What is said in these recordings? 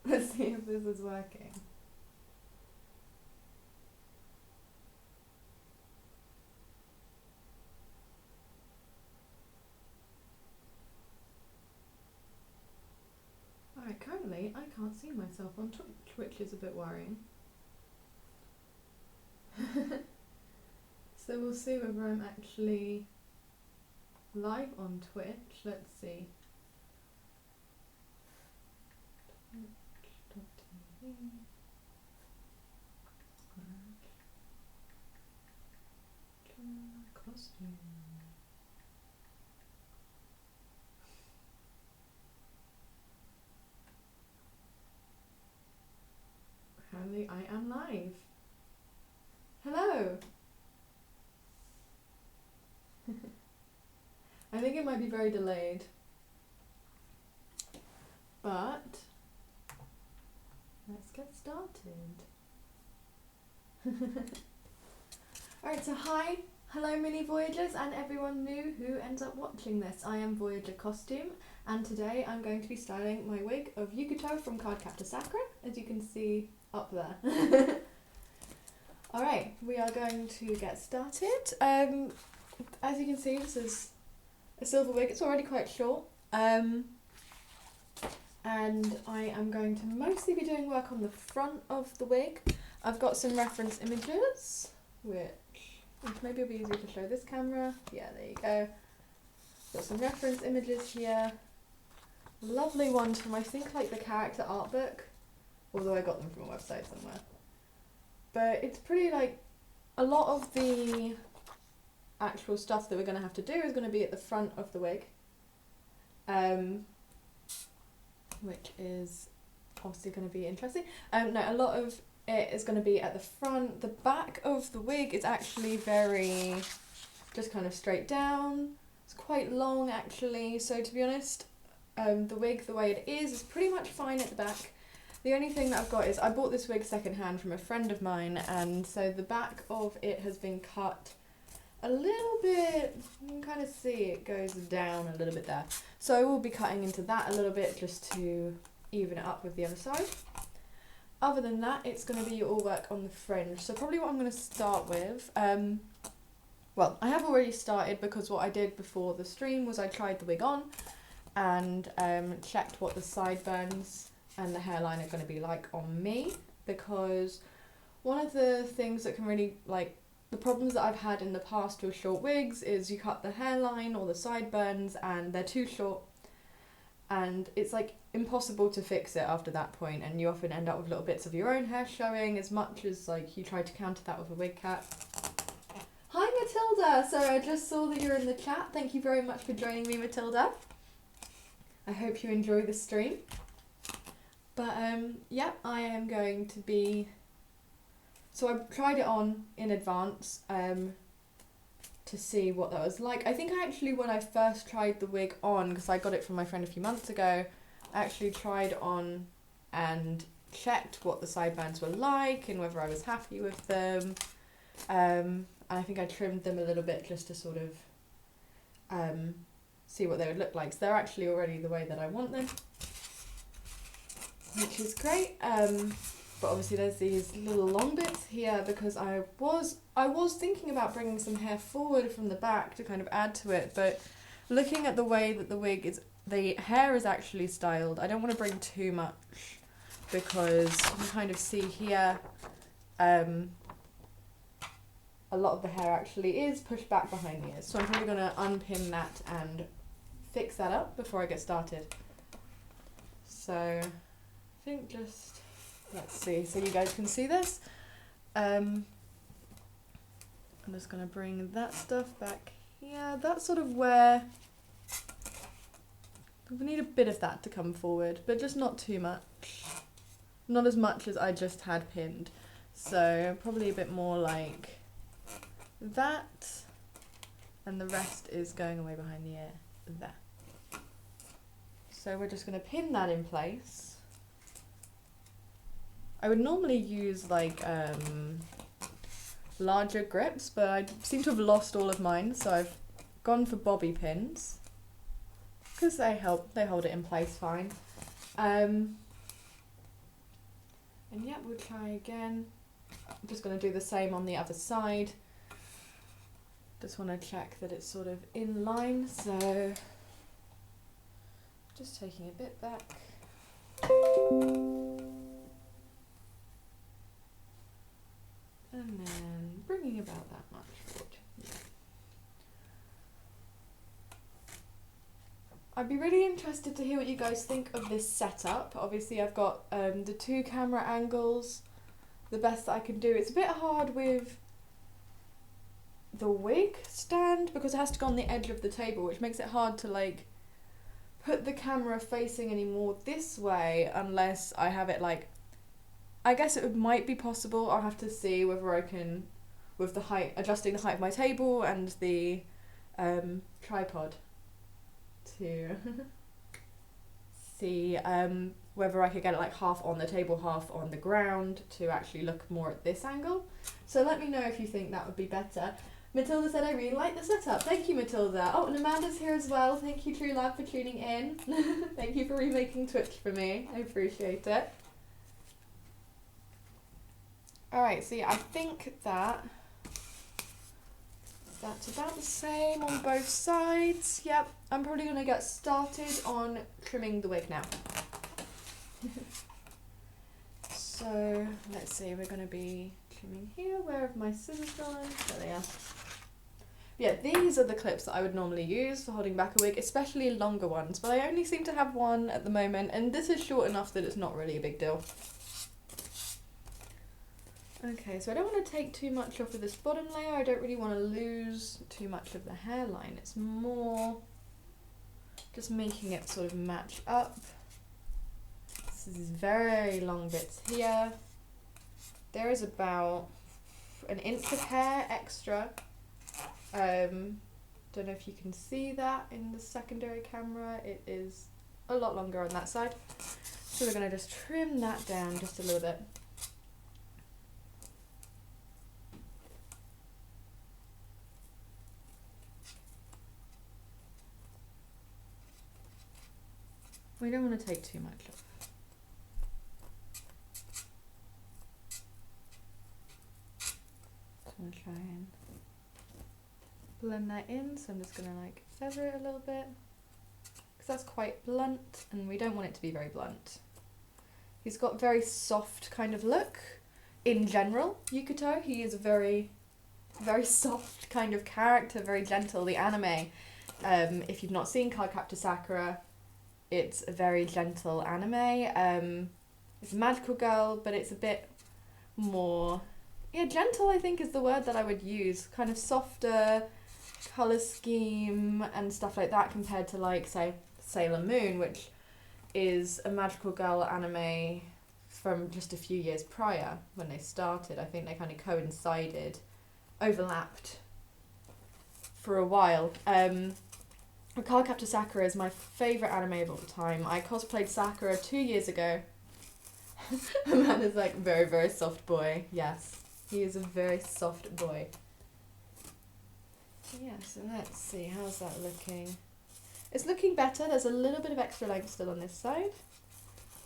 Let's see if this is working. Alright, currently I can't see myself on Twitch, which is a bit worrying. So we'll see whether I'm actually live on Twitch. Let's see. Twitch.tv. Costume. Apparently I am live. Hello! I think it might be very delayed, but let's get started. Alright, so hi, hello mini Voyagers and everyone new who ends up watching this. I am Voyager Costume, and today I'm going to be styling my wig of Yukito from Cardcaptor Sakura, as you can see up there. Alright, we are going to get started. As you can see, this is a silver wig. It's already quite short, and I am going to mostly be doing work on the front of the wig. I've got some reference images, which maybe will be easier to show this camera. Yeah, there you go. Got some reference images here. Lovely ones from, I think, like the character art book, although I got them from a website somewhere. But it's pretty, like, a lot of the actual stuff that we're going to have to do is going to be at the front of the wig, which is obviously going to be interesting. No, a lot of it is going to be at the front. The back of the wig is actually very just kind of straight down. It's quite long actually, so to be honest, the wig the way it is pretty much fine at the back. The only thing that I've got is I bought this wig secondhand from a friend of mine, and so the back of it has been cut a little bit. You can kind of see it goes down a little bit there. So I will be cutting into that a little bit just to even it up with the other side. Other than that, it's going to be all work on the fringe. So probably what I'm going to start with, well, I have already started because what I did before the stream was I tried the wig on and checked what the sideburns and the hairline are going to be like on me, because one of the things that can really, like, the problems that I've had in the past with short wigs is you cut the hairline or the sideburns and they're too short, and it's like impossible to fix it after that point, and you often end up with little bits of your own hair showing as much as like you try to counter that with a wig cap. Hi Matilda! So I just saw that you're in the chat. Thank you very much for joining me, Matilda. I hope you enjoy the stream. But yeah, I am going to be, so I tried it on in advance to see what that was like. I think I actually, when I first tried the wig on, because I got it from my friend a few months ago, I actually tried on and checked what the sideburns were like and whether I was happy with them. And I think I trimmed them a little bit just to sort of see what they would look like. So they're actually already the way that I want them, which is great. But obviously there's these little long bits here because I was thinking about bringing some hair forward from the back to kind of add to it, but looking at the way that the wig is, the hair is actually styled, I don't want to bring too much because you can kind of see here a lot of the hair actually is pushed back behind the ears. So I'm probably going to unpin that and fix that up before I get started. So I think just, let's see, so you guys can see this. I'm just going to bring that stuff back here. That's sort of where we need a bit of that to come forward, but just not too much. Not as much as I just had pinned. So probably a bit more like that, and the rest is going away behind the ear there. So we're just going to pin that in place. I would normally use like larger grips, but I seem to have lost all of mine, so I've gone for bobby pins because they hold it in place fine. And yeah, we'll try again. I'm just going to do the same on the other side. Just want to check that it's sort of in line, so just taking a bit back. And then bringing about that much forward. Yeah. I'd be really interested to hear what you guys think of this setup. Obviously I've got the 2 camera angles, the best that I can do. It's a bit hard with the wig stand because it has to go on the edge of the table, which makes it hard to like put the camera facing any more this way unless I have it like, I guess it might be possible. I'll have to see whether I can, with the height, adjusting the height of my table and the tripod to see whether I could get it like half on the table, half on the ground to actually look more at this angle. So let me know if you think that would be better. Matilda said, I really like the setup. Thank you, Matilda. Oh, and Amanda's here as well. Thank you, True Love, for tuning in. Thank you for remaking Twitch for me. I appreciate it. Alright, so yeah, I think that's about the same on both sides. Yep, I'm probably going to get started on trimming the wig now. So, let's see, we're going to be trimming here. Where have my scissors gone? There they are. Yeah, these are the clips that I would normally use for holding back a wig, especially longer ones, but I only seem to have one at the moment, and this is short enough that it's not really a big deal. Okay, so I don't want to take too much off of this bottom layer. I don't really want to lose too much of the hairline. It's more just making it sort of match up. So these very long bits here. There is about an inch of hair extra. Don't know if you can see that in the secondary camera. It is a lot longer on that side. So we're going to just trim that down just a little bit. We don't want to take too much off. So I'm going to try and blend that in, so I'm just going to like feather it a little bit because that's quite blunt and we don't want it to be very blunt. He's got very soft kind of look in general, Yukito. He is a very soft kind of character, very gentle. The anime, if you've not seen Cardcaptor Sakura, it's a very gentle anime. It's a magical girl, but it's a bit more, yeah, gentle I think is the word that I would use. Kind of softer colour scheme and stuff like that compared to like, say, Sailor Moon, which is a magical girl anime from just a few years prior when they started. I think they kind of coincided, overlapped for a while. Cardcaptor Sakura is my favourite anime of all time. I cosplayed Sakura 2 years ago. Amanda's like, very, very soft boy. Yes, he is a very soft boy. Yes, and let's see, how's that looking? It's looking better. There's a little bit of extra length still on this side.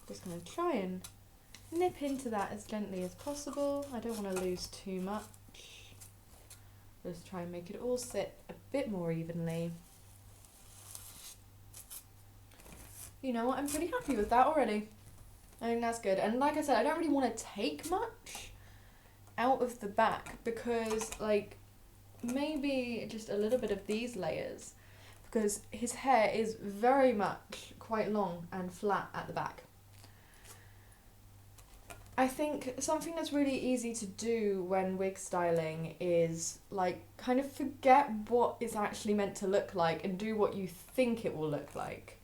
Just going to try and nip into that as gently as possible. I don't want to lose too much. Just try and make it all sit a bit more evenly. You know what, I'm pretty happy with that already. I think that's good. And like I said, I don't really want to take much out of the back because, like, maybe just a little bit of these layers because his hair is very much quite long and flat at the back. I think something that's really easy to do when wig styling is, like, kind of forget what it's actually meant to look like and do what you think it will look like.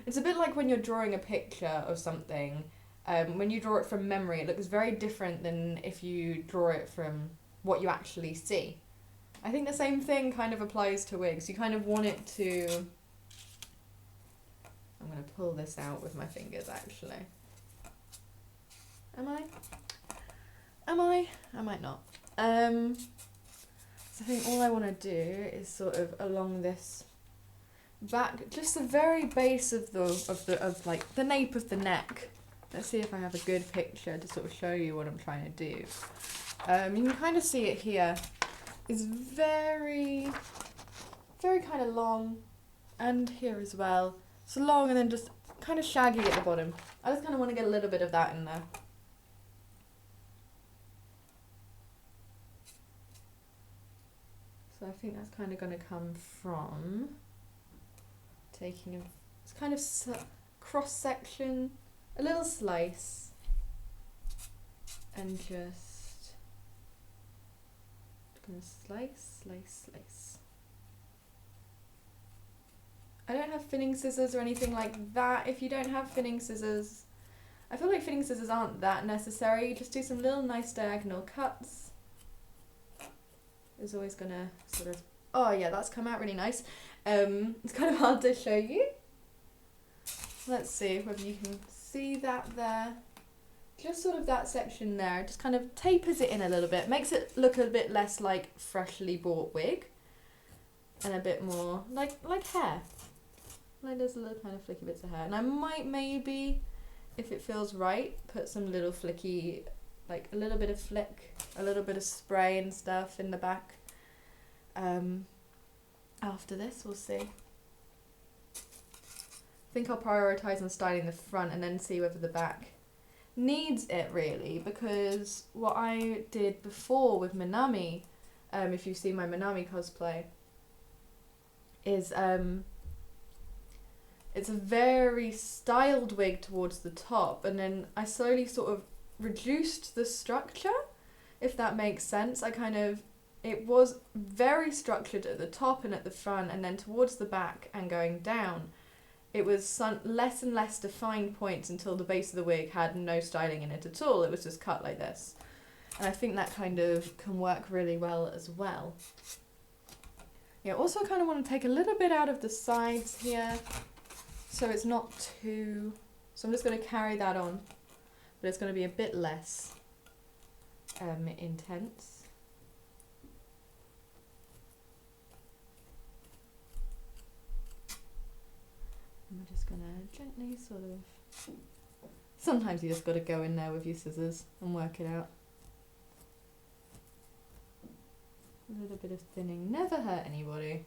It's a bit like when you're drawing a picture of something. When you draw it from memory, it looks very different than if you draw it from what you actually see. I think the same thing kind of applies to wigs. You kind of want it to... I'm going to pull this out with my fingers, actually. Am I? Am I? I might not. So I think all I want to do is sort of along this back, just the very base of like the nape of the neck. let's see if I have a good picture to sort of show you what I'm trying to do. You can kind of see it here. It's very, very kind of long, and here as well. It's long and then just kind of shaggy at the bottom. I just kind of want to get a little bit of that in there. So I think that's kind of going to come from taking a, it's kind of cross section, a little slice, and just going to slice, slice, slice. I don't have thinning scissors or anything like that. If you don't have thinning scissors, I feel like thinning scissors aren't that necessary. Just do some little nice diagonal cuts. It's always gonna sort of, oh yeah, that's come out really nice. It's kind of hard to show you. Let's see whether you can see that there. Just sort of that section there, just kind of tapers it in a little bit. Makes it look a bit less like freshly bought wig. And a bit more like hair. Like there's a little kind of flicky bits of hair. And I might maybe, if it feels right, put some little flicky, like a little bit of flick, a little bit of spray and stuff in the back. After this, we'll see. I think I'll prioritise on styling the front and then see whether the back needs it really, because what I did before with Minami, if you've seen my Minami cosplay, is it's a very styled wig towards the top, and then I slowly sort of reduced the structure, if that makes sense. It was very structured at the top and at the front, and then towards the back and going down, it was less and less defined points until the base of the wig had no styling in it at all. It was just cut like this. And I think that kind of can work really well as well. Yeah, also kind of want to take a little bit out of the sides here, so it's not too, so I'm just going to carry that on, but it's going to be a bit less intense. And we're just going to gently sort of, sometimes you just got to go in there with your scissors and work it out. A little bit of thinning never hurt anybody.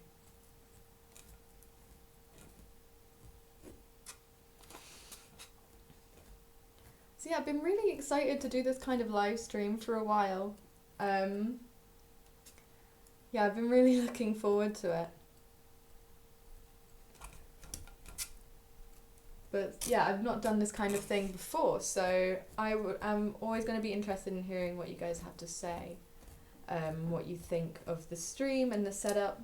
So yeah, I've been really excited to do this kind of live stream for a while. Yeah, I've been really looking forward to it. But yeah, I've not done this kind of thing before, so I'm always going to be interested in hearing what you guys have to say. What you think of the stream and the setup.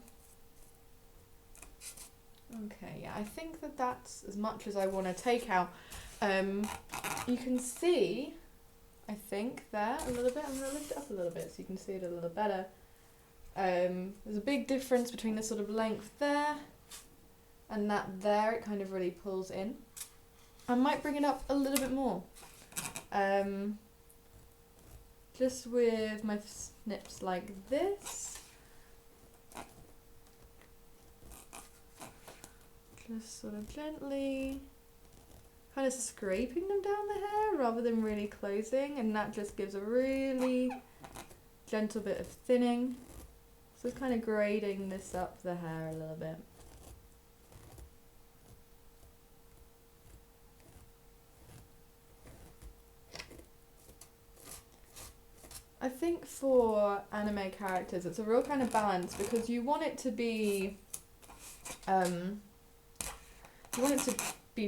Okay, yeah, I think that that's as much as I want to take out. You can see, I think, there a little bit. I'm going to lift it up a little bit so you can see it a little better. There's a big difference between the sort of length there and that there. It kind of really pulls in. I might bring it up a little bit more. Just with my snips like this. Just sort of gently kind of scraping them down the hair rather than really closing, and that just gives a really gentle bit of thinning. So it's kind of grading this up the hair a little bit. I think for anime characters it's a real kind of balance, because you want it to be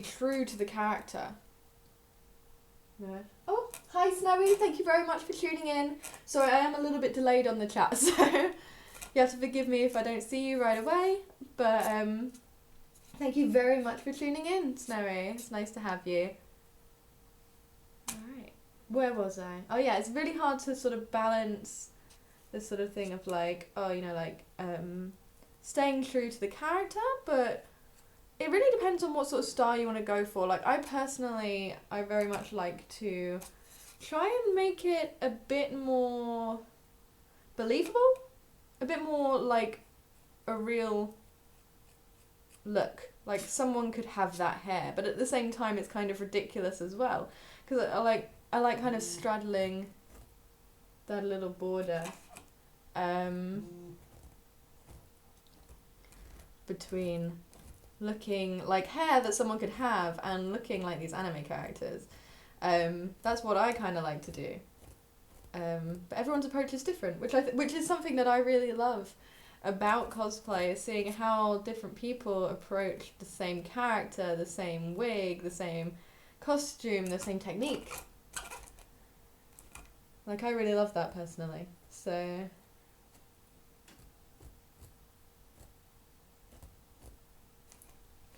true to the character. Yeah. Oh, hi Snowy, thank you very much for tuning in. Sorry, I am a little bit delayed on the chat, so you have to forgive me if I don't see you right away, but thank you very much for tuning in, Snowy. It's nice to have you. Alright, where was I? Oh yeah, it's really hard to sort of balance this sort of thing of like, oh, you know, like staying true to the character, but it really depends on what sort of style you want to go for. Like, I very much like to try and make it a bit more believable, a bit more like a real look. Like, someone could have that hair, but at the same time it's kind of ridiculous as well. Because I like kind of straddling that little border between looking like hair that someone could have and looking like these anime characters. That's what I kind of like to do. But everyone's approach is different, which is something that I really love about cosplay, is seeing how different people approach the same character, the same wig, the same costume, the same technique. Like, I really love that personally. So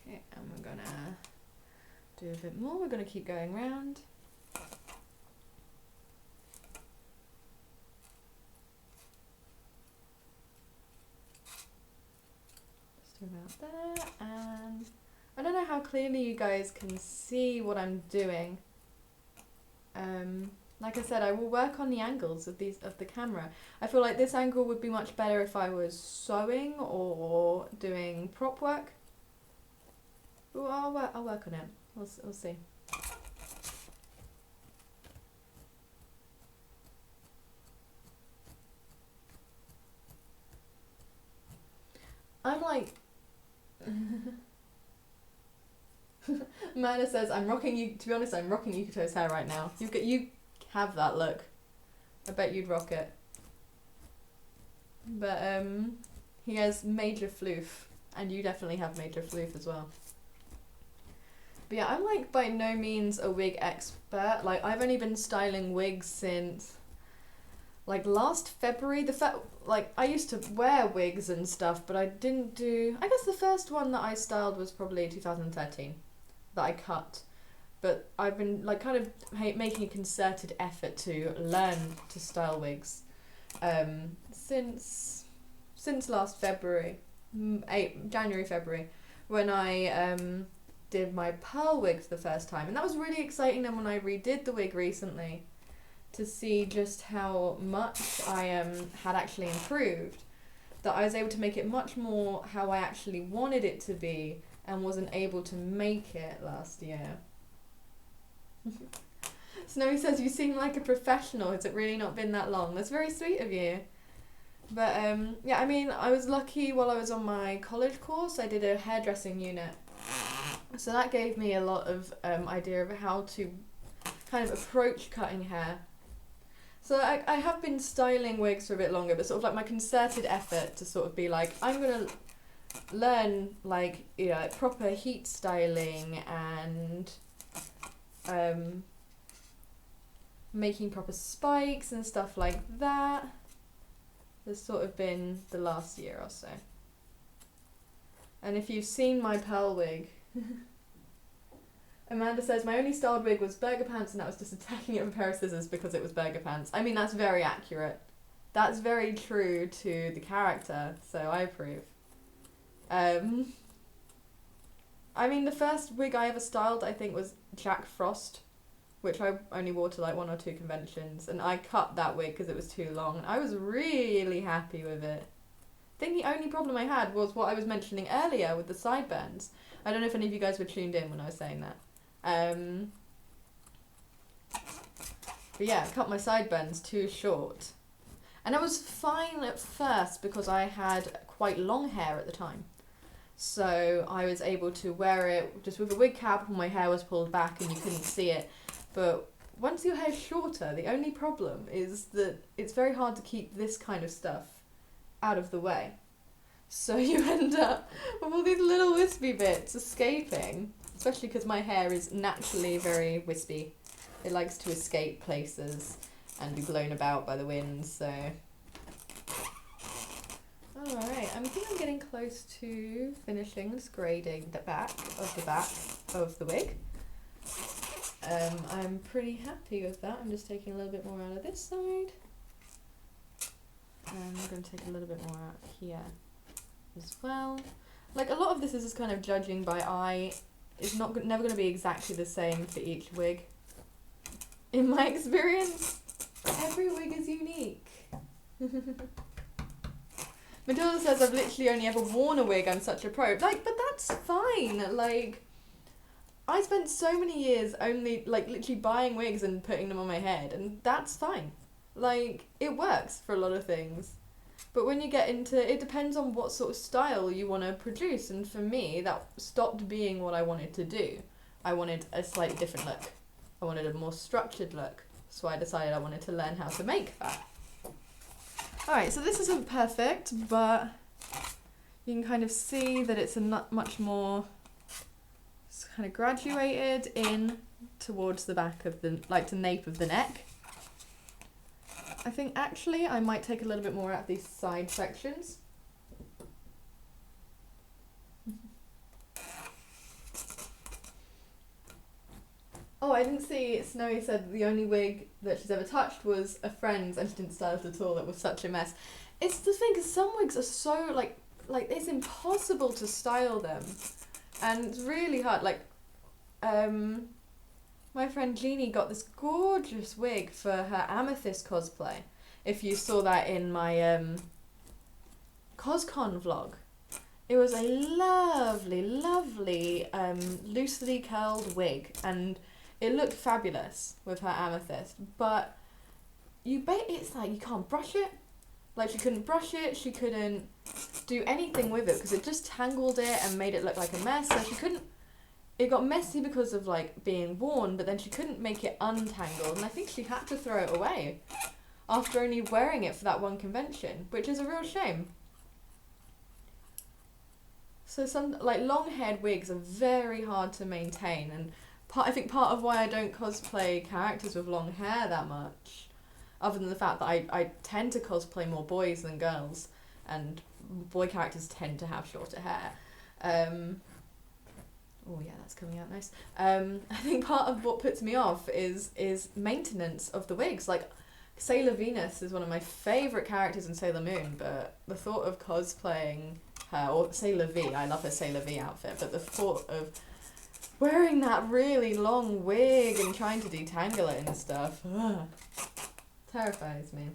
okay, and we're gonna do a bit more. We're gonna keep going round. About there, and I don't know how clearly you guys can see what I'm doing. Like I said, I will work on the angles of the camera. I feel like this angle would be much better if I was sewing or doing prop work. Ooh, I'll work on it. We'll see. I'm like. Amanda says, to be honest, I'm rocking Yukito's hair right now. You have that look. I bet you'd rock it. But he has major floof, and you definitely have major floof as well. But yeah, I'm like by no means a wig expert. Like, I've only been styling wigs since like last February. Like, I used to wear wigs and stuff, but I didn't do. I guess the first one that I styled was probably 2013, that I cut. But I've been like kind of making a concerted effort to learn to style wigs since last February, January, February, when I did my pearl wig for the first time, and that was really exciting. Then when I redid the wig recently, to see just how much I had actually improved, that I was able to make it much more how I actually wanted it to be and wasn't able to make it last year. Snowy says, you seem like a professional. Has it really not been that long? That's very sweet of you. But yeah, I mean, I was lucky while I was on my college course, I did a hairdressing unit. So that gave me a lot of idea of how to kind of approach cutting hair. So I have been styling wigs for a bit longer, but sort of like my concerted effort to sort of be like, I'm going to learn like, you know, proper heat styling and making proper spikes and stuff like that. Has sort of been the last year or so. And if you've seen my pearl wig, Amanda says, my only styled wig was burger pants, and that was just attacking it with a pair of scissors because it was burger pants. I mean, that's very accurate. That's very true to the character, so I approve. I mean, the first wig I ever styled, I think, was Jack Frost, which I only wore to like 1 or 2 conventions, and I cut that wig because it was too long, and I was really happy with it. I think the only problem I had was what I was mentioning earlier with the sideburns. I don't know if any of you guys were tuned in when I was saying that. But yeah, I cut my sideburns too short. And I was fine at first because I had quite long hair at the time. So I was able to wear it just with a wig cap when my hair was pulled back and you couldn't see it. But once your hair's shorter, the only problem is that it's very hard to keep this kind of stuff out of the way. So you end up with all these little wispy bits escaping, especially because my hair is naturally very wispy. It likes to escape places and be blown about by the wind, so. Alright, I think I'm getting close to finishing this grading the back of the wig. I'm pretty happy with that. I'm just taking a little bit more out of this side. And I'm going to take a little bit more out here as well. Like, a lot of this is just kind of judging by eye. It's never going to be exactly the same for each wig. In my experience, every wig is unique. Matilda says, I've literally only ever worn a wig, I'm such a pro. Like, but that's fine. Like, I spent so many years only, like, literally buying wigs and putting them on my head, and that's fine. Like, it works for a lot of things. But when you get into, it depends on what sort of style you want to produce, and for me, that stopped being what I wanted to do. I wanted a slightly different look. I wanted a more structured look, so I decided I wanted to learn how to make that. Alright, so this isn't perfect, but you can kind of see that it's a much more kind of graduated in towards the back of the, like the nape of the neck. I think actually I might take a little bit more out of these side sections. Oh, I didn't see, Snowy said the only wig that she's ever touched was a friend's and she didn't style it at all. It was such a mess. It's the thing, because some wigs are so, like it's impossible to style them. And it's really hard. Like, my friend Jeannie got this gorgeous wig for her Amethyst cosplay. If you saw that in my CosCon vlog. It was a lovely, lovely loosely curled wig, and it looked fabulous with her Amethyst, but it's like you can't brush it. Like, she couldn't brush it, she couldn't do anything with it because it just tangled it and made it look like a mess. So she couldn't, it got messy because of like being worn, but then she couldn't make it untangled, and I think she had to throw it away after only wearing it for that one convention, which is a real shame. So some, like, long-haired wigs are very hard to maintain, and I think part of why I don't cosplay characters with long hair that much, other than the fact that I tend to cosplay more boys than girls, and boy characters tend to have shorter hair. Oh yeah, that's coming out nice. I think part of what puts me off is maintenance of the wigs. Like, Sailor Venus is one of my favourite characters in Sailor Moon, but the thought of cosplaying her, or Sailor V, I love her Sailor V outfit, but the thought of wearing that really long wig and trying to detangle it and stuff, terrifies me.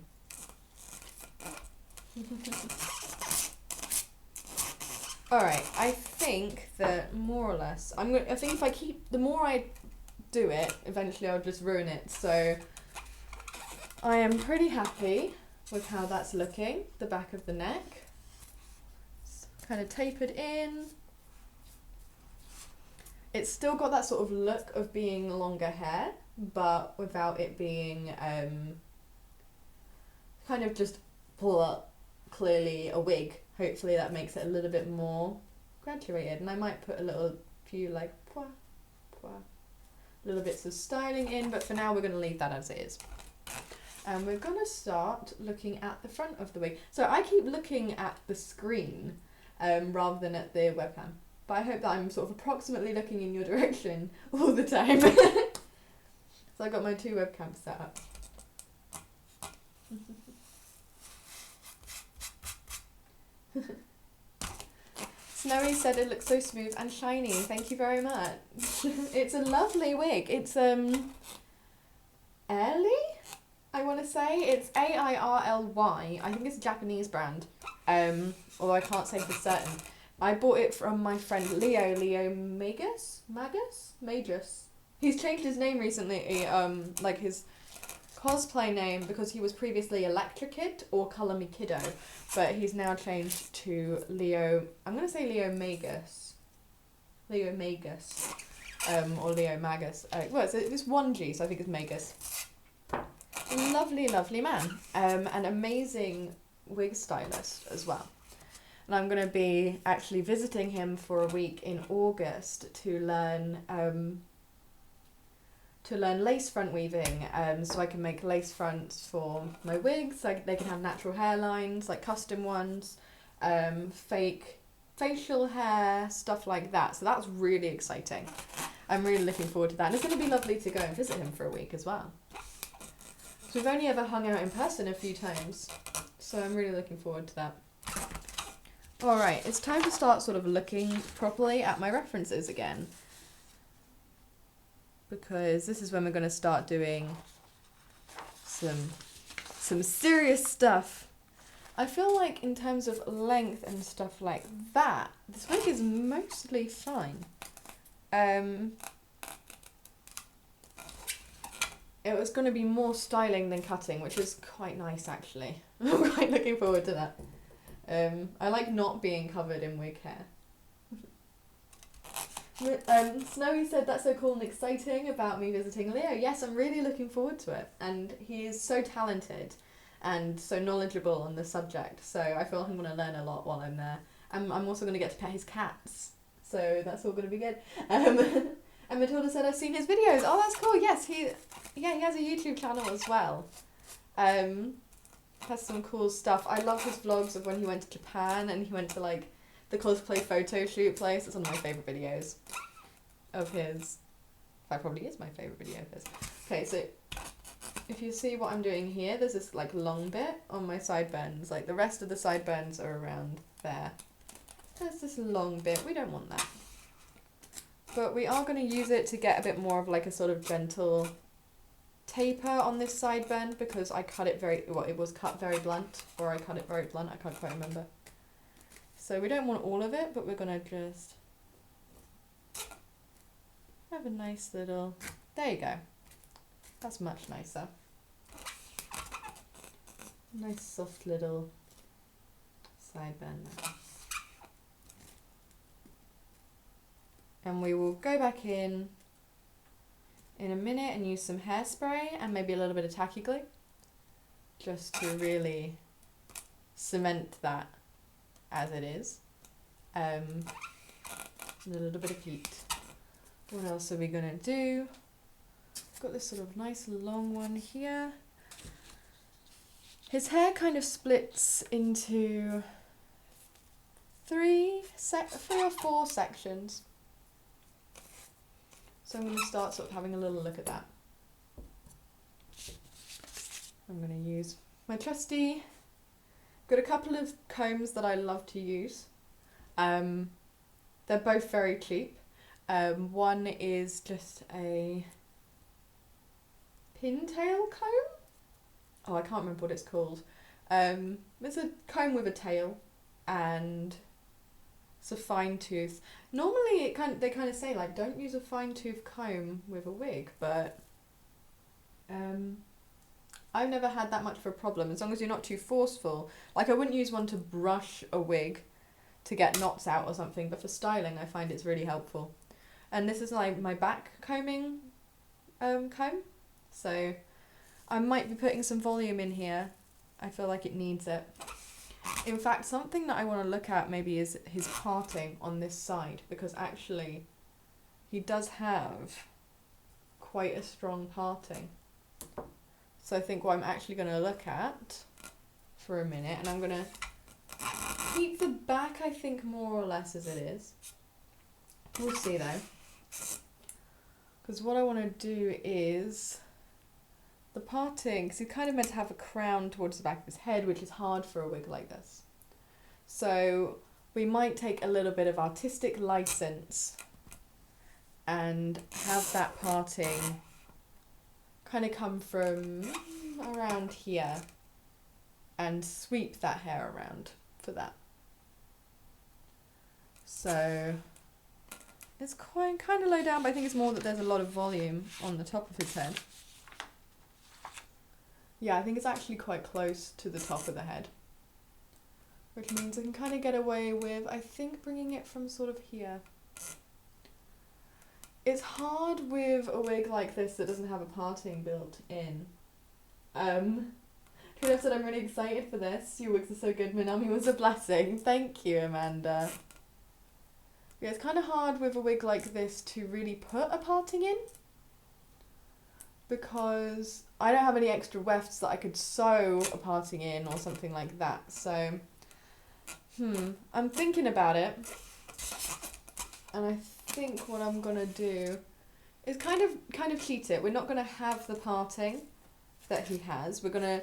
Alright, I think that more or less, I think if I keep, the more I do it, eventually I'll just ruin it, so I am pretty happy with how that's looking, the back of the neck. It's kind of tapered in. It's still got that sort of look of being longer hair, but without it being kind of just clearly a wig. Hopefully that makes it a little bit more graduated, and I might put a few like little bits of styling in, but for now we're going to leave that as it is. And we're going to start looking at the front of the wig. So I keep looking at the screen rather than at the webcam. But I hope that I'm sort of approximately looking in your direction all the time. So I've got my two webcams set up. Snowy said it looks so smooth and shiny. Thank you very much. It's a lovely wig. It's Airly, I want to say. It's AIRLY. I think it's a Japanese brand. Although I can't say for certain. I bought it from my friend Leo Magus. He's changed his name recently, like his cosplay name, because he was previously Electrokid or Color Me Kiddo, but he's now changed to Leo. I'm gonna say Leo Magus, or Leo Magus. Well, it's one G, so I think it's Magus. Lovely, lovely man. An amazing wig stylist as well. And I'm going to be actually visiting him for a week in August to learn lace front weaving, so I can make lace fronts for my wigs. Like, they can have natural hairlines, like custom ones, fake facial hair, stuff like that. So that's really exciting. I'm really looking forward to that. And it's going to be lovely to go and visit him for a week as well. So we've only ever hung out in person a few times, so I'm really looking forward to that. Alright, it's time to start sort of looking properly at my references again, because this is when we're going to start doing some serious stuff I feel like in terms of length and stuff like that, this wig is mostly fine. It was going to be more styling than cutting, which is quite nice actually. I'm quite looking forward to that. I like not being covered in wig hair. Snowy said that's so cool and exciting about me visiting Leo. Yes, I'm really looking forward to it. And he is so talented and so knowledgeable on the subject. So I feel like I'm going to learn a lot while I'm there. I'm also going to get to pet his cats. So that's all going to be good. And Matilda said, I've seen his videos. Oh, that's cool. Yes, he has a YouTube channel as well. Has some cool stuff. I love his vlogs of when he went to Japan and he went to like the cosplay photo shoot place. It's one of my favourite videos of his. That probably is my favourite video of his. Okay, so if you see what I'm doing here, there's this like long bit on my sideburns. Like the rest of the sideburns are around there. There's this long bit. We don't want that. But we are going to use it to get a bit more of like a sort of gentle taper on this sideburn because I cut it it was cut very blunt, or I cut it very blunt, I can't quite remember. So we don't want all of it, but we're going to just have a nice little, there you go. That's much nicer. Nice soft little sideburn there. And we will go back in a minute and use some hairspray and maybe a little bit of tacky glue just to really cement that as it is. A little bit of heat. What else are we going to do? Got this sort of nice long one here. His hair kind of splits into three or four sections. So I'm going to start sort of having a little look at that. I'm going to use my trusty, got a couple of combs that I love to use. They're both very cheap. One is just a pintail comb. Oh, I can't remember what it's called. It's a comb with a tail and it's a fine tooth. Normally they kind of say like don't use a fine tooth comb with a wig, but I've never had that much of a problem as long as you're not too forceful. Like I wouldn't use one to brush a wig to get knots out or something, but for styling I find it's really helpful. And this is like my back combing comb, so I might be putting some volume in here. I feel like it needs it. In fact, something that I want to look at maybe is his parting on this side, because actually he does have quite a strong parting. So I think what I'm actually going to look at for a minute, and I'm going to keep the back I think more or less as it is. We'll see though. Because what I want to do is the parting, because he's kind of meant to have a crown towards the back of his head, which is hard for a wig like this. So we might take a little bit of artistic license and have that parting kind of come from around here and sweep that hair around for that. So it's quite kind of low down, but I think it's more that there's a lot of volume on the top of his head. Yeah, I think it's actually quite close to the top of the head, which means I can kind of get away with, I think, bringing it from sort of here. It's hard with a wig like this that doesn't have a parting built in. Trina said, I'm really excited for this. Your wigs are so good. Minami was a blessing. Thank you, Amanda. Yeah, it's kind of hard with a wig like this to really put a parting in, because I don't have any extra wefts that I could sew a parting in or something like that. So, I'm thinking about it, and I think what I'm gonna do is kind of cheat it. We're not gonna have the parting that he has. We're gonna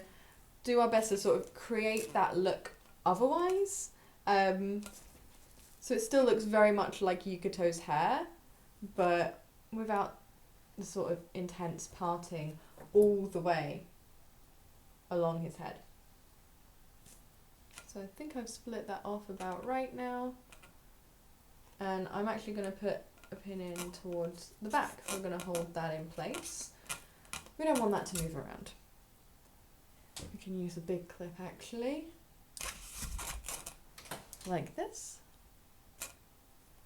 do our best to sort of create that look otherwise. So it still looks very much like Yukito's hair, but without the sort of intense parting all the way along his head. So I think I've split that off about right now. And I'm actually going to put a pin in towards the back. We're going to hold that in place. We don't want that to move around. We can use a big clip actually. Like this.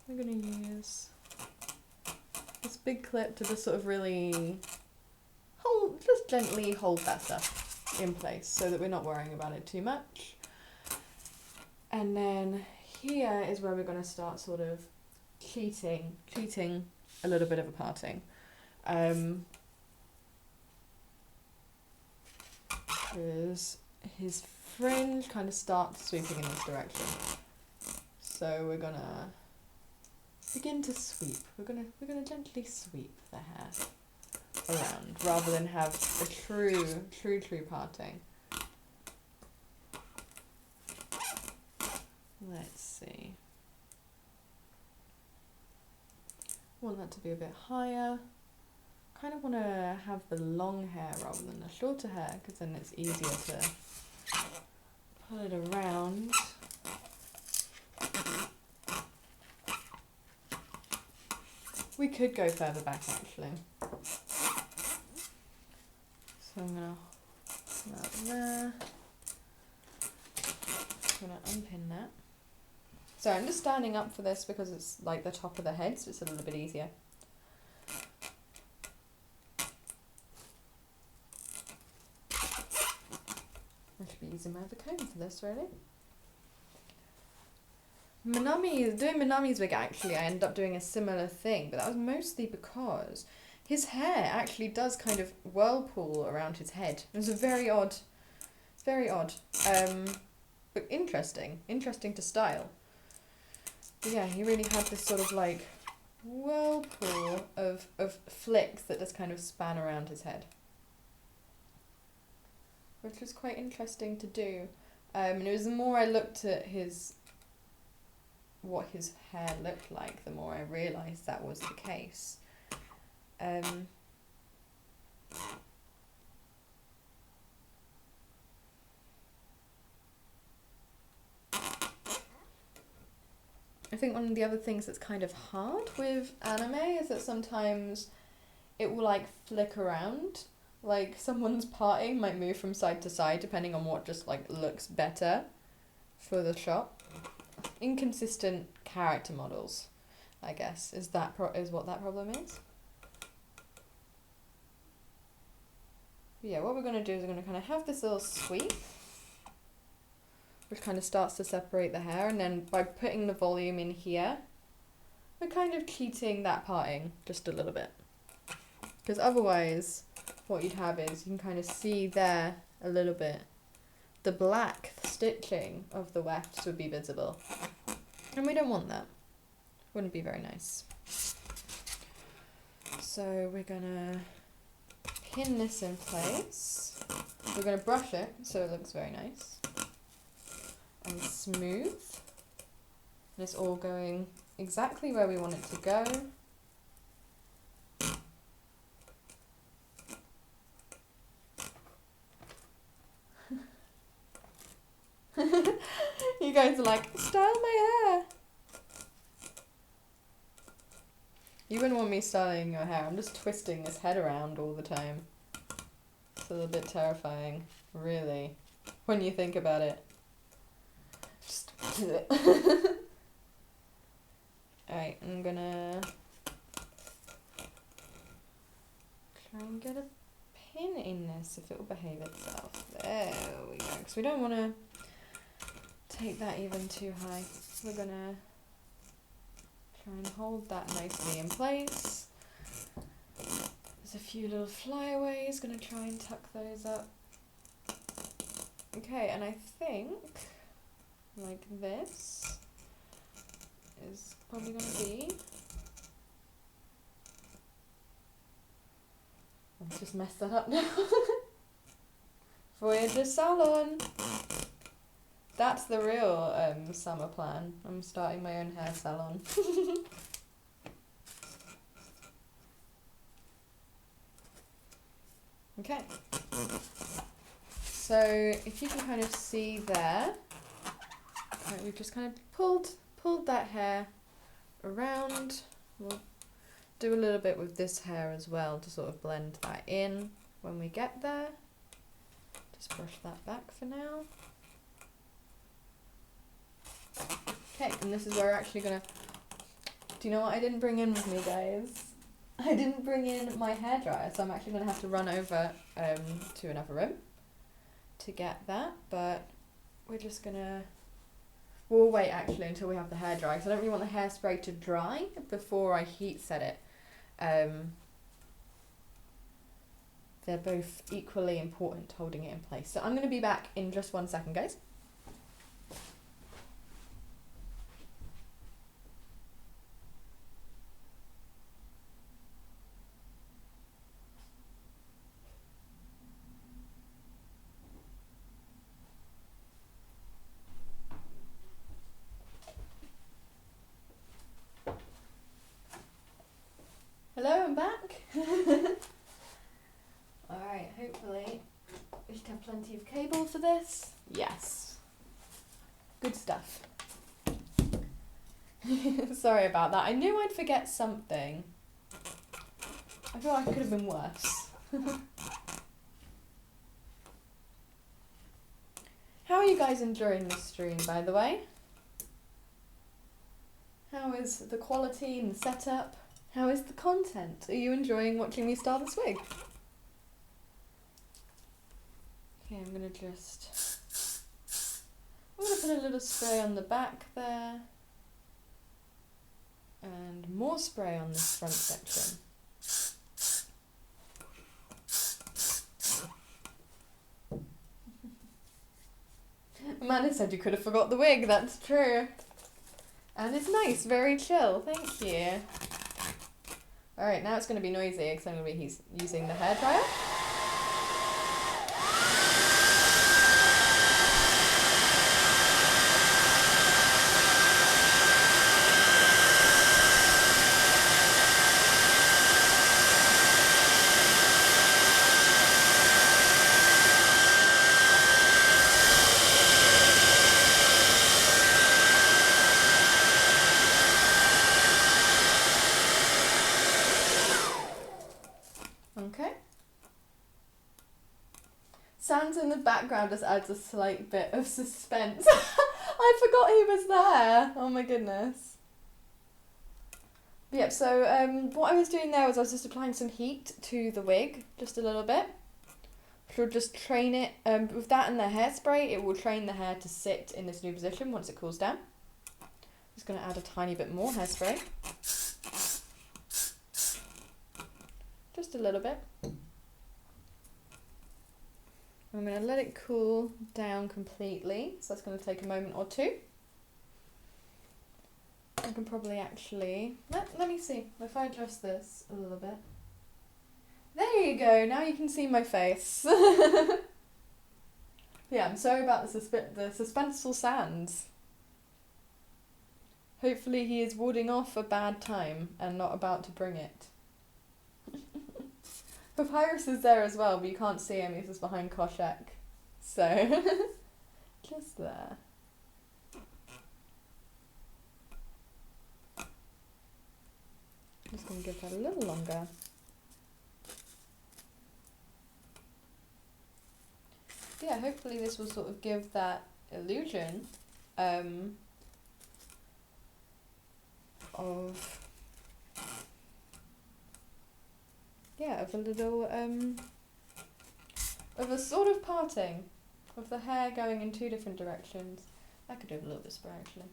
We're going to use this big clip to just sort of really just gently hold that stuff in place so that we're not worrying about it too much. And then here is where we're going to start sort of pleating a little bit of a parting. Because his fringe kind of starts sweeping in this direction. So we're going to begin to sweep. We're gonna gently sweep the hair around rather than have a true parting. Let's see. Want that to be a bit higher. Kind of want to have the long hair rather than the shorter hair because then it's easier to pull it around. We could go further back actually. So I'm going to put that there. I'm going to unpin that. So I'm just standing up for this because it's like the top of the head, so it's a little bit easier. I should be using my other comb for this really. Doing Minami's wig actually, I ended up doing a similar thing, but that was mostly because his hair actually does kind of whirlpool around his head. It was a very odd, but interesting to style. But yeah, he really had this sort of like whirlpool of flicks that just kind of span around his head, which was quite interesting to do. And it was the more I looked at what his hair looked like, the more I realised that was the case. I think one of the other things that's kind of hard with anime is that sometimes it will like flick around. Like someone's parting might move from side to side depending on what just like looks better for the shot. Inconsistent character models, I guess, is what that problem is. But yeah, what we're going to do is we're going to kind of have this little sweep, which kind of starts to separate the hair, and then by putting the volume in here, we're kind of cheating that parting just a little bit. Because otherwise, what you'd have is, you can kind of see there a little bit, the black stitching of the wefts would be visible. And we don't want that. Wouldn't be very nice. So we're gonna pin this in place. We're gonna brush it so it looks very nice and smooth. And it's all going exactly where we want it to go. You guys are like, style my hair. You wouldn't want me styling your hair. I'm just twisting this head around all the time. It's a little bit terrifying, really, when you think about it. Just do it. Alright, I'm gonna try and get a pin in this if it will behave itself. There we go. Because we don't want to take that even too high. We're gonna try and hold that nicely in place. There's a few little flyaways, gonna try and tuck those up. Okay, and I think like this is probably gonna be. Let's just mess that up now. Voyager salon. That's the real summer plan. I'm starting my own hair salon. Okay. So if you can kind of see there, Right, we've just kind of pulled that hair around. We'll do a little bit with this hair as well to sort of blend that in when we get there. Just brush that back for now. Okay, and this is where we're actually gonna, do you know what I didn't bring in with me, guys? I didn't bring in my hairdryer, so I'm actually gonna have to run over to another room to get that, but we're just gonna, we'll wait actually until we have the hairdryer, because I don't really want the hairspray to dry before I heat set it. They're both equally important, holding it in place. So I'm going to be back in just 1 second, guys. Hello, I'm back. Alright, hopefully we should have plenty of cable for this. Yes. Good stuff. Sorry about that. I knew I'd forget something. I feel like it could have been worse. How are you guys enjoying this stream, by the way? How is the quality and the setup? How is the content? Are you enjoying watching me style this wig? Okay, I'm gonna put a little spray on the back there. And more spray on this front section. Amanda said you could have forgot the wig, that's true. And it's nice, very chill, thank you. Alright, now it's going to be noisy because I'm going to be using the hairdryer. Sounds in the background just adds a slight bit of suspense. I forgot he was there. Oh my goodness. Yep, so what I was doing there was I was just applying some heat to the wig, just a little bit. Which will just train it, with that and the hairspray, it will train the hair to sit in this new position once it cools down. Just going to add a tiny bit more hairspray. Just a little bit. I'm going to let it cool down completely, so that's going to take a moment or two. I can probably actually, let me see, if I adjust this a little bit. There you go, now you can see my face. Yeah, I'm sorry about the suspenseful sounds. Hopefully he is warding off a bad time and not about to bring it. Papyrus is there as well, but you can't see him, he's just behind Koshak. So, just there. Just going to give that a little longer. Yeah, hopefully this will sort of give that illusion of... yeah, of a little, of a sort of parting, of the hair going in two different directions. I could do a little bit of spray actually.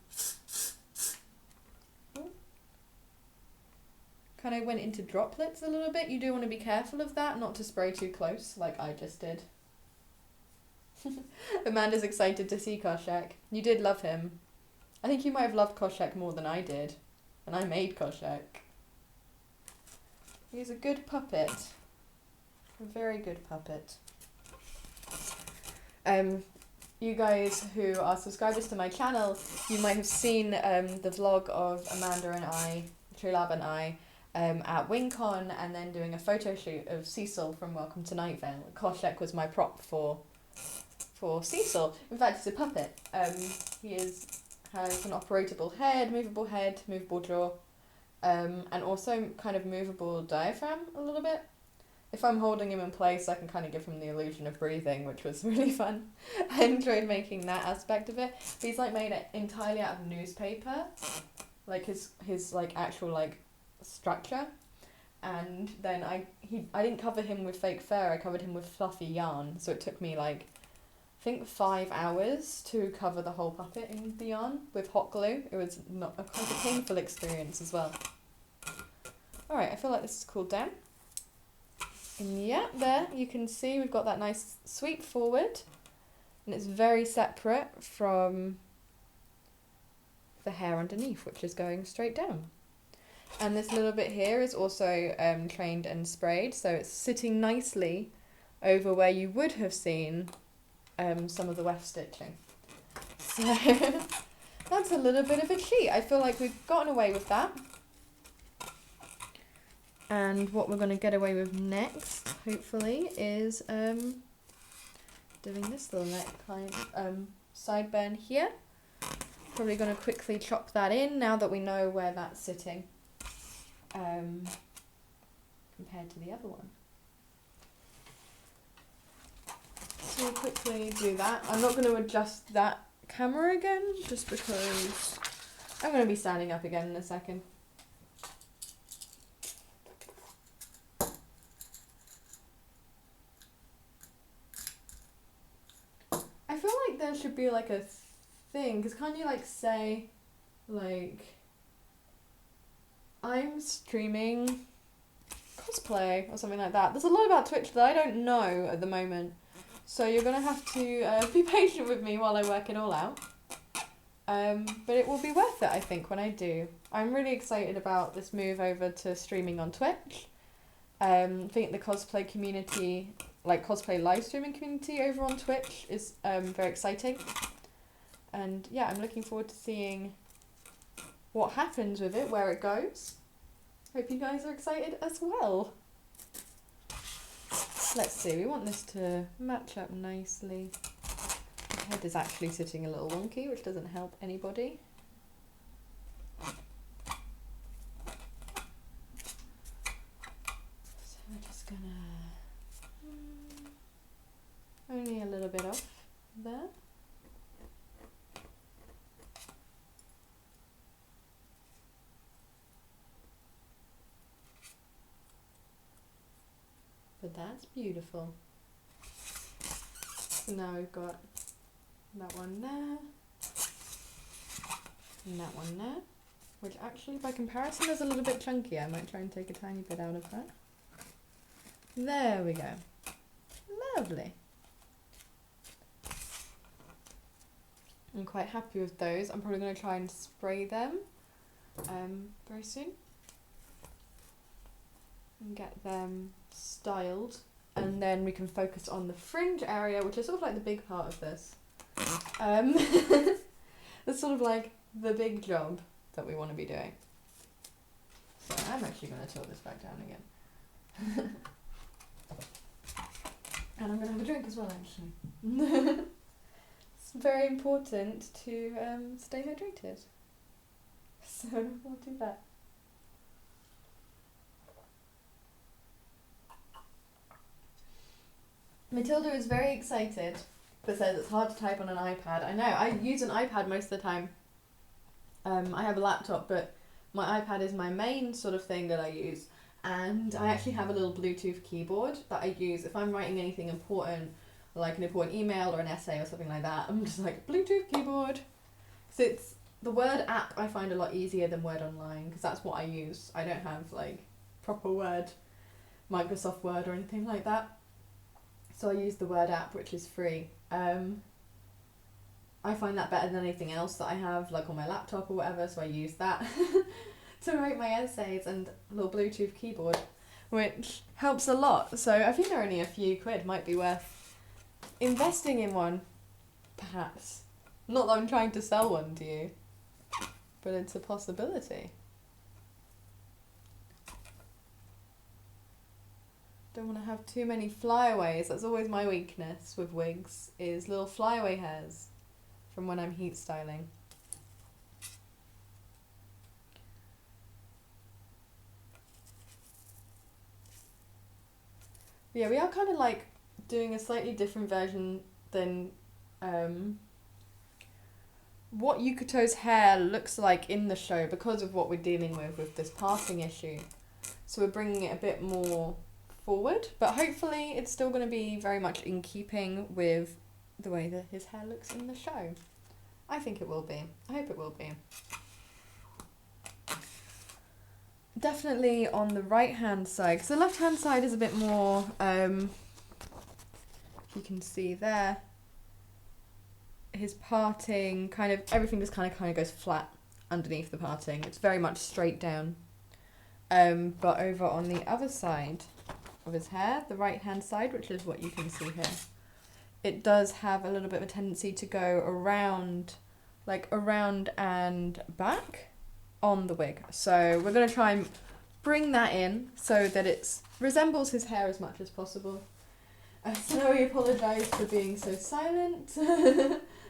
Kind of went into droplets a little bit. You do want to be careful of that, not to spray too close, like I just did. Amanda's excited to see Koshak. You did love him. I think you might have loved Koshak more than I did, and I made Koshak. He's a good puppet. A very good puppet. You guys who are subscribers to my channel, you might have seen the vlog of Amanda and I, Trilab and I, at WingCon, and then doing a photo shoot of Cecil from Welcome to Night Vale. Koshak was my prop for Cecil. In fact, he's a puppet. He is has an operable head, movable jaw, and also kind of movable diaphragm a little bit. If I'm holding him in place, I can kind of give him the illusion of breathing, which was really fun. I enjoyed making that aspect of it. But he's like made it entirely out of newspaper, like his like actual like structure. And then I didn't cover him with fake fur, I covered him with fluffy yarn. So it took me like, I think 5 hours to cover the whole puppet in the yarn with hot glue. It was not a quite a painful experience as well. Alright, I feel like this is cooled down. And yeah, there you can see we've got that nice sweep forward. And it's very separate from the hair underneath, which is going straight down. And this little bit here is also trained and sprayed, so it's sitting nicely over where you would have seen some of the weft stitching. So that's a little bit of a cheat. I feel like we've gotten away with that. And what we're going to get away with next, hopefully, is doing this little neckline sideburn here. Probably going to quickly chop that in now that we know where that's sitting. Compared to the other one. So we'll quickly do that. I'm not going to adjust that camera again, just because I'm going to be standing up again in a second. I feel like there should be like a thing, because can't you like say, like, I'm streaming cosplay or something like that. There's a lot about Twitch that I don't know at the moment. So you're going to have to be patient with me while I work it all out. But it will be worth it, I think, when I do. I'm really excited about this move over to streaming on Twitch. I think the cosplay community, like cosplay live streaming community over on Twitch is very exciting. And yeah, I'm looking forward to seeing what happens with it, where it goes. Hope you guys are excited as well. Let's see, we want this to match up nicely. The head is actually sitting a little wonky, which doesn't help anybody. So we're just gonna only a little bit off there. But that's beautiful. So now we've got that one there, and that one there, which actually by comparison is a little bit chunky. I might try and take a tiny bit out of that. There we go. Lovely. I'm quite happy with those. I'm probably going to try and spray them very soon. And get them styled, and then we can focus on the fringe area, which is sort of like the big part of this. It's sort of like the big job that we want to be doing. So I'm actually going to tilt this back down again. And I'm going to have a drink as well, actually. It's very important to stay hydrated. So we'll do that. Matilda is very excited, but says it's hard to type on an iPad. I know, I use an iPad most of the time. I have a laptop, but my iPad is my main sort of thing that I use. And I actually have a little Bluetooth keyboard that I use if I'm writing anything important, like an important email or an essay or something like that. I'm just like, Bluetooth keyboard. So it's, the Word app I find a lot easier than Word Online, because that's what I use. I don't have like proper Word, Microsoft Word or anything like that. So I use the Word app, which is free. I find that better than anything else that I have, like on my laptop or whatever, so I use that to write my essays, and a little Bluetooth keyboard, which helps a lot. So I think they're only a few quid, might be worth investing in one, perhaps. Not that I'm trying to sell one to you, but it's a possibility. Don't want to have too many flyaways. That's always my weakness with wigs, is little flyaway hairs from when I'm heat styling. Yeah, we are kind of like doing a slightly different version than what Yukito's hair looks like in the show because of what we're dealing with this parting issue. So we're bringing it a bit more forward, but hopefully it's still going to be very much in keeping with the way that his hair looks in the show. I think it will be. I hope it will be. Definitely on the right hand side, because the left hand side is a bit more, you can see there, his parting, kind of, everything just kind of goes flat underneath the parting. It's very much straight down. But over on the other side of his hair, the right hand side, which is what you can see here, it does have a little bit of a tendency to go around, like around and back on the wig. So we're going to try and bring that in so that it resembles his hair as much as possible. So we apologise for being so silent.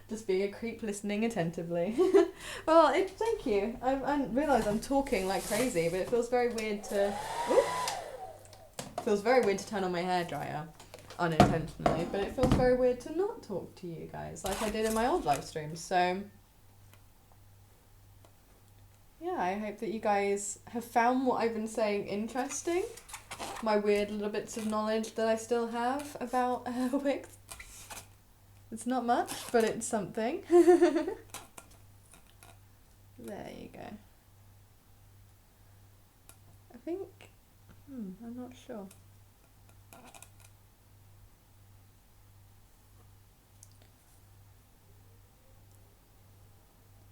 Just being a creep listening attentively. Well, thank you. I realise I'm talking like crazy, but it feels very weird to... feels very weird to turn on my hairdryer unintentionally, but it feels very weird to not talk to you guys like I did in my old live streams. So yeah, I hope that you guys have found what I've been saying interesting. My weird little bits of knowledge that I still have about wigs. It's not much, but it's something. There you go. I think... I'm not sure.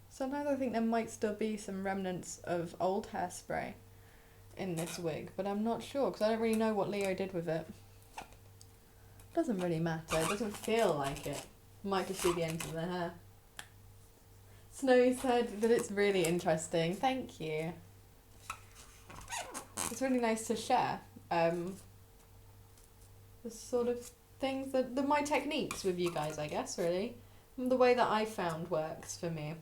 Sometimes I think there might still be some remnants of old hairspray in this wig, but I'm not sure because I don't really know what Leo did with it. Doesn't really matter. It doesn't feel like it. Might just be the ends of the hair. Snowy said that it's really interesting. Thank you. It's really nice to share the sort of things that my techniques with you guys, I guess, really. The way that I found works for me.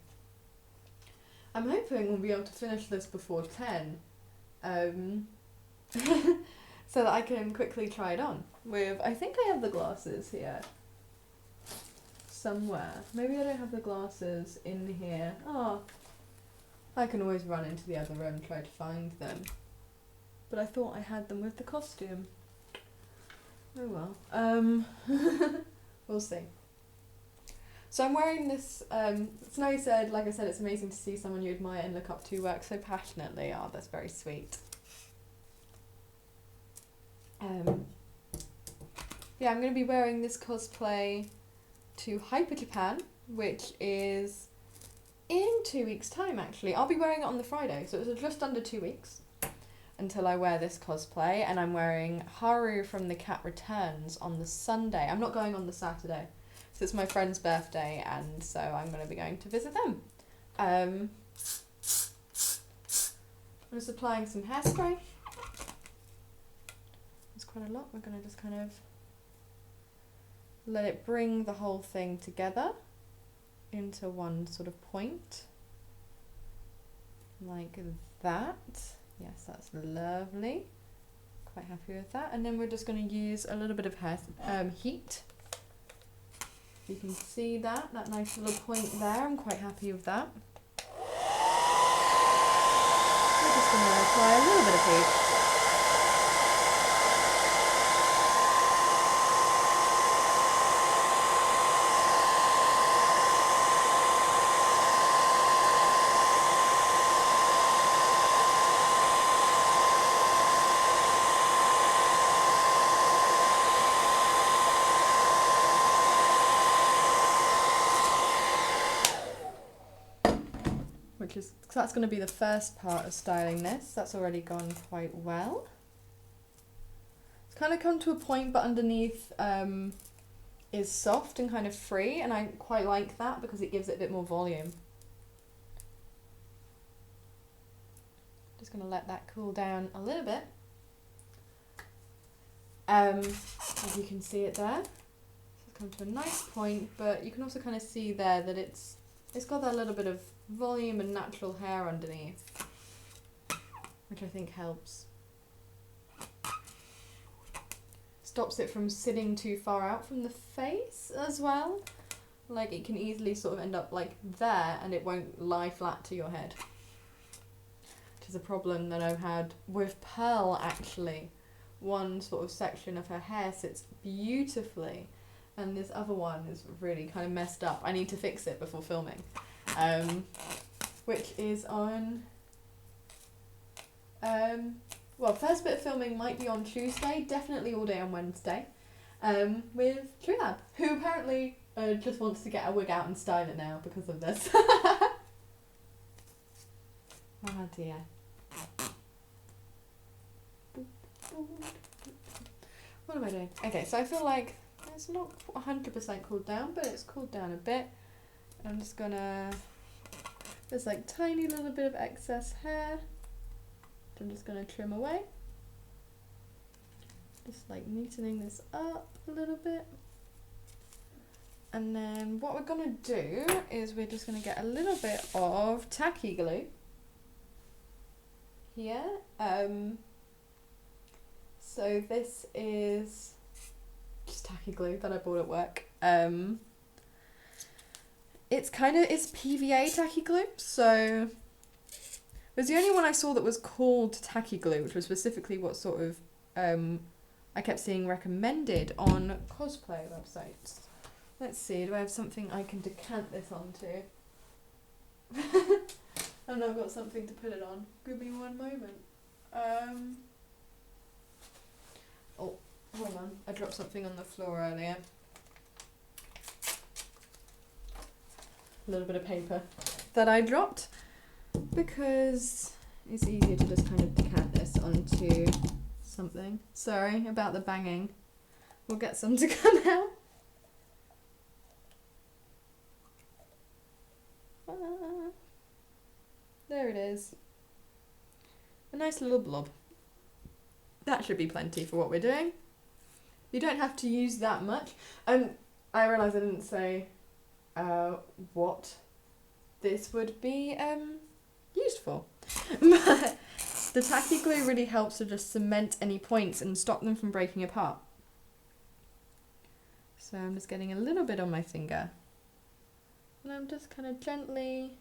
I'm hoping we'll be able to finish this before 10. So that I can quickly try it on with, I think I have the glasses here somewhere. Maybe I don't have the glasses in here. Oh, I can always run into the other room and try to find them. But I thought I had them with the costume. Oh well. We'll see. So I'm wearing this, Snowy said, like I said, it's amazing to see someone you admire and look up to work so passionately. Oh, that's very sweet. Yeah, I'm going to be wearing this cosplay to Hyper Japan, which is in 2 weeks' time, actually. I'll be wearing it on the Friday, so it's just under 2 weeks until I wear this cosplay, and I'm wearing Haru from The Cat Returns on the Sunday. I'm not going on the Saturday, so it's my friend's birthday, and so I'm going to be going to visit them. I'm just applying some hairspray. There's quite a lot. We're going to just kind of let it bring the whole thing together into one sort of point. Like that. Yes, that's lovely. Quite happy with that. And then we're just going to use a little bit of hair heat. You can see that nice little point there. I'm quite happy with that. We're just going to apply a little bit of heat. So that's going to be the first part of styling this. That's already gone quite well. It's kind of come to a point, but underneath is soft and kind of free, and I quite like that because it gives it a bit more volume. Just going to let that cool down a little bit. As you can see it there. So it's come to a nice point, but you can also kind of see there that it's got that little bit of volume and natural hair underneath, which I think helps. stops it from sitting too far out from the face as well. Like it can easily sort of end up like there and it won't lie flat to your head. Which is a problem that I've had with Pearl actually. One sort of section of her hair sits beautifully and this other one is really kind of messed up. I need to fix it before filming. Which is on... well, first bit of filming might be on Tuesday, definitely all day on Wednesday, with TrueLab, who apparently just wants to get a wig out and style it now because of this. Oh dear. What am I doing? Okay, so I feel like it's not 100% cooled down, but it's cooled down a bit. I'm just gonna, there's like tiny little bit of excess hair. I'm just going to trim away. Just like neatening this up a little bit. And then what we're going to do is we're just going to get a little bit of tacky glue here. So this is just tacky glue that I bought at work. It's PVA tacky glue, so it was the only one I saw that was called tacky glue, which was specifically what sort of I kept seeing recommended on cosplay websites. Let's see, do I have something I can decant this onto? I've not got something to put it on. Give me one moment. Oh, hold on. I dropped something on the floor earlier. A little bit of paper that I dropped because it's easier to just kind of decant this onto something. Sorry about the banging. We'll get some to come out. There it is. A nice little blob. That should be plenty for what we're doing. You don't have to use that much. And I realise I didn't say what this would be used for. But the tacky glue really helps to just cement any points and stop them from breaking apart. So I'm just getting a little bit on my finger. And I'm just kind of gently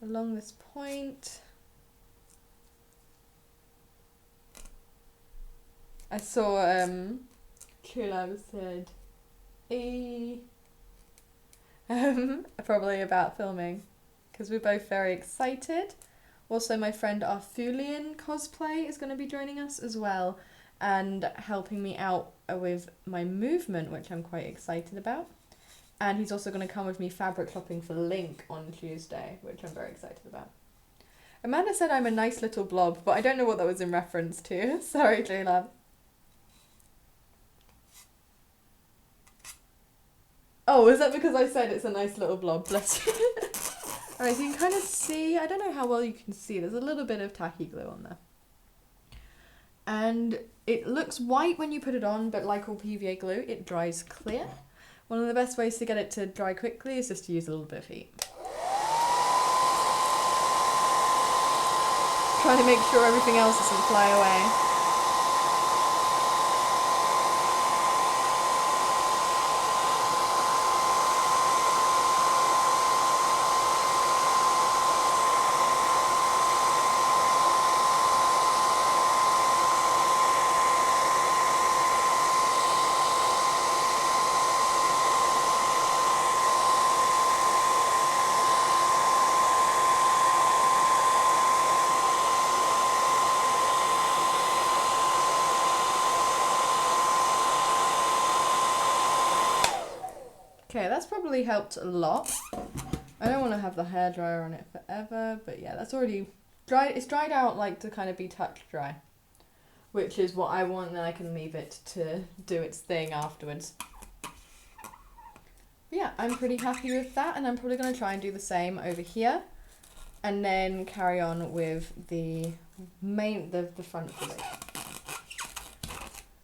along this point. I saw TrueLab said probably about filming because we're both very excited. Also my friend Arthulian Cosplay is going to be joining us as well and helping me out with my movement, which I'm quite excited about. And he's also going to come with me fabric shopping for Link on Tuesday, which I'm very excited about. Amanda said I'm a nice little blob, but I don't know what that was in reference to. Sorry, TrueLab. Oh, is that because I said it's a nice little blob? Bless you. Alright, so you can kind of see, I don't know how well you can see, there's a little bit of tacky glue on there. And it looks white when you put it on, but like all PVA glue, it dries clear. One of the best ways to get it to dry quickly is just to use a little bit of heat. Trying to make sure everything else doesn't fly away. Okay, that's probably helped a lot. I don't want to have the hairdryer on it forever, but yeah, that's already dried. It's dried out like to kind of be touch dry, which is what I want, and then I can leave it to do its thing afterwards. But yeah, I'm pretty happy with that, and I'm probably going to try and do the same over here, and then carry on with the front of the wig.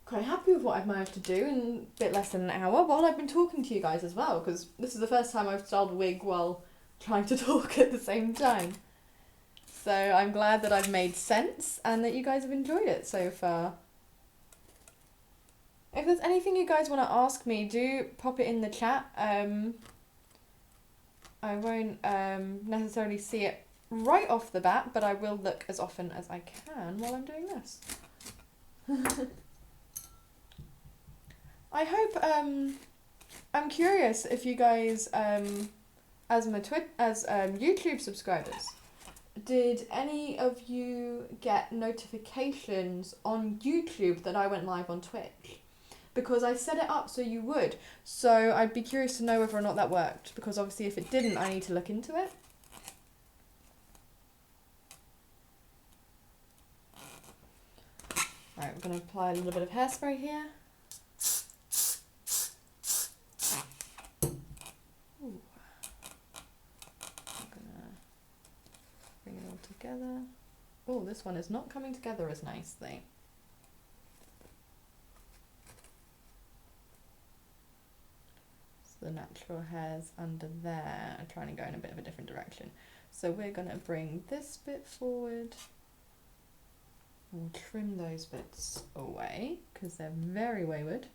Quite happy with what I've managed to do in a bit less than an hour while I've been talking to you guys as well, because this is the first time I've styled a wig while trying to talk at the same time. So I'm glad that I've made sense and that you guys have enjoyed it so far. If there's anything you guys want to ask me, do pop it in the chat. I won't necessarily see it right off the bat, but I will look as often as I can while I'm doing this. I hope, I'm curious if you guys, as YouTube subscribers, did any of you get notifications on YouTube that I went live on Twitch? Because I set it up so you would. So I'd be curious to know whether or not that worked, because obviously if it didn't, I need to look into it. Alright, we're going to apply a little bit of hairspray here. Ooh. I'm going to bring it all together. Oh, this one is not coming together as nicely. The natural hairs under there are trying to go in a bit of a different direction. So we're going to bring this bit forward. We'll trim those bits away because they're very wayward.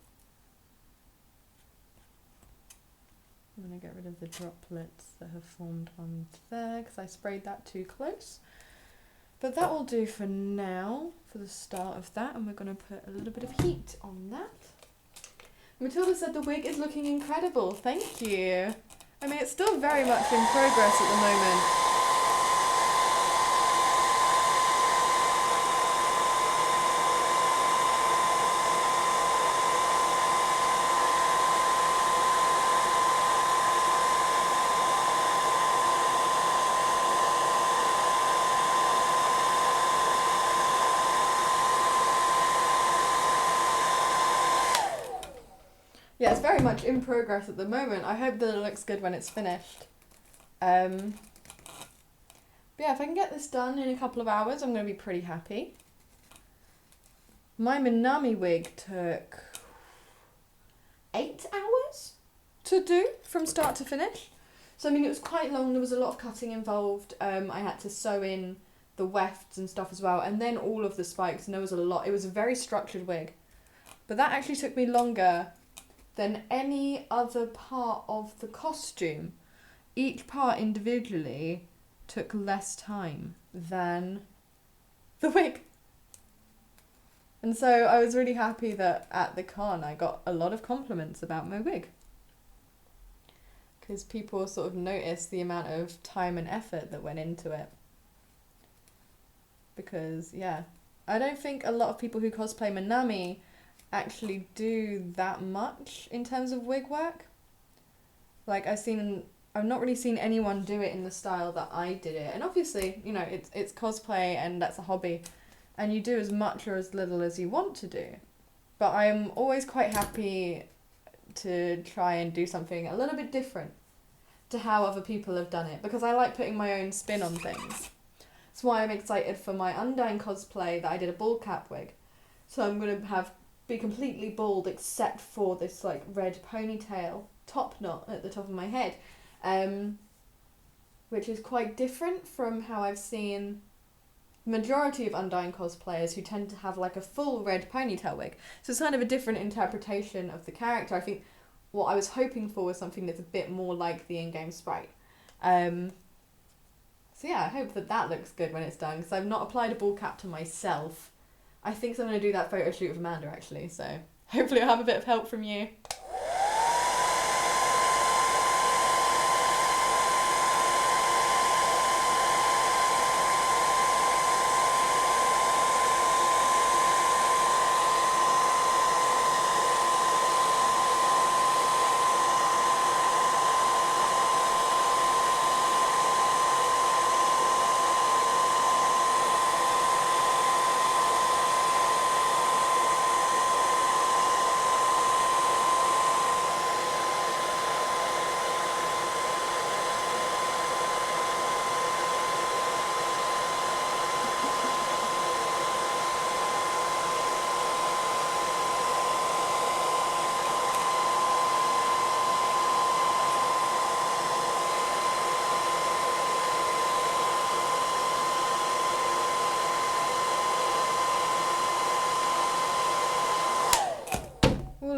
I'm going to get rid of the droplets that have formed on there because I sprayed that too close. But that will do for now, for the start of that, and we're going to put a little bit of heat on that. Matilda said the wig is looking incredible. Thank you. I mean, it's still very much in progress at the moment. Yeah, it's very much in progress at the moment. I hope that it looks good when it's finished. But yeah, if I can get this done in a couple of hours, I'm going to be pretty happy. My Minami wig took 8 hours to do from start to finish. So I mean, it was quite long. There was a lot of cutting involved. I had to sew in the wefts and stuff as well, and then all of the spikes, and there was a lot. It was a very structured wig. But that actually took me longer than any other part of the costume. Each part individually took less time than the wig. And so I was really happy that at the con I got a lot of compliments about my wig. Because people sort of noticed the amount of time and effort that went into it. Because, yeah, I don't think a lot of people who cosplay Minami actually do that much in terms of wig work. Like I've not really seen anyone do it in the style that I did it. And obviously, you know, it's cosplay and that's a hobby, and you do as much or as little as you want to do. But I'm always quite happy to try and do something a little bit different to how other people have done it, because I like putting my own spin on things. That's why I'm excited for my Undyne cosplay that I did a bald cap wig. So I'm going to be completely bald except for this like red ponytail top knot at the top of my head, which is quite different from how I've seen majority of Undyne cosplayers who tend to have like a full red ponytail wig. So it's kind of a different interpretation of the character. I think what I was hoping for was something that's a bit more like the in-game sprite. So yeah, I hope that looks good when it's done, because I've not applied a bald cap to myself. I think I'm going to do that photo shoot with Amanda actually, so hopefully I'll have a bit of help from you.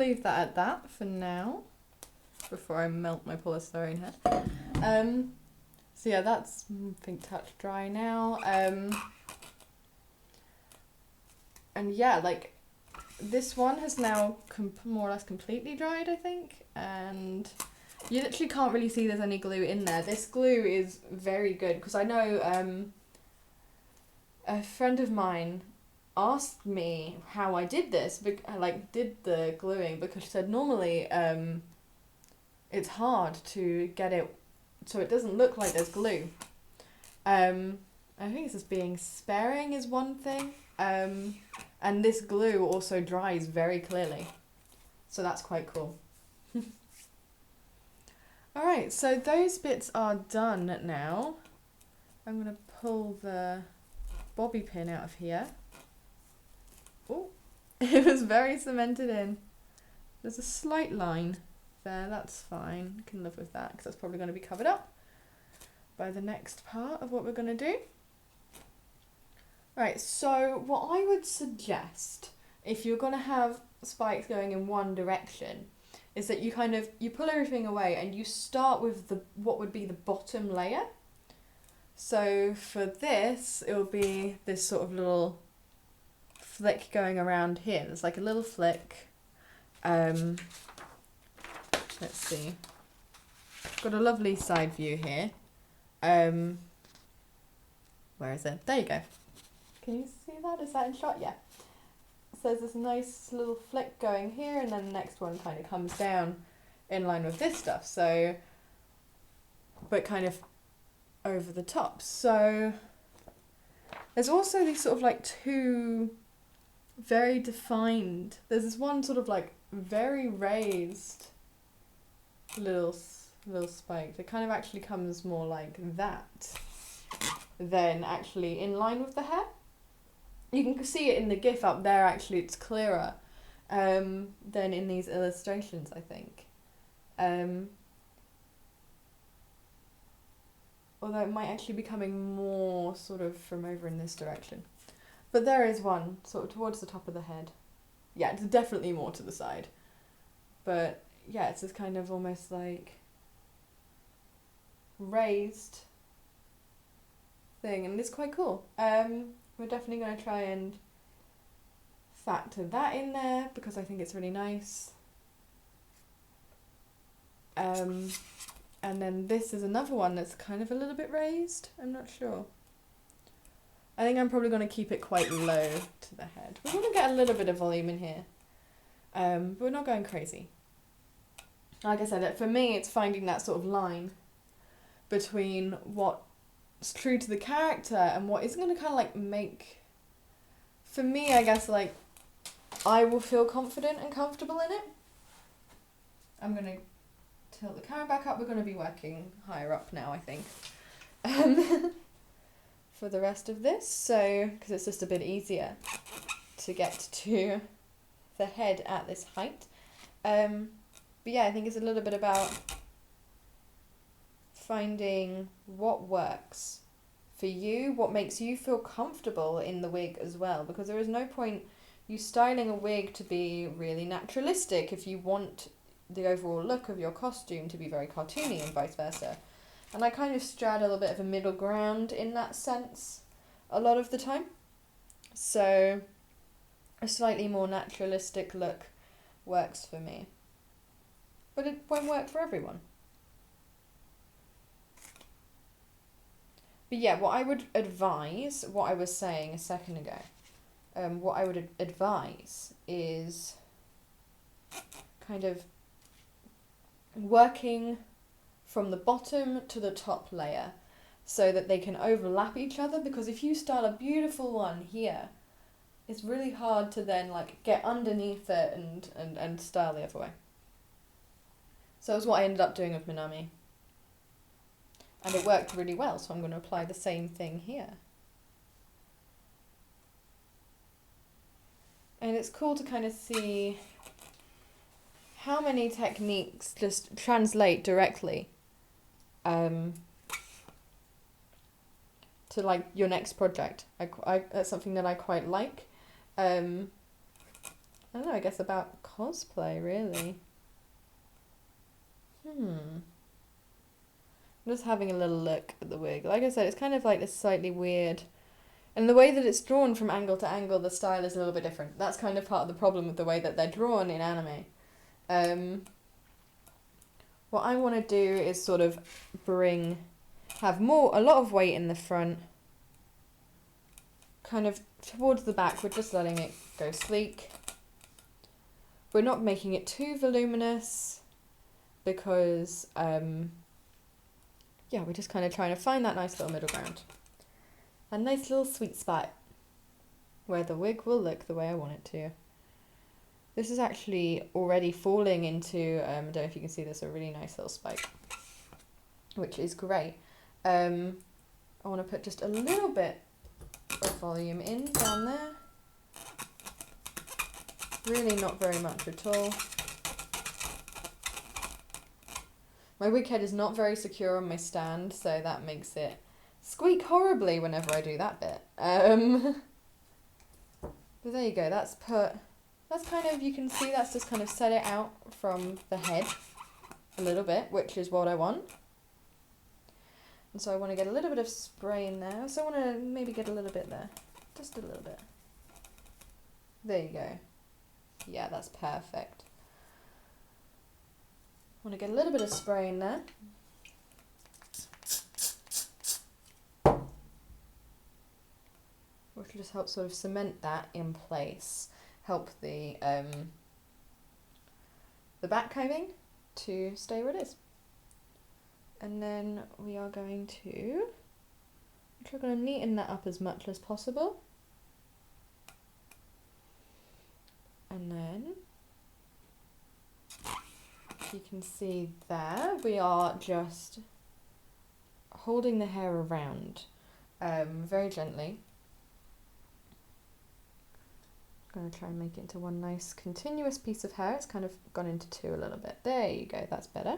leave that at that for now, before I melt my polystyrene head. So yeah, that's, I think, touch dry now. And yeah, like, this one has now more or less completely dried, I think, and you literally can't really see there's any glue in there. This glue is very good, because I know a friend of mine asked me how I did this, like did the gluing, because she said normally it's hard to get it so it doesn't look like there's glue. I think it's just being sparing is one thing, and this glue also dries very clearly, so that's quite cool. Alright, so those bits are done now. I'm going to pull the bobby pin out of here. Oh, it was very cemented in. There's a slight line there, that's fine. I can live with that, because that's probably going to be covered up by the next part of what we're going to do. Right, so what I would suggest, if you're going to have spikes going in one direction, is that you pull everything away and you start with what would be the bottom layer. So for this, it will be this sort of little flick going around here. There's like a little flick. Let's see. I've got a lovely side view here. Where is it? There you go. Can you see that? Is that in shot? Yeah. So there's this nice little flick going here, and then the next one kind of comes down in line with this stuff. So, but kind of over the top. So there's also these sort of like two very defined, there's this one sort of like very raised little spike that kind of actually comes more like that than actually in line with the hair. You can see it in the GIF up there, actually it's clearer than in these illustrations, I think. Although it might actually be coming more sort of from over in this direction. But there is one, sort of towards the top of the head. Yeah, it's definitely more to the side. But yeah, it's this kind of almost like raised thing, and it's quite cool. We're definitely going to try and factor that in there, because I think it's really nice. And then this is another one that's kind of a little bit raised. I'm not sure. I think I'm probably going to keep it quite low to the head. We want to get a little bit of volume in here. But we're not going crazy. Like I said, for me, it's finding that sort of line between what's true to the character and what is going to kind of like make, for me, I guess, like, I will feel confident and comfortable in it. I'm going to tilt the camera back up. We're going to be working higher up now, I think, for the rest of this. So, because it's just a bit easier to get to the head at this height. But yeah, I think it's a little bit about finding what works for you, what makes you feel comfortable in the wig as well, because there is no point you styling a wig to be really naturalistic if you want the overall look of your costume to be very cartoony and vice versa. And I kind of straddle a bit of a middle ground in that sense a lot of the time. So a slightly more naturalistic look works for me. But it won't work for everyone. But yeah, what I would advise, what I was saying a second ago, what I would advise is kind of working from the bottom to the top layer so that they can overlap each other, because if you style a beautiful one here, it's really hard to then like get underneath it and style the other way. So that's what I ended up doing with Minami. And it worked really well, so I'm going to apply the same thing here. And it's cool to kind of see how many techniques just translate directly to like your next project. That's something that I quite like. And I don't know, I guess about cosplay, really. I'm just having a little look at the wig. Like I said, it's kind of like this slightly weird. And the way that it's drawn from angle to angle, the style is a little bit different. That's kind of part of the problem with the way that they're drawn in anime. What I want to do is sort of have a lot of weight in the front. Kind of towards the back, we're just letting it go sleek. We're not making it too voluminous because, we're just kind of trying to find that nice little middle ground. A nice little sweet spot where the wig will look the way I want it to. This is actually already falling into, I don't know if you can see this, a really nice little spike, which is great. I want to put just a little bit of volume in down there. Really not very much at all. My wig head is not very secure on my stand, so that makes it squeak horribly whenever I do that bit. But there you go, that's kind of, you can see that's just kind of set it out from the head a little bit, which is what I want. And so I want to get a little bit of spray in there, so I want to maybe get a little bit there, just a little bit. There you go. Yeah, that's perfect. I want to get a little bit of spray in there. Which will just help sort of cement that in place. Help the back combing to stay where it is. And then we are going to neaten that up as much as possible. And then you can see there, we are just holding the hair around very gently. I'm going to try and make it into one nice continuous piece of hair. It's kind of gone into two a little bit. There you go, that's better.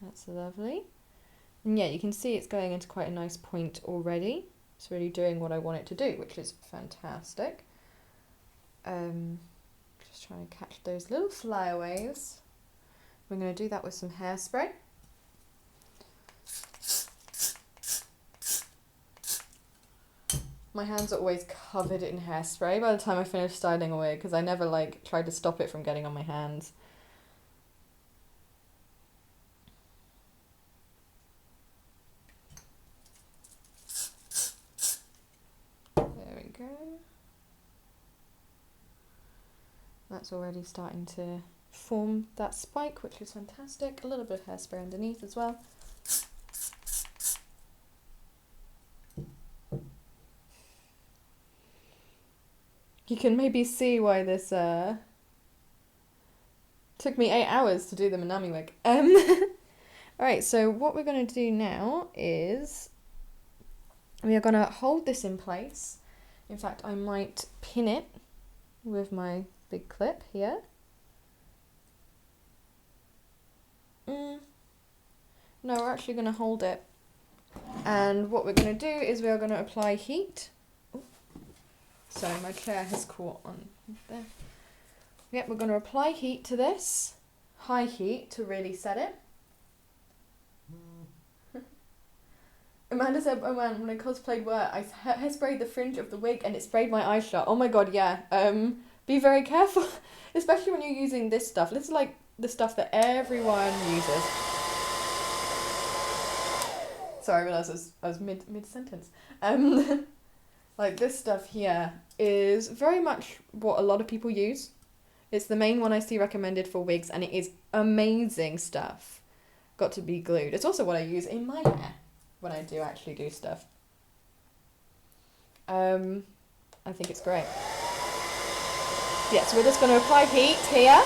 That's lovely. And yeah, you can see it's going into quite a nice point already. It's really doing what I want it to do, which is fantastic. Just trying to catch those little flyaways. We're going to do that with some hairspray. My hands are always covered in hairspray by the time I finish styling a wig because I never tried to stop it from getting on my hands. There we go. That's already starting to form that spike, which is fantastic. A little bit of hairspray underneath as well. You can maybe see why this took me 8 hours to do the Minami wig. Alright, so what we're going to do now is we are going to hold this in place. In fact, I might pin it with my big clip here. No, we're actually going to hold it. And what we're going to do is we are going to apply heat. Sorry, my chair has caught on there. Yep, we're going to apply heat to this. High heat to really set it. Amanda said, oh man, when I cosplayed Were, I hairsprayed the fringe of the wig and it sprayed my eyes shut. Oh my god, yeah. Be very careful, especially when you're using this stuff. This is like the stuff that everyone uses. Sorry, I realised I was mid-sentence. Like this stuff here is very much what a lot of people use. It's the main one I see recommended for wigs and it is amazing stuff. Got to be glued. It's also what I use in my hair when I do actually do stuff. I think it's great. Yeah, so we're just going to apply heat here.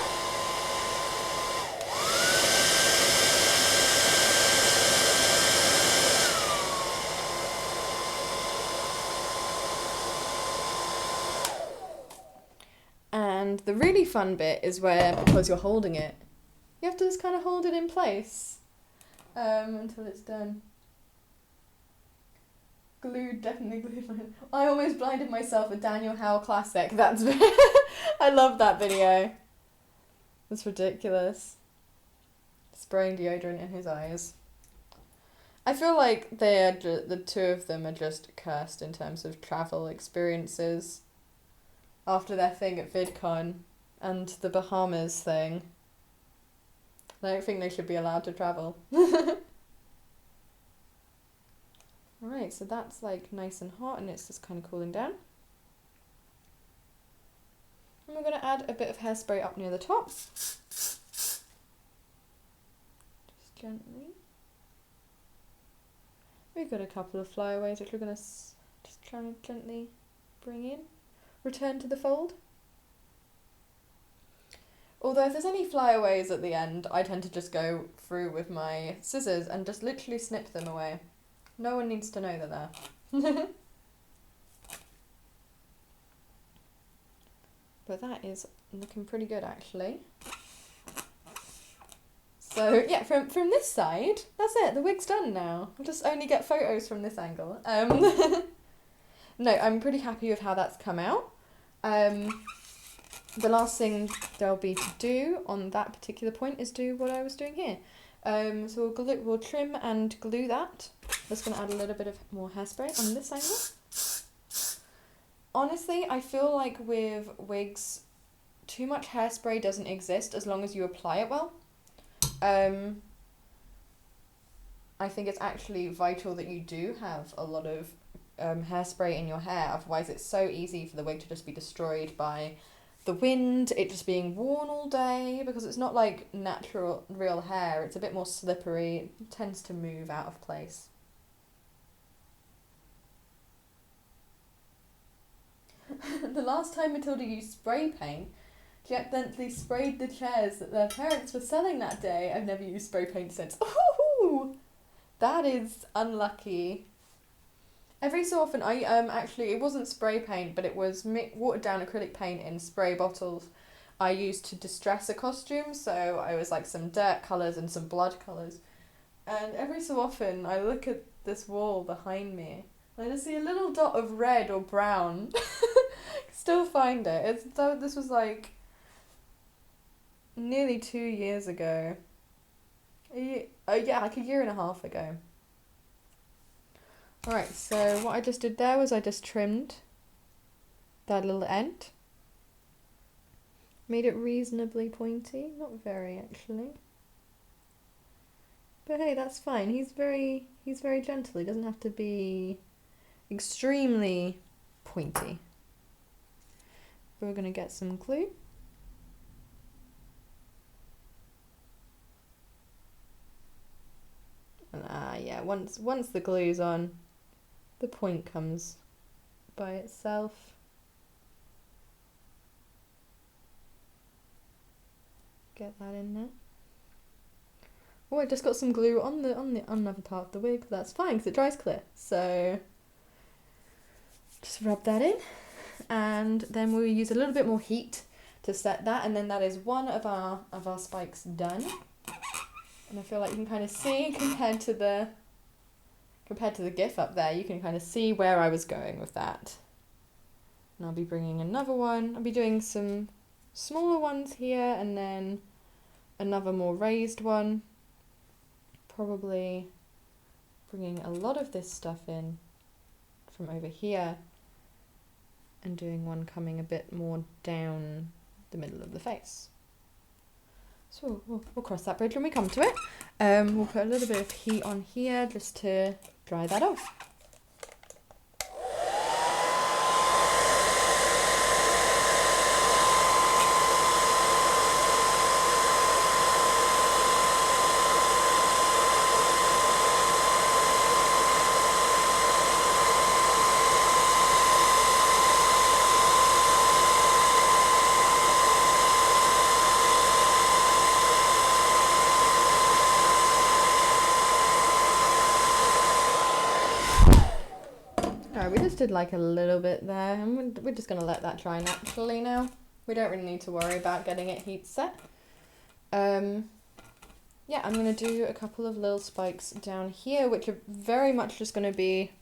And the really fun bit is where, because you're holding it, you have to just kind of hold it in place until it's done. Glued, definitely glued my hand. I almost blinded myself with Daniel Howe classic. That's I love that video. It's ridiculous. Spraying deodorant in his eyes. I feel like the two of them are just cursed in terms of travel experiences. After their thing at VidCon and the Bahamas thing. I don't think they should be allowed to travel. Alright, so that's like nice and hot and it's just kind of cooling down. And we're going to add a bit of hairspray up near the top. Just gently. We've got a couple of flyaways which we're going to just try and gently bring in. Return to the fold. Although if there's any flyaways at the end, I tend to just go through with my scissors and just literally snip them away. No one needs to know they're there. But that is looking pretty good actually. So yeah, from this side, that's it. The wig's done now. I'll just only get photos from this angle. No, I'm pretty happy with how that's come out. The last thing there'll be to do on that particular point is do what I was doing here. So we'll trim and glue that. Just going to add a little bit of more hairspray on this angle. Honestly, I feel like with wigs, too much hairspray doesn't exist as long as you apply it well. I think it's actually vital that you do have a lot of hairspray in your hair, otherwise it's so easy for the wig to just be destroyed by the wind, it just being worn all day, because it's not like natural, real hair, it's a bit more slippery, it tends to move out of place. The last time Matilda used spray paint, she accidentally sprayed the chairs that their parents were selling that day. I've never used spray paint since. Ooh, that is unlucky. Every so often, actually, it wasn't spray paint, but it was watered down acrylic paint in spray bottles I used to distress a costume, so I was like some dirt colours and some blood colours. And every so often, I look at this wall behind me, and I just see a little dot of red or brown. Still find it. This was like nearly 2 years ago. Yeah, like a year and a half ago. Alright, so what I just did there was I just trimmed that little end. Made it reasonably pointy, not very actually. But hey, that's fine. He's very gentle. He doesn't have to be extremely pointy. We're gonna get some glue. And yeah, once the glue's on, the point comes by itself. Get that in there. Oh, I just got some glue on the another part of the wig. That's fine because it dries clear. So just rub that in, and then we'll use a little bit more heat to set that, and then that is one of our spikes done. And I feel like you can kind of see compared to the GIF up there, you can kind of see where I was going with that. And I'll be bringing another one. I'll be doing some smaller ones here and then another more raised one. Probably bringing a lot of this stuff in from over here and doing one coming a bit more down the middle of the face. So we'll cross that bridge when we come to it. We'll put a little bit of heat on here just to dry that off. We just did like a little bit there, and we're just going to let that dry naturally now. We don't really need to worry about getting it heat set. Yeah, I'm going to do a couple of little spikes down here, which are very much just going to be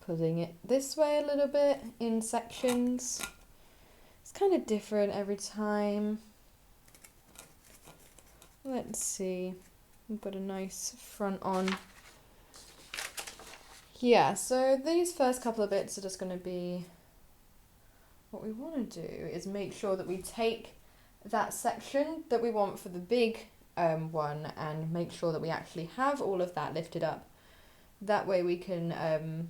pulling it this way a little bit in sections. It's kind of different every time. Let's see. We've got a nice front on. Yeah, so these first couple of bits are just going to be, what we want to do is make sure that we take that section that we want for the big one and make sure that we actually have all of that lifted up. That way we can,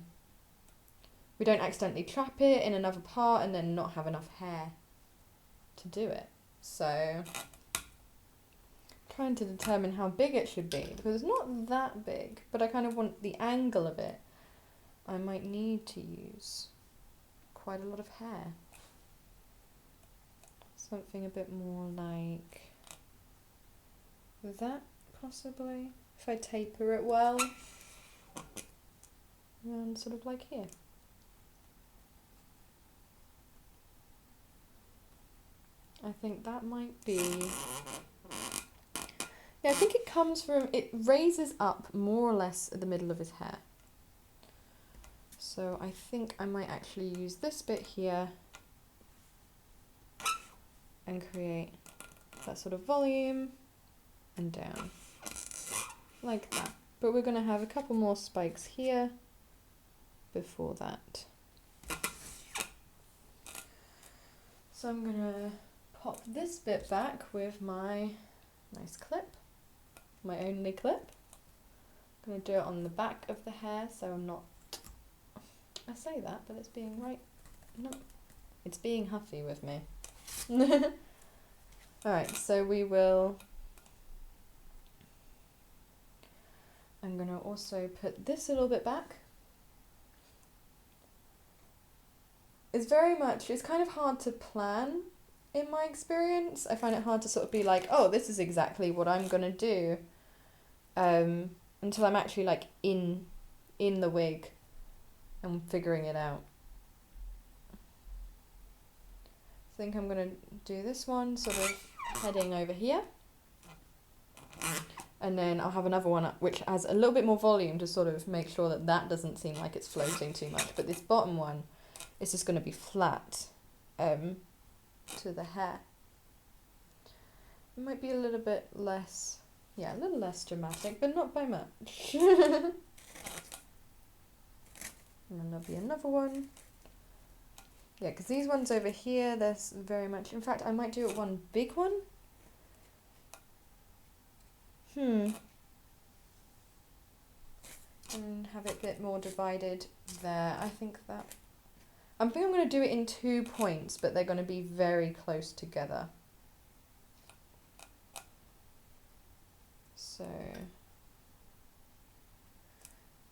we don't accidentally trap it in another part and then not have enough hair to do it. So, trying to determine how big it should be, because it's not that big, but I kind of want the angle of it. I might need to use quite a lot of hair. Something a bit more like that, possibly, if I taper it well, and sort of like here. I think that might be, yeah, I think it comes from, it raises up more or less at the middle of his hair. So I think I might actually use this bit here and create that sort of volume and down, like that. But we're going to have a couple more spikes here before that. So I'm going to pop this bit back with my nice clip, my only clip. I'm going to do it on the back of the hair so I'm not, I say that, but it's being right, no, it's being huffy with me. Alright, so we will, I'm going to also put this a little bit back. It's very much, it's kind of hard to plan in my experience. I find it hard to sort of be like, oh, this is exactly what I'm going to do, until I'm actually like in the wig and figuring it out. I think I'm going to do this one sort of heading over here. And then I'll have another one which has a little bit more volume to sort of make sure that that doesn't seem like it's floating too much. But this bottom one is just going to be flat to the hair. It might be a little bit less, yeah, a little less dramatic, but not by much. And then there'll be another one. Yeah, because these ones over here, there's very much, in fact, I might do it one big one. And have it a bit more divided there. I think I'm going to do it in 2 points, but they're going to be very close together. So,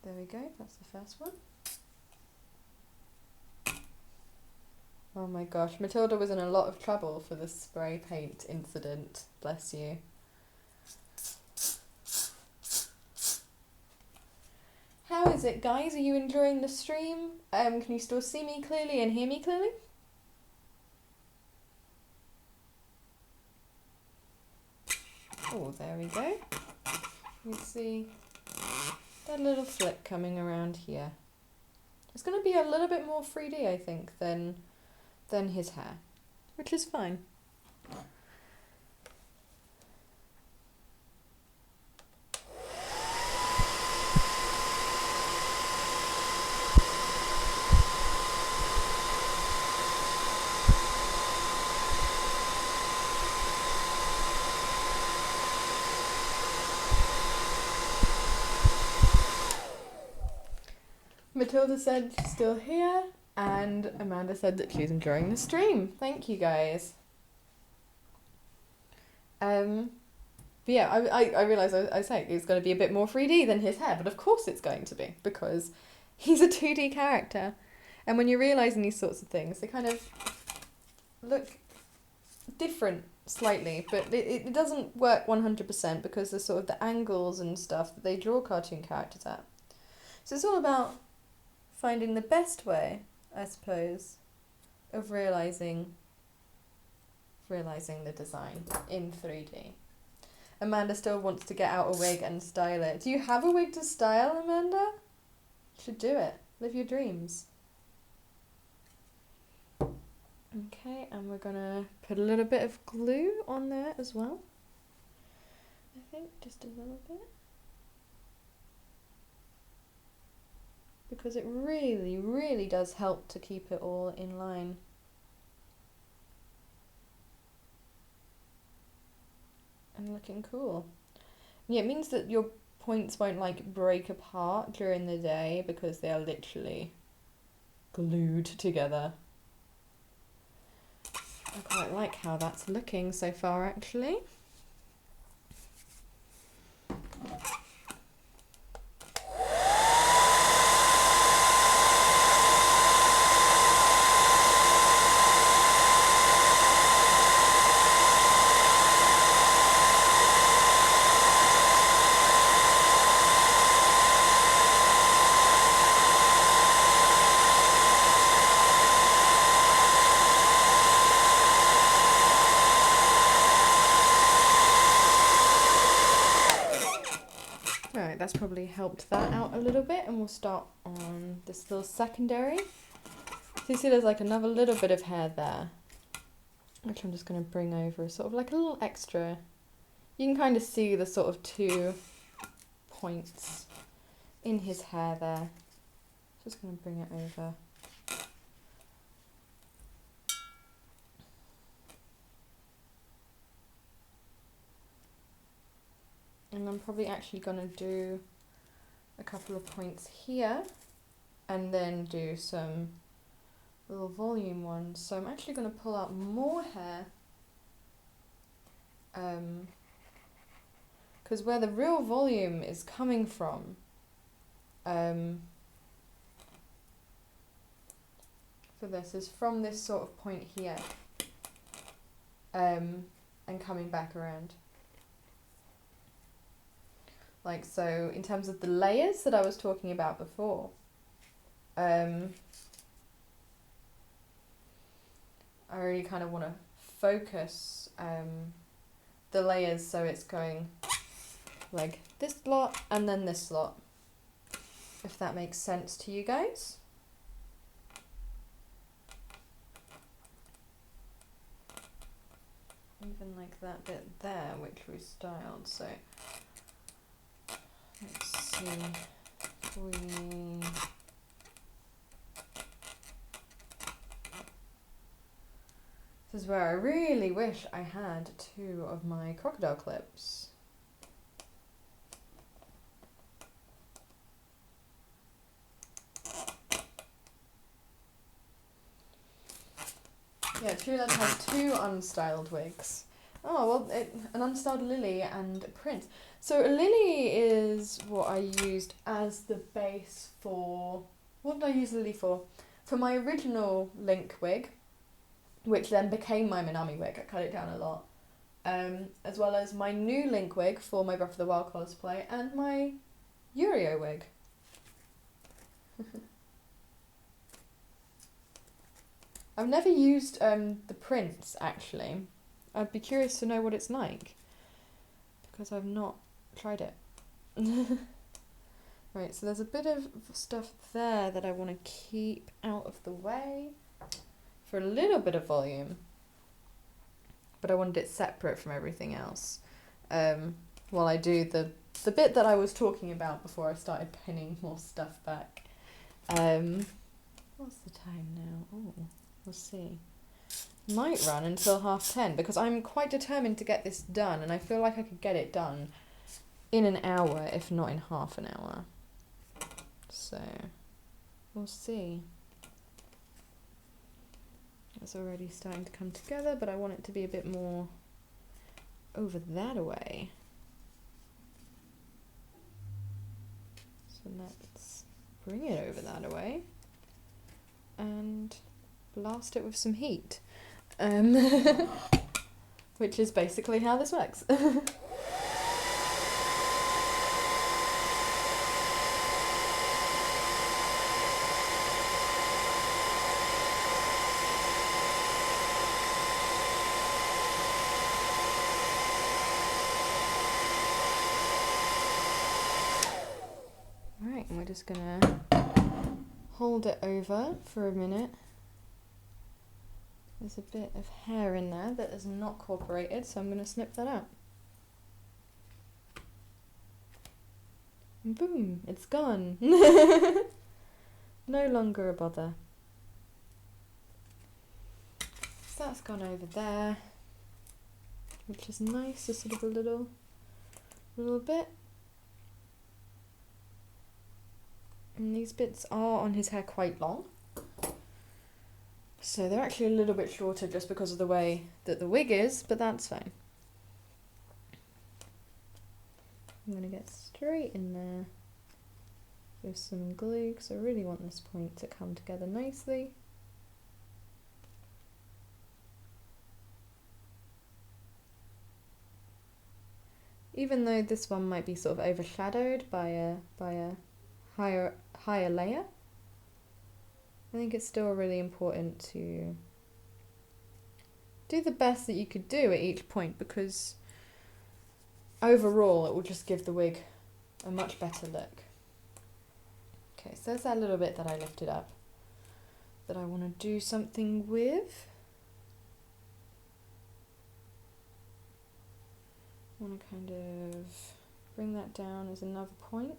there we go, that's the first one. Oh my gosh, Matilda was in a lot of trouble for the spray paint incident, bless you. How is it, guys? Are you enjoying the stream? Can you still see me clearly and hear me clearly? Oh, there we go. You see that little flip coming around here. It's going to be a little bit more 3D, I think, than his hair, which is fine. Matilda said she's still here, and Amanda said that she's enjoying the stream. Thank you, guys. But yeah, I realised I was saying it's going to be a bit more 3D than his hair, but of course it's going to be, because he's a 2D character. And when you're realising these sorts of things, they kind of look different slightly, but it doesn't work 100% because there's sort of the angles and stuff that they draw cartoon characters at. So it's all about finding the best way, I suppose, of realising the design in 3D. Amanda still wants to get out a wig and style it. Do you have a wig to style, Amanda? You should do it. Live your dreams. Okay, and we're gonna put a little bit of glue on there as well. I think just a little bit. Because it really, really does help to keep it all in line. And looking cool. Yeah, it means that your points won't like break apart during the day because they are literally glued together. I quite like how that's looking so far, actually. Alright, that's probably helped that out a little bit, and we'll start on this little secondary. So you see there's like another little bit of hair there, which I'm just going to bring over, sort of like a little extra. You can kind of see the sort of 2 points in his hair there. Just going to bring it over. And I'm probably actually going to do a couple of points here and then do some little volume ones. So I'm actually going to pull out more hair because where the real volume is coming from for this is from this sort of point here and coming back around. Like so, in terms of the layers that I was talking about before, I really kind of want to focus the layers so it's going like this lot and then this lot, if that makes sense to you guys. Even like that bit there, which we styled, so let's see if we... This is where I really wish I had 2 of my crocodile clips. Yeah, true, that has 2 unstyled wigs. Oh, well, an unstyled lily and a prince. So a lily is what I used as the base for... What did I use lily for? For my original Link wig, which then became my Minami wig. I cut it down a lot. As well as my new Link wig for my Breath of the Wild cosplay and my Yurio wig. I've never used the Prince, actually. I'd be curious to know what it's like, because I've not tried it. Right, so there's a bit of stuff there that I want to keep out of the way for a little bit of volume, but I wanted it separate from everything else while I do the bit that I was talking about before I started pinning more stuff back. What's the time now? Oh, we'll see. Might run until 10:30 because I'm quite determined to get this done, and I feel like I could get it done in an hour, if not in half an hour. So, we'll see. It's already starting to come together, but I want it to be a bit more over that way. So let's bring it over that way and blast it with some heat. Which is basically how this works. Right, and we're just gonna hold it over for a minute. There's a bit of hair in there that is not cooperated, so I'm going to snip that out. And boom, it's gone. No longer a bother. So that's gone over there, which is nice, just sort of a little bit. And these bits are on his hair quite long. So they're actually a little bit shorter just because of the way that the wig is, but that's fine. I'm going to get straight in there with some glue because I really want this point to come together nicely. Even though this one might be sort of overshadowed by a higher layer, I think it's still really important to do the best that you could do at each point, because overall it will just give the wig a much better look. Okay, so there's that little bit that I lifted up that I want to do something with. I want to kind of bring that down as another point.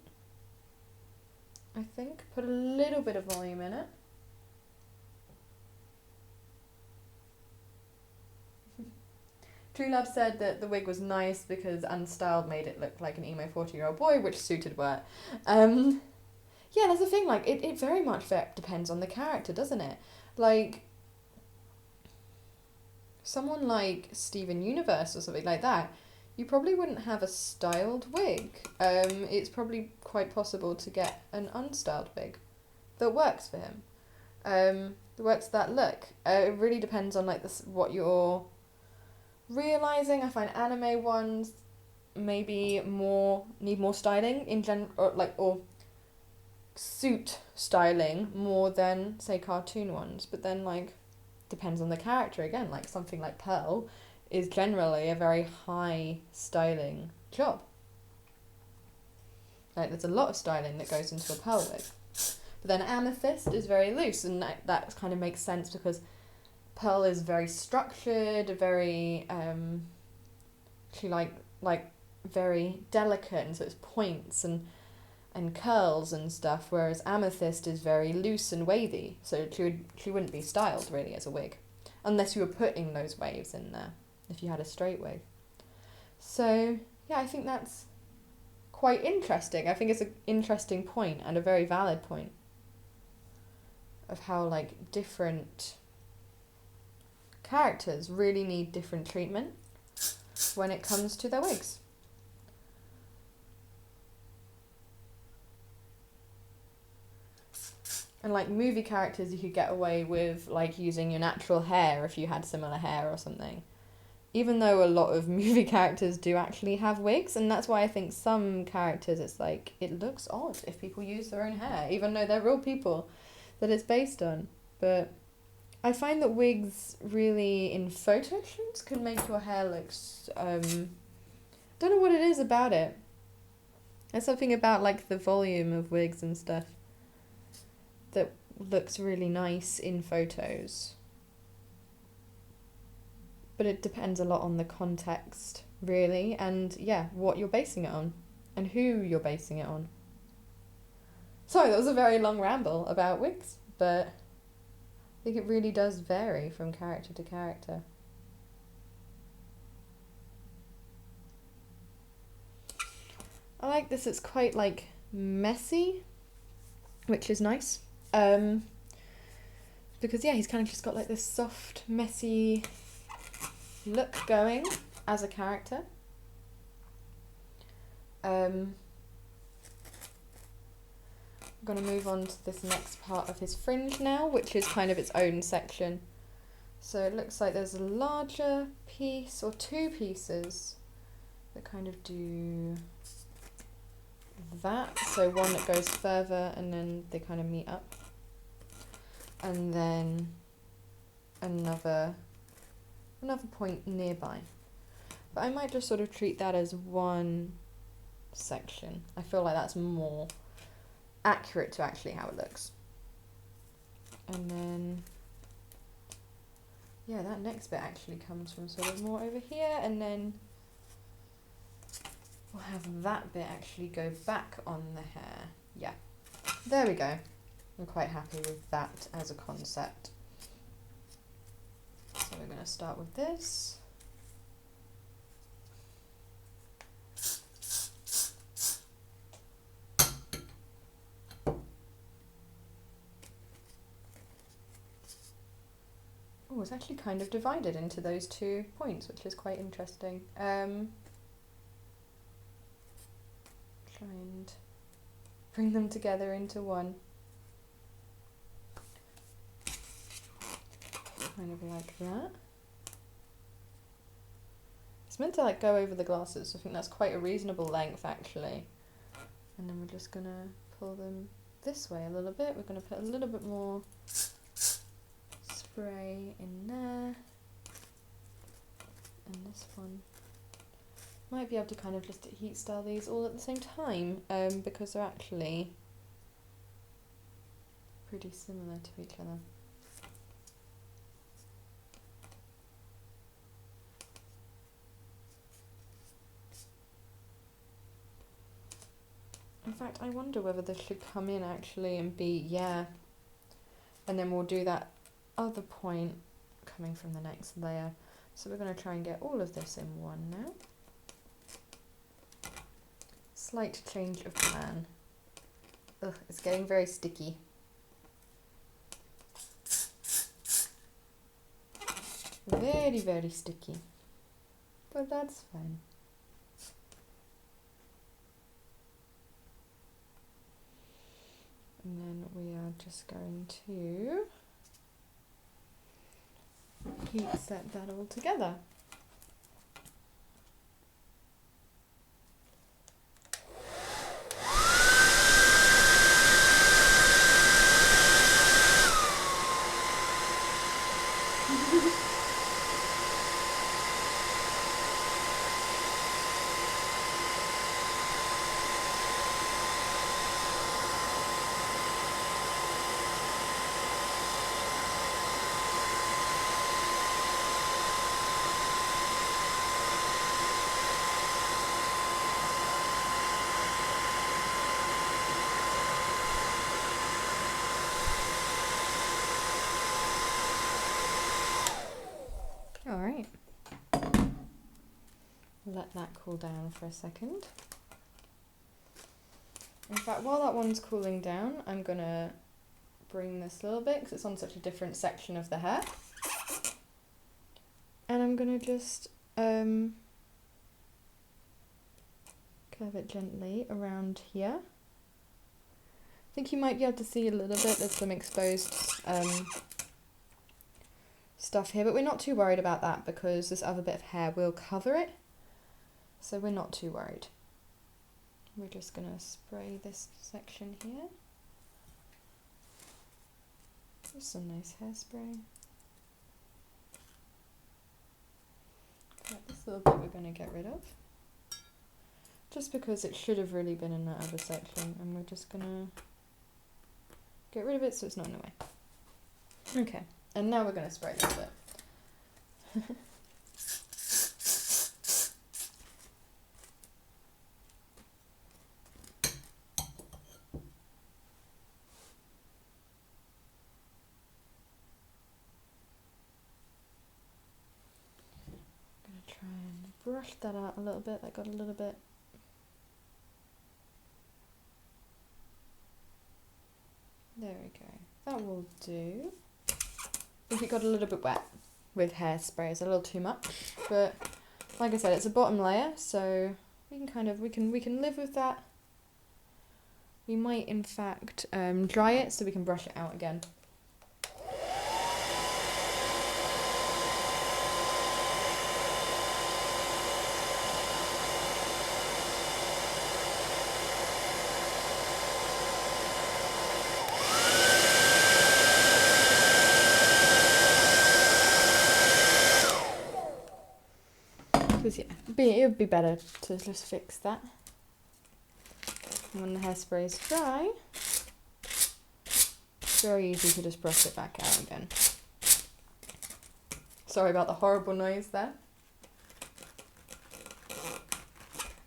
I think put a little bit of volume in it. True Love said that the wig was nice because Unstyled made it look like an emo 40-year-old boy, which suited Wert. Yeah, that's the thing, like, it very much depends on the character, doesn't it? Like, someone like Steven Universe or something like that, you probably wouldn't have a styled wig. It's probably quite possible to get an unstyled wig that works for him. That works that look. It really depends on, like, what you're realizing. I find anime ones maybe need more styling in general, or suit styling more than, say, cartoon ones. But then, like, depends on the character again. Like something like Pearl is generally a very high styling job. Like, there's a lot of styling that goes into a Pearl wig. But then Amethyst is very loose, and that kind of makes sense because Pearl is very structured, very she like very delicate, and so it's points and curls and stuff, whereas Amethyst is very loose and wavy, so she wouldn't be styled really as a wig unless you were putting those waves in there if you had a straight wig. So yeah, I think that's quite interesting. I think it's an interesting point and a very valid point of how, like, different characters really need different treatment when it comes to their wigs. And, like, movie characters, you could get away with, like, using your natural hair if you had similar hair or something. Even though a lot of movie characters do actually have wigs, and that's why I think some characters, it's like, it looks odd if people use their own hair, even though they're real people that it's based on. But I find that wigs really, in photo shoots, can make your hair look, don't know what it is about it. There's something about, like, the volume of wigs and stuff that looks really nice in photos. But it depends a lot on the context, really, and yeah, what you're basing it on and who you're basing it on. Sorry, that was a very long ramble about wigs, but I think it really does vary from character to character. I like this, it's quite, like, messy, which is nice. Because yeah, he's kind of just got, like, this soft, messy look going as a character. I'm going to move on to this next part of his fringe now, which is kind of its own section. So it looks like there's a larger piece, or two pieces, that kind of do that. So one that goes further and then they kind of meet up. And then another point nearby. But I might just sort of treat that as one section. I feel like that's more accurate to actually how it looks. And then, yeah, that next bit actually comes from sort of more over here, and then we'll have that bit actually go back on the hair. Yeah, there we go. I'm quite happy with that as a concept. So we're going to start with this. Oh, it's actually kind of divided into those 2 points, which is quite interesting. Try and bring them together into one. Kind of like that. It's meant to like go over the glasses, so I think that's quite a reasonable length actually. And then we're just gonna pull them this way a little bit. We're gonna put a little bit more spray in there. And this one. Might be able to kind of just heat style these all at the same time, because they're actually pretty similar to each other. In fact, I wonder whether this should come in actually and be, yeah. And then we'll do that other point coming from the next layer. So we're going to try and get all of this in one now. Slight change of plan. Ugh, it's getting very sticky. Very, very sticky. But that's fine. And then we are just going to heat set that all together. Alright, let that cool down for a second. In fact, while that one's cooling down, I'm going to bring this a little bit because it's on such a different section of the hair. And I'm going to just curve it gently around here. I think you might be able to see a little bit, there's some exposed stuff here, but we're not too worried about that because this other bit of hair will cover it, so we're not too worried. We're just going to spray this section here. Just some nice hairspray. Right, this little bit we're going to get rid of, just because it should have really been in that other section, and we're just going to get rid of it so it's not in the way. Okay. And now we're going to spray a little bit. I'm going to try and brush that out a little bit. I got a little bit. There we go. That will do. I think it got a little bit wet with hairspray. It's a little too much, but like I said, it's a bottom layer, so we can kind of we can live with that. We might in fact dry it so we can brush it out again. Because yeah, it would be better to just fix that. And when the hairspray is dry, It's very easy to just brush it back out again. Sorry about the horrible noise there.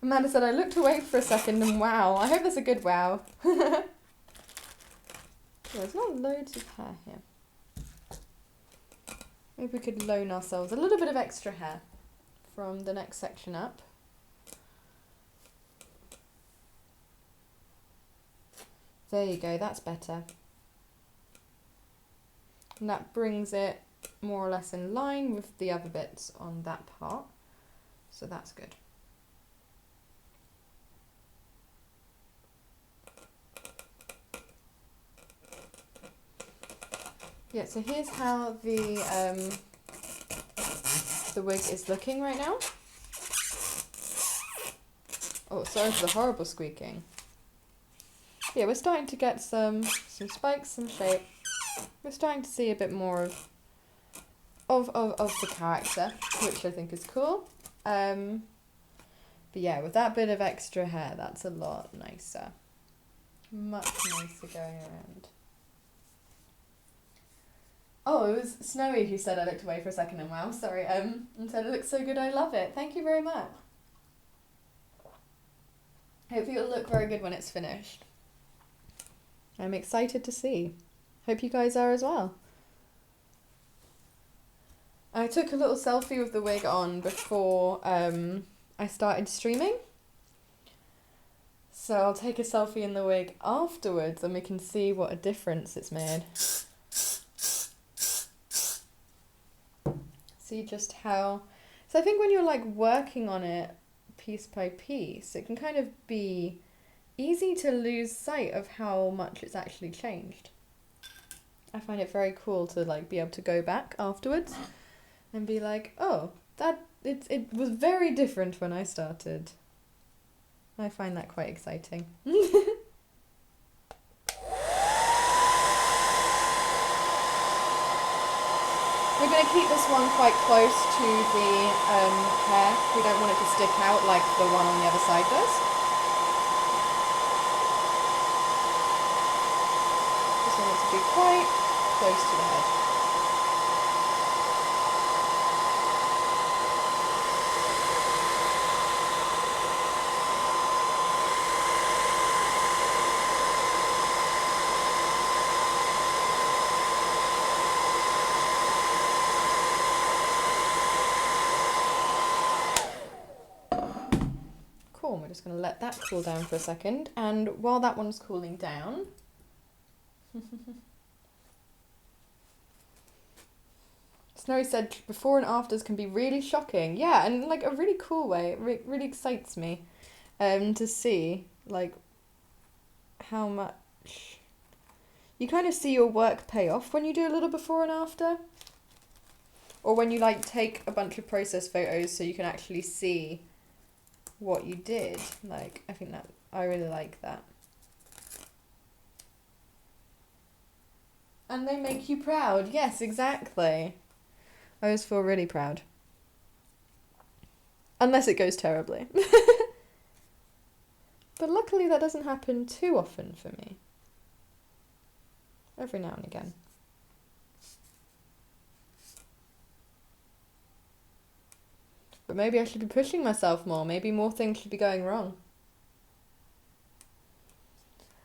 Amanda said, I looked away for a second and wow. I hope that's a good wow. There's not loads of hair here. Maybe we could loan ourselves a little bit of extra hair from the next section up. There you go, that's better. And that brings it more or less in line with the other bits on that part. So that's good. Yeah, so here's how the wig is looking right now. Oh, sorry for the horrible squeaking. Yeah, we're starting to get some spikes, some shape. We're starting to see a bit more of the character, which I think is cool. But yeah, with that bit of extra hair, that's a lot nicer. Much nicer going around. Oh, it was Snowy who said I looked away for a second and wow, sorry, and said it looks so good, I love it. Thank you very much. Hopefully it'll look very good when it's finished. I'm excited to see. Hope you guys are as well. I took a little selfie with the wig on before I started streaming. So I'll take a selfie in the wig afterwards and we can see what a difference it's made. See just how... So I think when you're like working on it piece by piece, it can kind of be easy to lose sight of how much it's actually changed. I find it very cool to like be able to go back afterwards and be like, oh, it was very different when I started. I find that quite exciting. We're going to keep this one quite close to the hair. We don't want it to stick out like the one on the other side does. Just want it to be quite close to the head. We're just going to let that cool down for a second, and while that one's cooling down, Snowy said before and afters can be really shocking. Yeah, and like a really cool way. It really excites me to see like how much you kind of see your work pay off when you do a little before and after, or when you like take a bunch of process photos so you can actually see what you did. Like, I think that I really like that. And they make you proud. Yes, exactly. I always feel really proud. Unless it goes terribly. But luckily that doesn't happen too often for me. Every now and again. But maybe I should be pushing myself more. Maybe more things should be going wrong.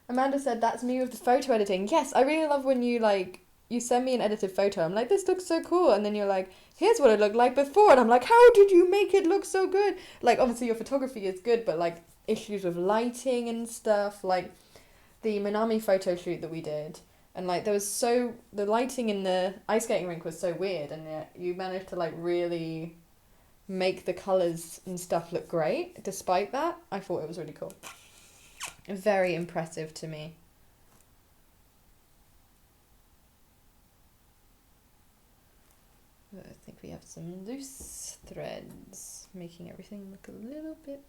Amanda said, that's me with the photo editing. Yes, I really love when you send me an edited photo. I'm like, this looks so cool. And then you're like, here's what it looked like before. And I'm like, how did you make it look so good? Like, obviously your photography is good, but like issues with lighting and stuff. Like the Minami photo shoot that we did. And like the lighting in the ice skating rink was so weird. And yet you managed to like really make the colours and stuff look great. Despite that, I thought it was really cool. Very impressive to me. I think we have some loose threads, making everything look a little bit...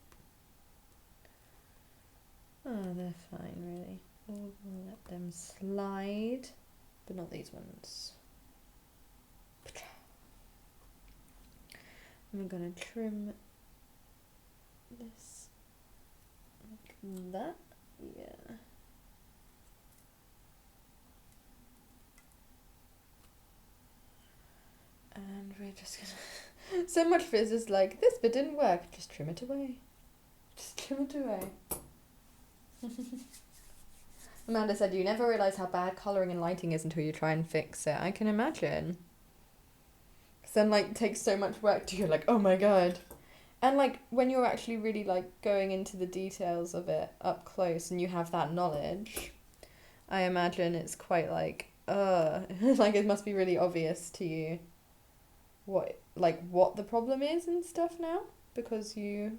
Oh, they're fine, really. We'll let them slide, but not these ones. I'm gonna trim this like that, yeah. we're just gonna... So much of it is just like, this bit didn't work, just trim it away. Just trim it away. Amanda said, you never realise how bad colouring and lighting is until you try and fix it. I can imagine. Because then, like, it takes so much work to you're like, oh my god. And, like, when you're actually really, like, going into the details of it up close and you have that knowledge, I imagine it's quite, like, like, it must be really obvious to you what the problem is and stuff now, because you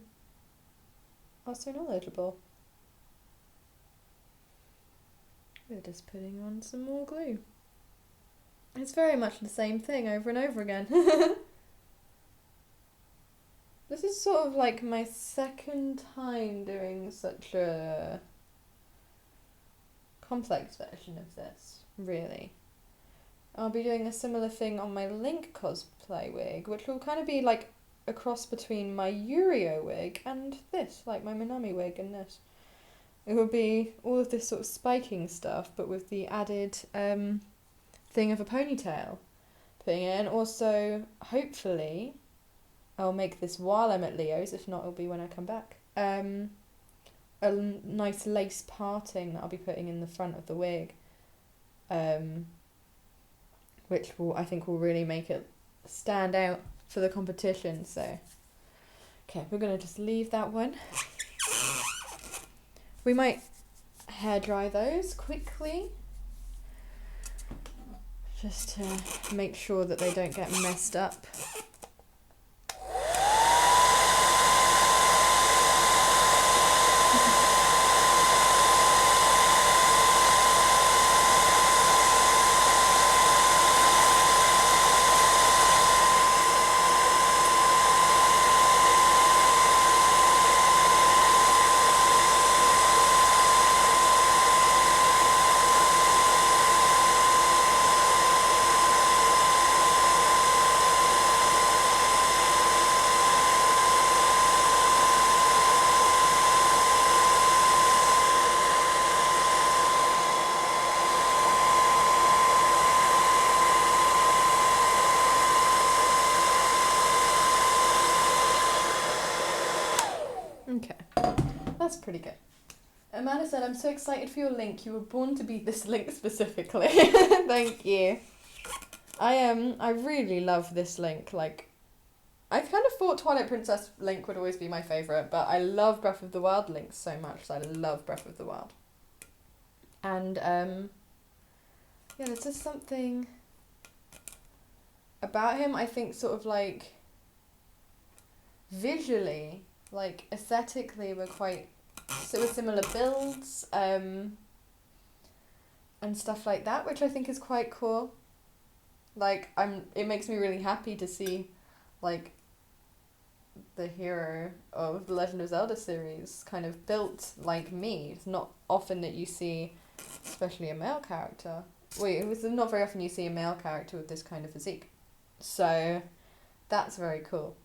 are so knowledgeable. We're just putting on some more glue. It's very much the same thing over and over again. This is sort of like my second time doing such a complex version of this, really. I'll be doing a similar thing on my Link cosplay wig, which will kind of be like a cross between my Yurio wig and this, like my Minami wig and this. It will be all of this sort of spiking stuff, but with the added thing of a ponytail putting it in. Also, hopefully, I'll make this while I'm at Leo's, if not it'll be when I come back. A nice lace parting that I'll be putting in the front of the wig, which I think will really make it stand out for the competition. So, okay, we're going to just leave that one. We might hair dry those quickly, just to make sure that they don't get messed up. That's pretty good. Amanda said, I'm so excited for your Link. You were born to be this Link specifically. Thank you. I really love this Link. Like, I kind of thought Twilight Princess Link would always be my favourite, but I love Breath of the Wild Link so much. So I love Breath of the Wild. And, yeah, there's just something about him, I think, sort of like, visually, like, aesthetically, we're similar builds, and stuff like that, which I think is quite cool. Like, it makes me really happy to see, like, the hero of the Legend of Zelda series kind of built like me. It's not often that you see, especially a male character. It's not very often you see a male character with this kind of physique. So, that's very cool.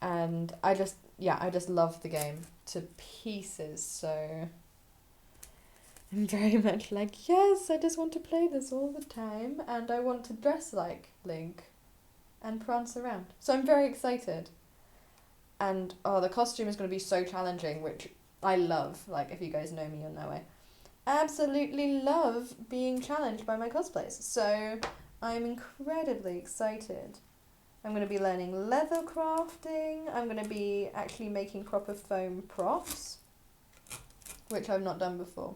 And I just love the game to pieces, so I'm very much like, yes, I just want to play this all the time, and I want to dress like Link and prance around. So I'm very excited. And, the costume is going to be so challenging, which I love. Like, if you guys know me, you'll know I absolutely love being challenged by my cosplays. So I'm incredibly excited. I'm going to be learning leather crafting. I'm going to be actually making proper foam props, which I've not done before.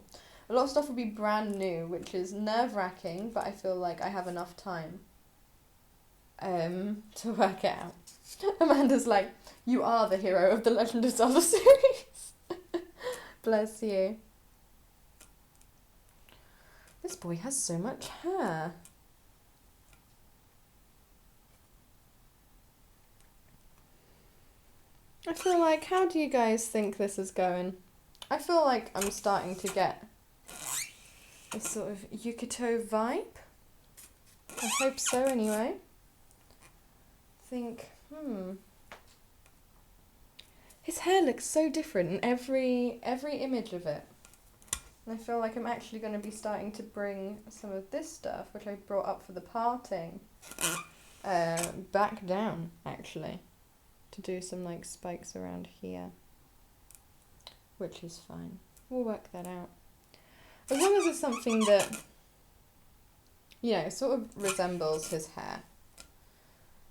A lot of stuff will be brand new, which is nerve-wracking, but I feel like I have enough time to work it out. Amanda's like, you are the hero of the Legend of Zelda series. Bless you. This boy has so much hair. I feel like, how do you guys think this is going? I feel like I'm starting to get a sort of Yukito vibe. I hope so anyway. His hair looks so different in every image of it. And I feel like I'm actually going to be starting to bring some of this stuff, which I brought up for the parting, back down, actually, to do some like spikes around here, which is fine. We'll work that out. As long as it's something that, you know, sort of resembles his hair,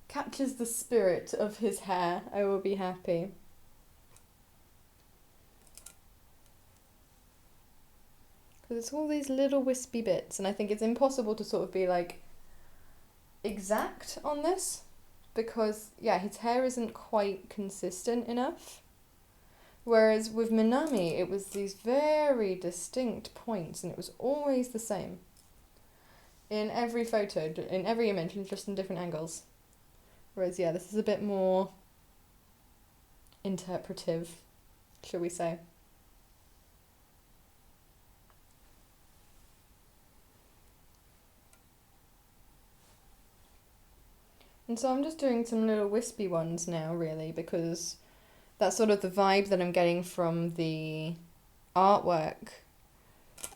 catches the spirit of his hair, I will be happy. Because it's all these little wispy bits, and I think it's impossible to sort of be like exact on this, because yeah, his hair isn't quite consistent enough. Whereas with Minami, it was these very distinct points, and it was always the same in every photo, in every image, and just in different angles. Whereas yeah, this is a bit more interpretive, shall we say. And so I'm just doing some little wispy ones now, really, because that's sort of the vibe that I'm getting from the artwork.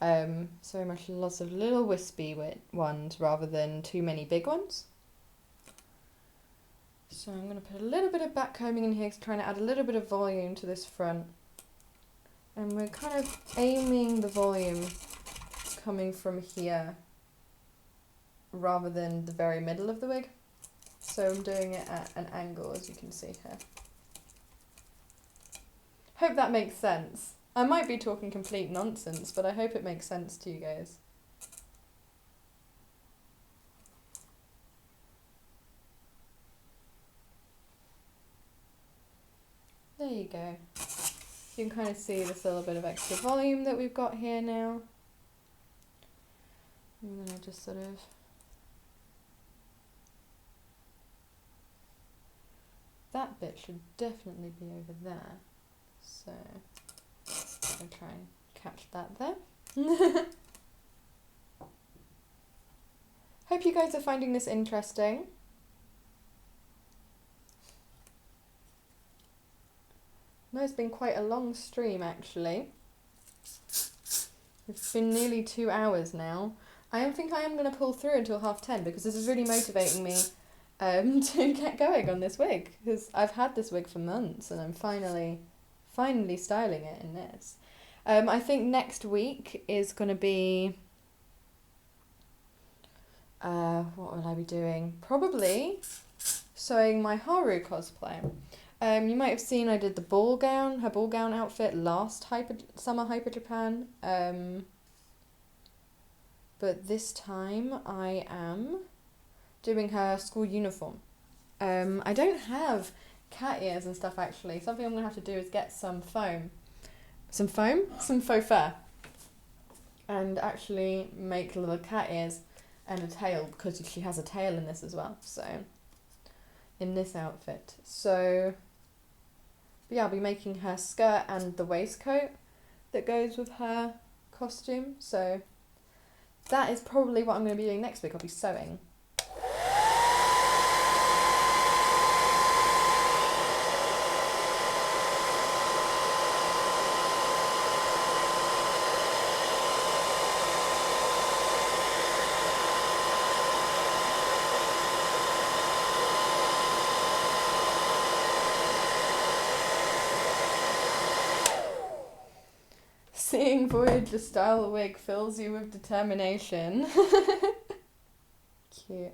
So much lots of little wispy ones rather than too many big ones. So I'm going to put a little bit of backcombing in here, trying to add a little bit of volume to this front. And we're kind of aiming the volume coming from here rather than the very middle of the wig. So I'm doing it at an angle, as you can see here. Hope that makes sense. I might be talking complete nonsense, but I hope it makes sense to you guys. There you go. You can kind of see this little bit of extra volume that we've got here now. I'm going to just sort of that bit should definitely be over there, so I'll try and catch that there. Hope you guys are finding this interesting. I know it's been quite a long stream actually. It's been nearly 2 hours now. I think I am going to pull through until 10:30 because this is really motivating me to get going on this wig, because I've had this wig for months and I'm finally styling it in this. I think next week is going to be, what will I be doing? Probably sewing my Haru cosplay. You might have seen I did the ball gown, her ball gown outfit last Summer Hyper Japan. But this time I am doing her school uniform. I don't have cat ears and stuff actually. Something I'm going to have to do is get some foam. Some faux fur. And actually make little cat ears and a tail, because she has a tail in this as well. So, in this outfit. So, yeah, I'll be making her skirt and the waistcoat that goes with her costume. So, that is probably what I'm going to be doing next week. I'll be sewing. Seeing Voyager style wig fills you with determination. Cute.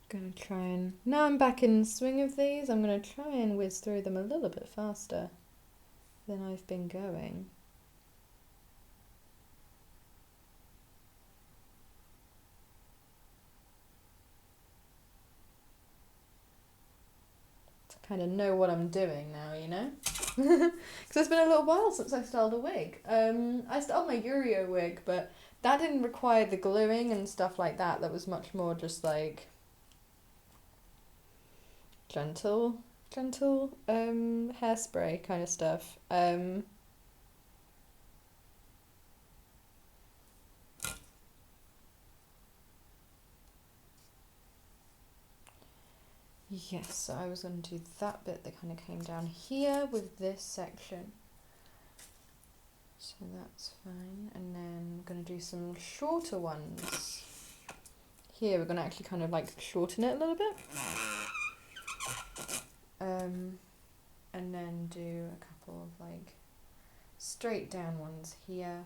Gonna try and, now I'm back in the swing of these, I'm gonna try and whiz through them a little bit faster than I've been going. Kind of know what I'm doing now, you know? Because it's been a little while since I styled a wig. I styled my Yurio wig, but that didn't require the gluing and stuff like that. That was much more just like gentle hairspray kind of stuff. Yes, so I was going to do that bit that kind of came down here with this section. So that's fine. And then I'm going to do some shorter ones. Here we're going to actually kind of like shorten it a little bit. And then do a couple of like straight down ones here.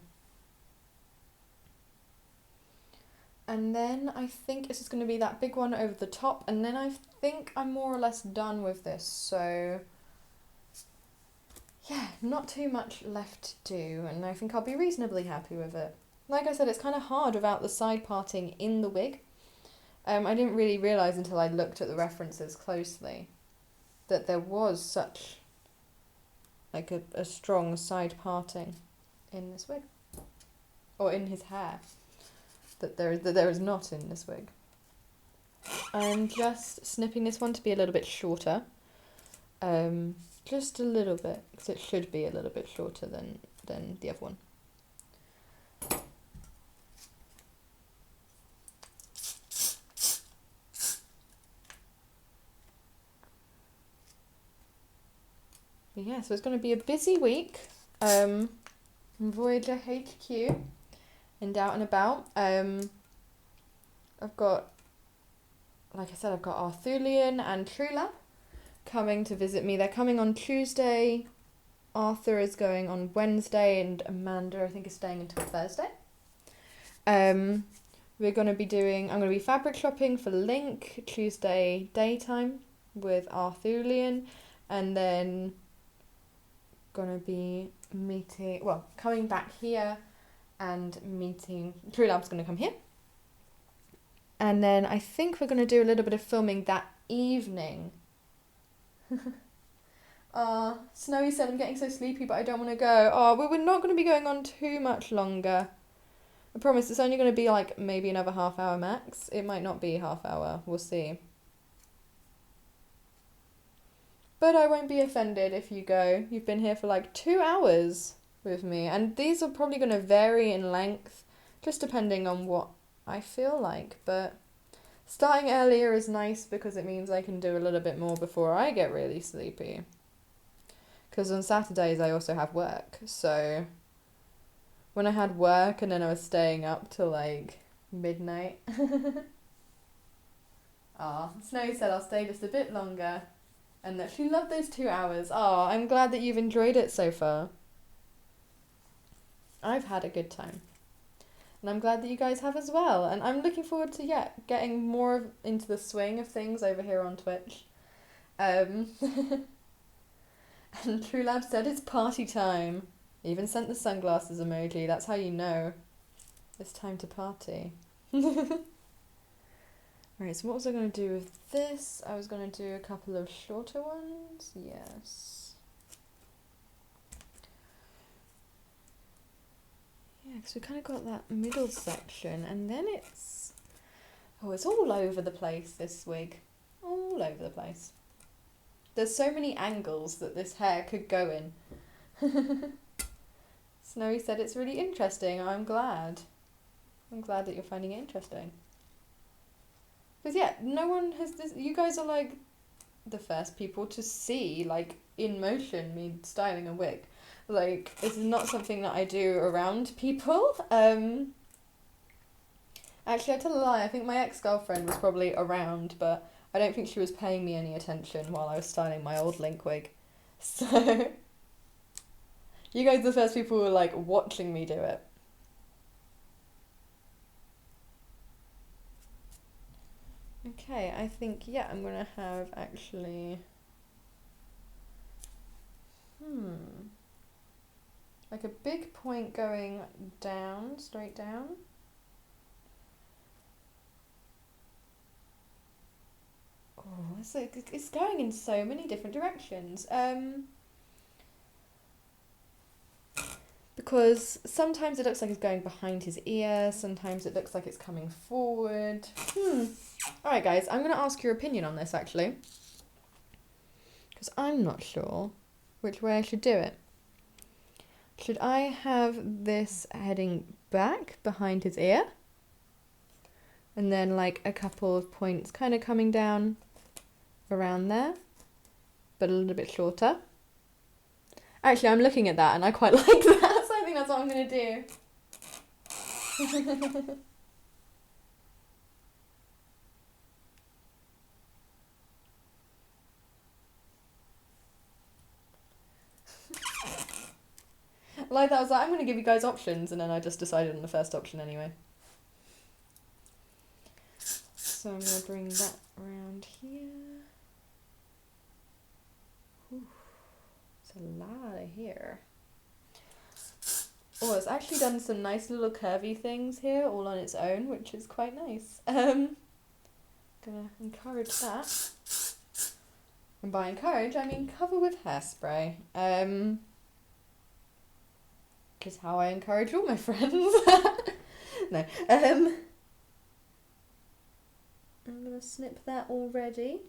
And then I think this is going to be that big one over the top, and then I think I'm more or less done with this, so yeah, not too much left to do, and I think I'll be reasonably happy with it. Like I said, it's kind of hard without the side parting in the wig. I didn't really realise until I looked at the references closely that there was such like a strong side parting in this wig, or in his hair. That there is not in this wig. I'm just snipping this one to be a little bit shorter. Just a little bit, because it should be a little bit shorter than the other one. But yeah, so it's going to be a busy week. Voyager HQ. And out and about. I've got, like I said, I've got Arthulian and Trulab coming to visit me. They're coming on Tuesday. Arthur is going on Wednesday, and Amanda, I think, is staying until Thursday. We're going to be doing, I'm going to be fabric shopping for Link Tuesday daytime with Arthulian, and then going to be meeting, well, coming back here and meeting, Trulab's going to come here. And then I think we're going to do a little bit of filming that evening. Snowy said, I'm getting so sleepy, but I don't want to go. Oh, we're not going to be going on too much longer. I promise it's only going to be like maybe another half hour max. It might not be half hour. We'll see. But I won't be offended if you go. You've been here for like 2 hours with me, and these are probably going to vary in length just depending on what I feel like, but starting earlier is nice because it means I can do a little bit more before I get really sleepy, because on Saturdays I also have work. So when I had work and then I was staying up till like midnight. Snowy said I'll stay just a bit longer and that she loved those 2 hours. I'm glad that you've enjoyed it so far. I've had a good time. And I'm glad that you guys have as well. And I'm looking forward to, getting more into the swing of things over here on Twitch. And Trulab said it's party time. Even sent the sunglasses emoji. That's how you know it's time to party. Right, so what was I going to do with this? I was going to do a couple of shorter ones. Yes. Yeah, because we kind of got that middle section, and then it's all over the place, this wig. All over the place. There's so many angles that this hair could go in. Snowy said it's really interesting. I'm glad. I'm glad that you're finding it interesting. Because no one has this. You guys are like the first people to see, like, in motion, me styling a wig. Like, this is not something that I do around people. Actually, I tell a lie. I think my ex-girlfriend was probably around, but I don't think she was paying me any attention while I was styling my old Link wig. So, you guys are the first people who were, like, watching me do it. Okay, I think, I'm going to have, actually... like a big point going down, straight down. Oh, it's going in so many different directions. Because sometimes it looks like it's going behind his ear, sometimes it looks like it's coming forward. Alright guys, I'm going to ask your opinion on this actually. Because I'm not sure which way I should do it. Should I have this heading back behind his ear? And then like a couple of points kind of coming down around there, but a little bit shorter. Actually, I'm looking at that and I quite like that, so I think that's what I'm going to do. Like that, I was like, I'm going to give you guys options, and then I just decided on the first option anyway. So I'm going to bring that around here. Whew. It's a lot of hair. Oh, it's actually done some nice little curvy things here all on its own, which is quite nice. Gonna encourage that. And by encourage, I mean cover with hairspray. Which is how I encourage all my friends. No. I'm gonna snip that already.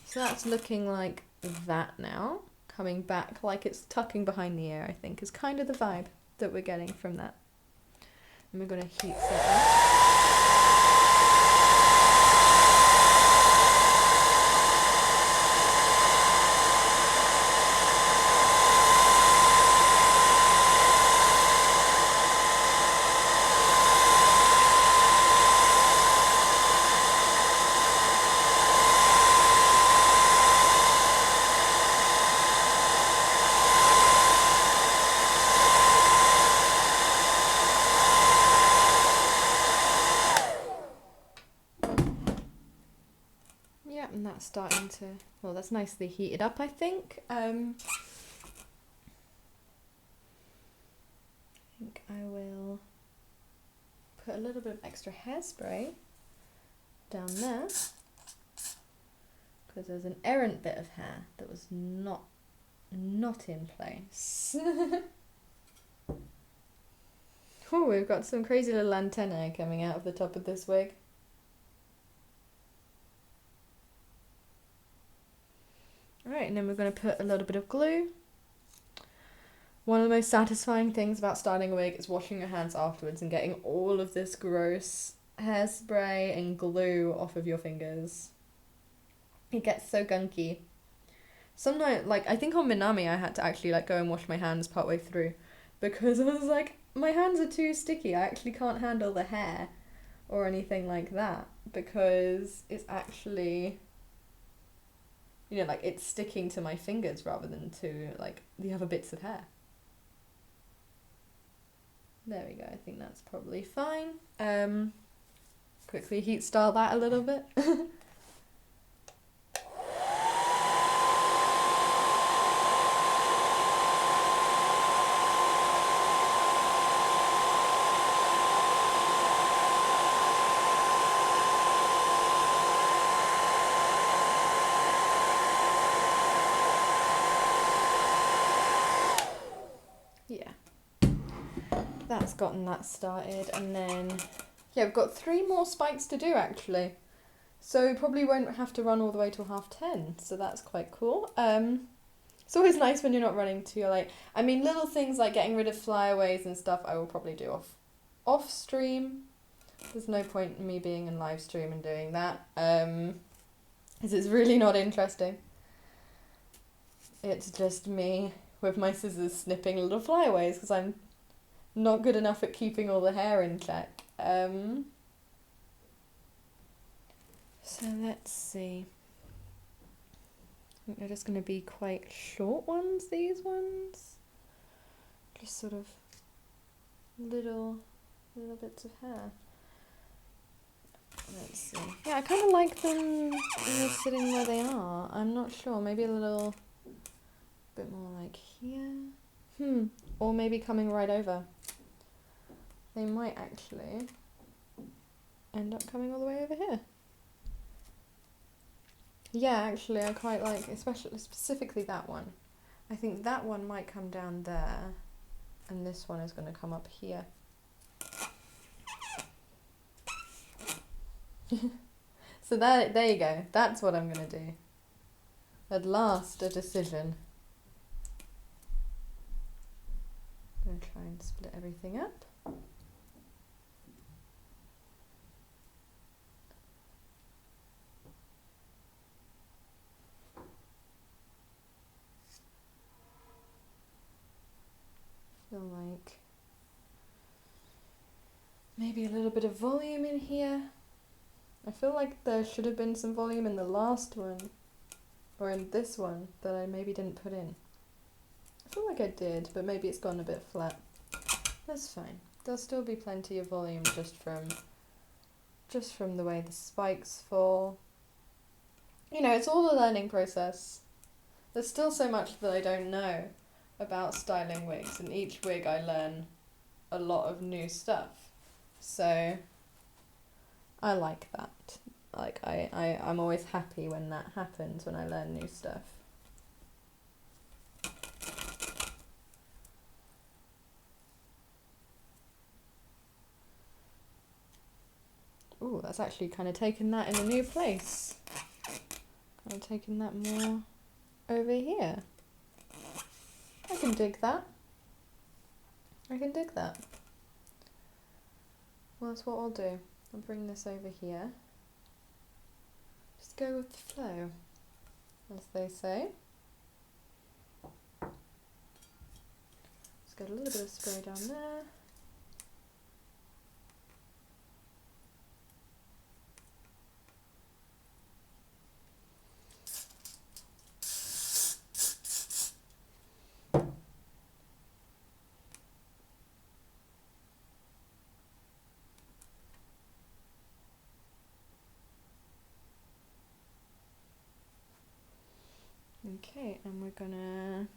So that's looking like that now. Coming back like it's tucking behind the ear, I think, is kind of the vibe that we're getting from that. And we're gonna heat that up. And that's starting to, well, that's nicely heated up, I think. I think I will put a little bit of extra hairspray down there, because there's an errant bit of hair that was not in place. Oh, we've got some crazy little antennae coming out of the top of this wig. Alright, and then we're going to put a little bit of glue. One of the most satisfying things about starting a wig is washing your hands afterwards and getting all of this gross hairspray and glue off of your fingers. It gets so gunky. Sometimes, like, I think on Minami I had to actually, like, go and wash my hands partway through, because I was like, my hands are too sticky, I actually can't handle the hair or anything like that, because it's actually, you know, like, it's sticking to my fingers rather than to, like, the other bits of hair. There we go, I think that's probably fine. Quickly heat style that a little bit. Yeah, that's gotten that started, and then yeah, we've got 3 more spikes to do actually, so probably won't have to run all the way till 10:30, so that's quite cool. It's always nice when you're not running too late. I mean, little things like getting rid of flyaways and stuff I will probably do off stream. There's no point in me being in live stream and doing that, because it's really not interesting. It's just me with my scissors snipping little flyaways because I'm not good enough at keeping all the hair in check. So let's see. I think they're just going to be quite short ones, these ones. Just sort of little bits of hair. Let's see. Yeah, I kind of like them sitting where they are. I'm not sure. Maybe a little bit more like here. Or maybe coming right over. They might actually end up coming all the way over here. Yeah, actually, I quite like, specifically that one. I think that one might come down there, and this one is going to come up here. So there you go. That's what I'm going to do. At last, a decision. I'm going to try and split everything up. Maybe a little bit of volume in here. I feel like there should have been some volume in the last one, or in this one, that I maybe didn't put in. I feel like I did, but maybe it's gone a bit flat. That's fine. There'll still be plenty of volume just from the way the spikes fall. You know, it's all a learning process. There's still so much that I don't know about styling wigs, and each wig I learn a lot of new stuff. So I like that. Like I'm always happy when that happens, when I learn new stuff. Ooh, that's actually kind of taken that in a new place. Kind of taken that more over here. I can dig that. I can dig that. Well, that's what I'll do. I'll bring this over here. Just go with the flow, as they say. Just got a little bit of spray down there. Okay, and we're gonna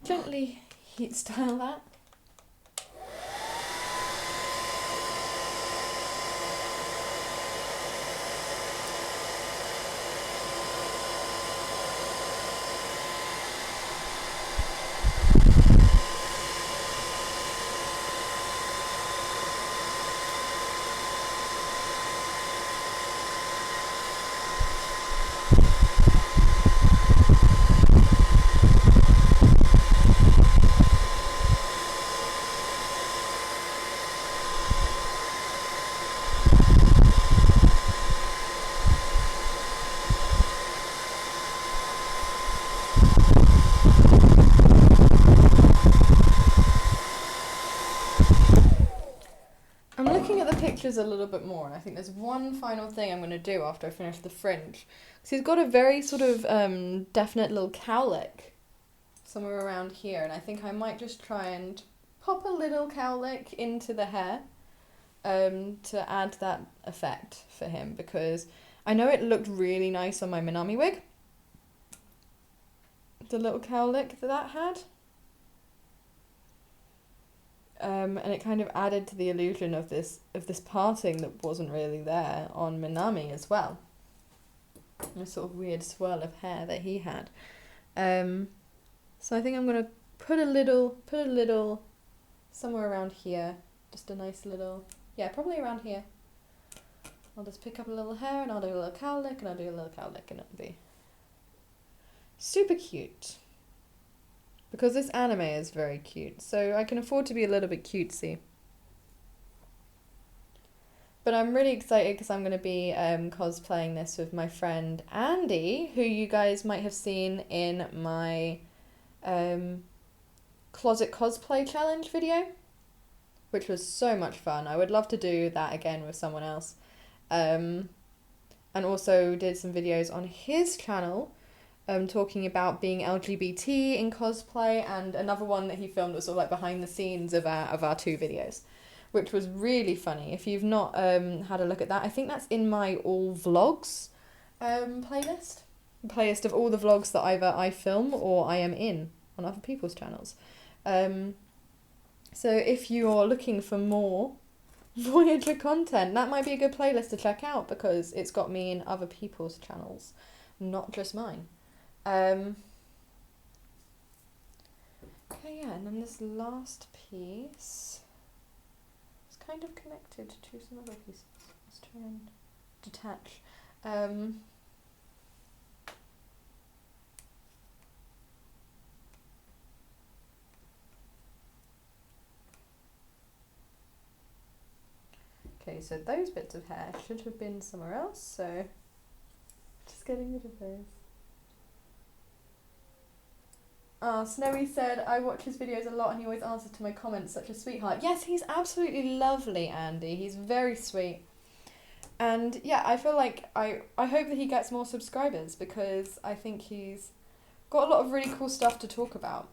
gently heat style that. A little bit more, and I think there's one final thing I'm going to do after I finish the fringe. So he's got a very sort of definite little cowlick somewhere around here, and I think I might just try and pop a little cowlick into the hair to add that effect for him, because I know it looked really nice on my Minami wig, the little cowlick that had. And it kind of added to the illusion of this parting that wasn't really there on Minami as well. A sort of weird swirl of hair that he had. So I think I'm gonna put a little somewhere around here. Just a nice little, yeah, probably around here. I'll just pick up a little hair and I'll do a little cowlick and I'll do a little cowlick, and it'll be super cute. Because this anime is very cute, so I can afford to be a little bit cutesy. But I'm really excited because I'm going to be cosplaying this with my friend Andy, who you guys might have seen in my closet cosplay challenge video, which was so much fun. I would love to do that again with someone else. And also did some videos on his channel talking about being LGBT in cosplay, and another one that he filmed was sort of like behind the scenes of our two videos, which was really funny. If you've not had a look at that, I think that's in my all vlogs playlist of all the vlogs that either I film or I am in on other people's channels. So if you're looking for more Voyager content, that might be a good playlist to check out, because it's got me in other people's channels, not just mine. Okay, yeah, and then this last piece is kind of connected to some other pieces. Let's try and detach. Okay, so those bits of hair should have been somewhere else, so just getting rid of those. Snowy said, I watch his videos a lot and he always answers to my comments, such a sweetheart. Yes, he's absolutely lovely, Andy. He's very sweet. And yeah, I feel like I hope that he gets more subscribers because I think he's got a lot of really cool stuff to talk about.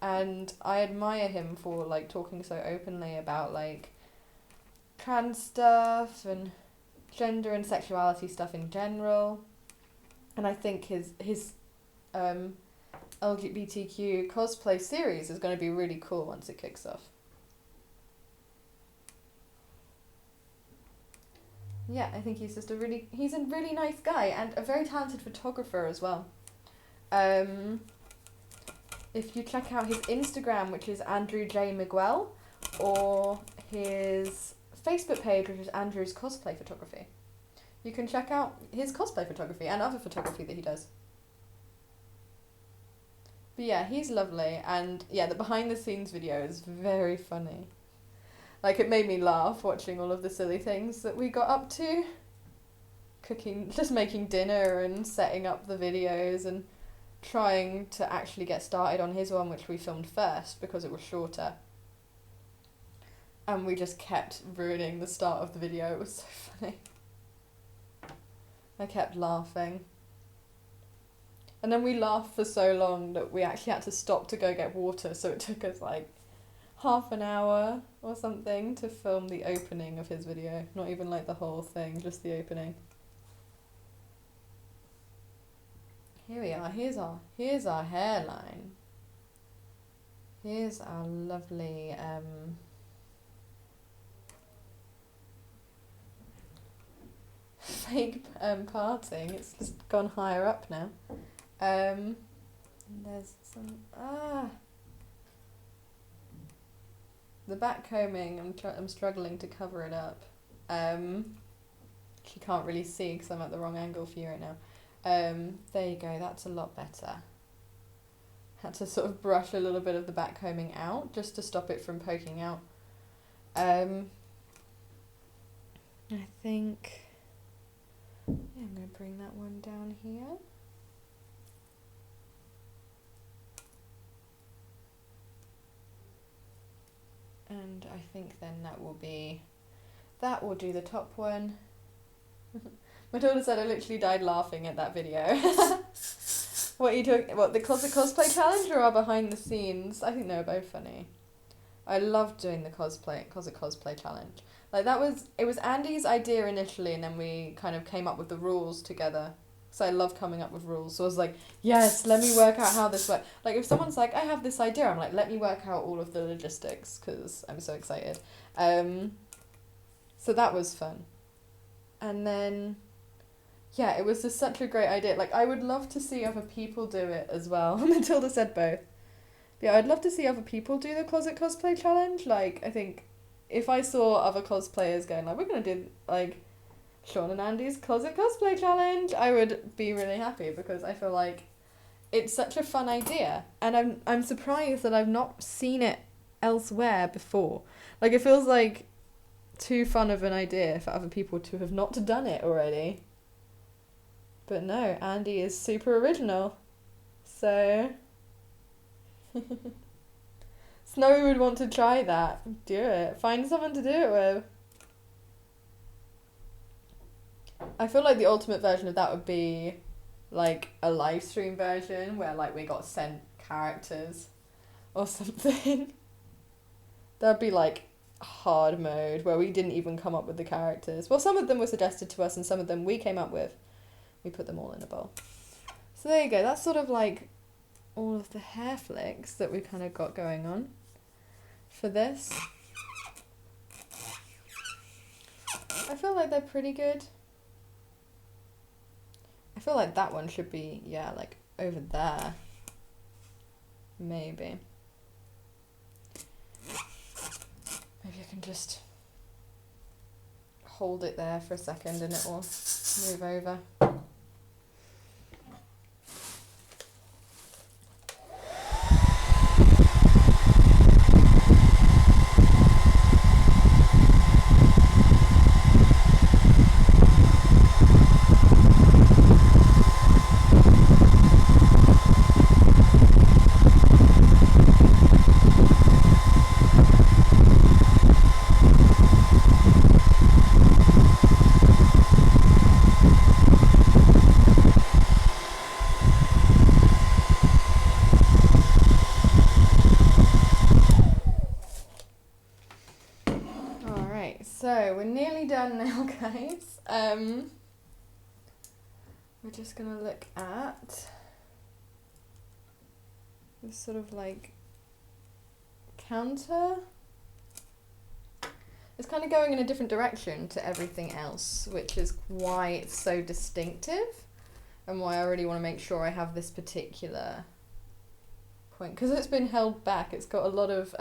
And I admire him for like talking so openly about like trans stuff and gender and sexuality stuff in general. And I think his LGBTQ cosplay series is going to be really cool once it kicks off. Yeah, I think he's just he's a really nice guy and a very talented photographer as well. If you check out his Instagram, which is Andrew J. Miguel, or his Facebook page, which is Andrew's Cosplay Photography, you can check out his cosplay photography and other photography that he does. But yeah, he's lovely, and yeah, the behind the scenes video is very funny. Like, it made me laugh watching all of the silly things that we got up to. Cooking, just making dinner and setting up the videos and trying to actually get started on his one, which we filmed first because it was shorter. And we just kept ruining the start of the video. It was so funny. I kept laughing. And then we laughed for so long that we actually had to stop to go get water, so it took us like half an hour or something to film the opening of his video. Not even like the whole thing, just the opening. Here we are. Here's our hairline. Here's our lovely fake parting. It's just gone higher up now. There's some the back combing. I'm struggling to cover it up. You can't really see because I'm at the wrong angle for you right now. There you go. That's a lot better. Had to sort of brush a little bit of the back combing out just to stop it from poking out. I think. Yeah, I'm going to bring that one down here. And I think then that will do the top one. My daughter said I literally died laughing at that video. What are you talking? What, the closet cosplay challenge or our behind the scenes? I think they were both funny. I loved doing the closet cosplay challenge. Like it was Andy's idea initially, and then we kind of came up with the rules together. So I love coming up with rules. So I was like, yes, let me work out how this works. Like if someone's like, I have this idea, I'm like, let me work out all of the logistics because I'm so excited. So that was fun. And then, yeah, it was just such a great idea. Like I would love to see other people do it as well. Matilda said both. But yeah, I'd love to see other people do the closet cosplay challenge. Like I think if I saw other cosplayers going like, we're going to do like Sean and Andy's closet cosplay challenge, I would be really happy because I feel like it's such a fun idea, and I'm surprised that I've not seen it elsewhere before. Like it feels like too fun of an idea for other people to have not done it already. But no, Andy is super original. So Snowy would want to try that. Do it. Find someone to do it with. I feel like the ultimate version of that would be like a live stream version where like we got sent characters or something. That'd be like hard mode where we didn't even come up with the characters. Well, some of them were suggested to us and some of them we came up with. We put them all in a bowl. So there you go. That's sort of like all of the hair flicks that we kind of got going on for this. I feel like they're pretty good. I feel like that one should be, yeah, like over there. Maybe. Maybe I can just hold it there for a second and it will move over. we're nearly done now, guys. We're just gonna look at this sort of like counter. It's kind of going in a different direction to everything else, which is why it's so distinctive and why I really want to make sure I have this particular point. Because it's been held back, it's got a lot of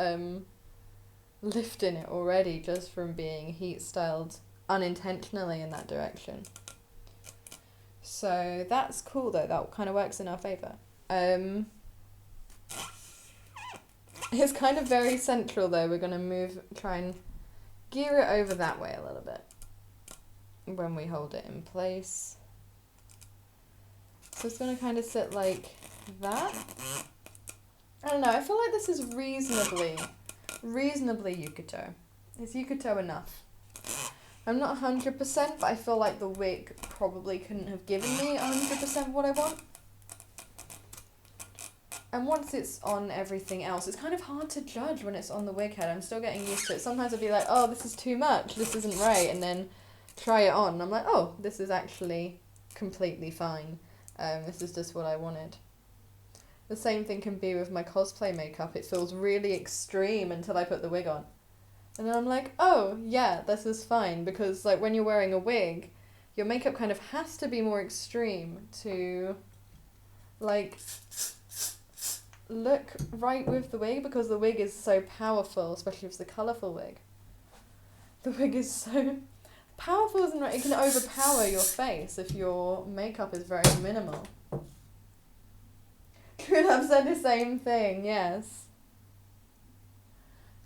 lift in it already just from being heat styled unintentionally in that direction. So that's cool though, that kind of works in our favour. It's kind of very central though, we're going to try and gear it over that way a little bit when we hold it in place. So it's going to kind of sit like that. I don't know, I feel like this is reasonably Yukito. Is Yukito enough? I'm not 100%, but I feel like the wig probably couldn't have given me 100% what I want. And once it's on everything else, it's kind of hard to judge when it's on the wig head. I'm still getting used to it. Sometimes I'll be like, oh, this is too much, this isn't right, and then try it on, and I'm like, oh, this is actually completely fine. This is just what I wanted. The same thing can be with my cosplay makeup. It feels really extreme until I put the wig on. And then I'm like, oh, yeah, this is fine. Because like when you're wearing a wig, your makeup kind of has to be more extreme to like look right with the wig, because the wig is so powerful, especially if it's the colourful wig. The wig is so powerful, isn't it? It can overpower your face if your makeup is very minimal. True Love said the same thing, yes.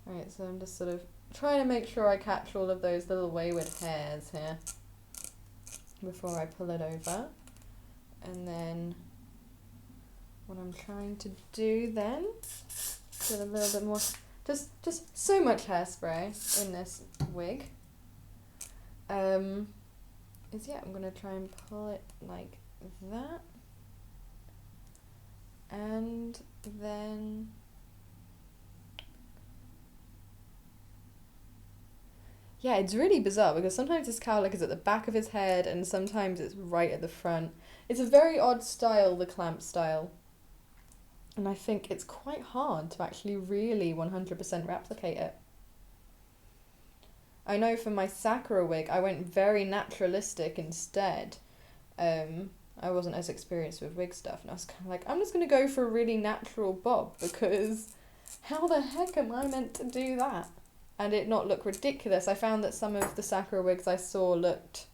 Alright, so I'm just sort of trying to make sure I catch all of those little wayward hairs here before I pull it over. And then what I'm trying to do then, get a little bit more, just so much hairspray in this wig, is I'm going to try and pull it like that. And then yeah, it's really bizarre because sometimes his cowlick is at the back of his head and sometimes it's right at the front. It's a very odd style, the clamp style. And I think it's quite hard to actually really 100% replicate it. I know for my Sakura wig, I went very naturalistic instead. I wasn't as experienced with wig stuff, and I was kind of like, I'm just going to go for a really natural bob, because how the heck am I meant to do that? And it not look ridiculous. I found that some of the Sakura wigs I saw looked,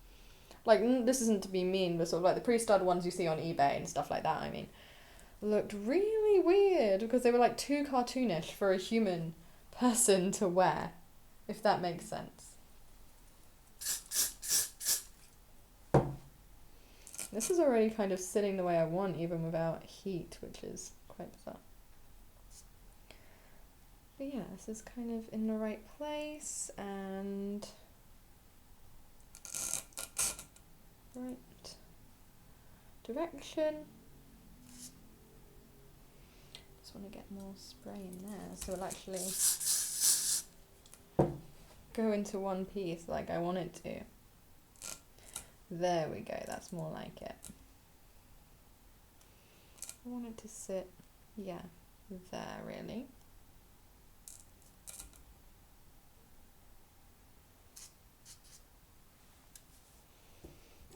like, this isn't to be mean, but sort of like the pre-starred ones you see on eBay and stuff like that, I mean, looked really weird, because they were like too cartoonish for a human person to wear, if that makes sense. This is already kind of sitting the way I want, even without heat, which is quite bizarre. But yeah, this is kind of in the right place, and right direction. Just want to get more spray in there, so it'll actually go into one piece like I want it to. There we go, that's more like it. I want it to sit, yeah, there really.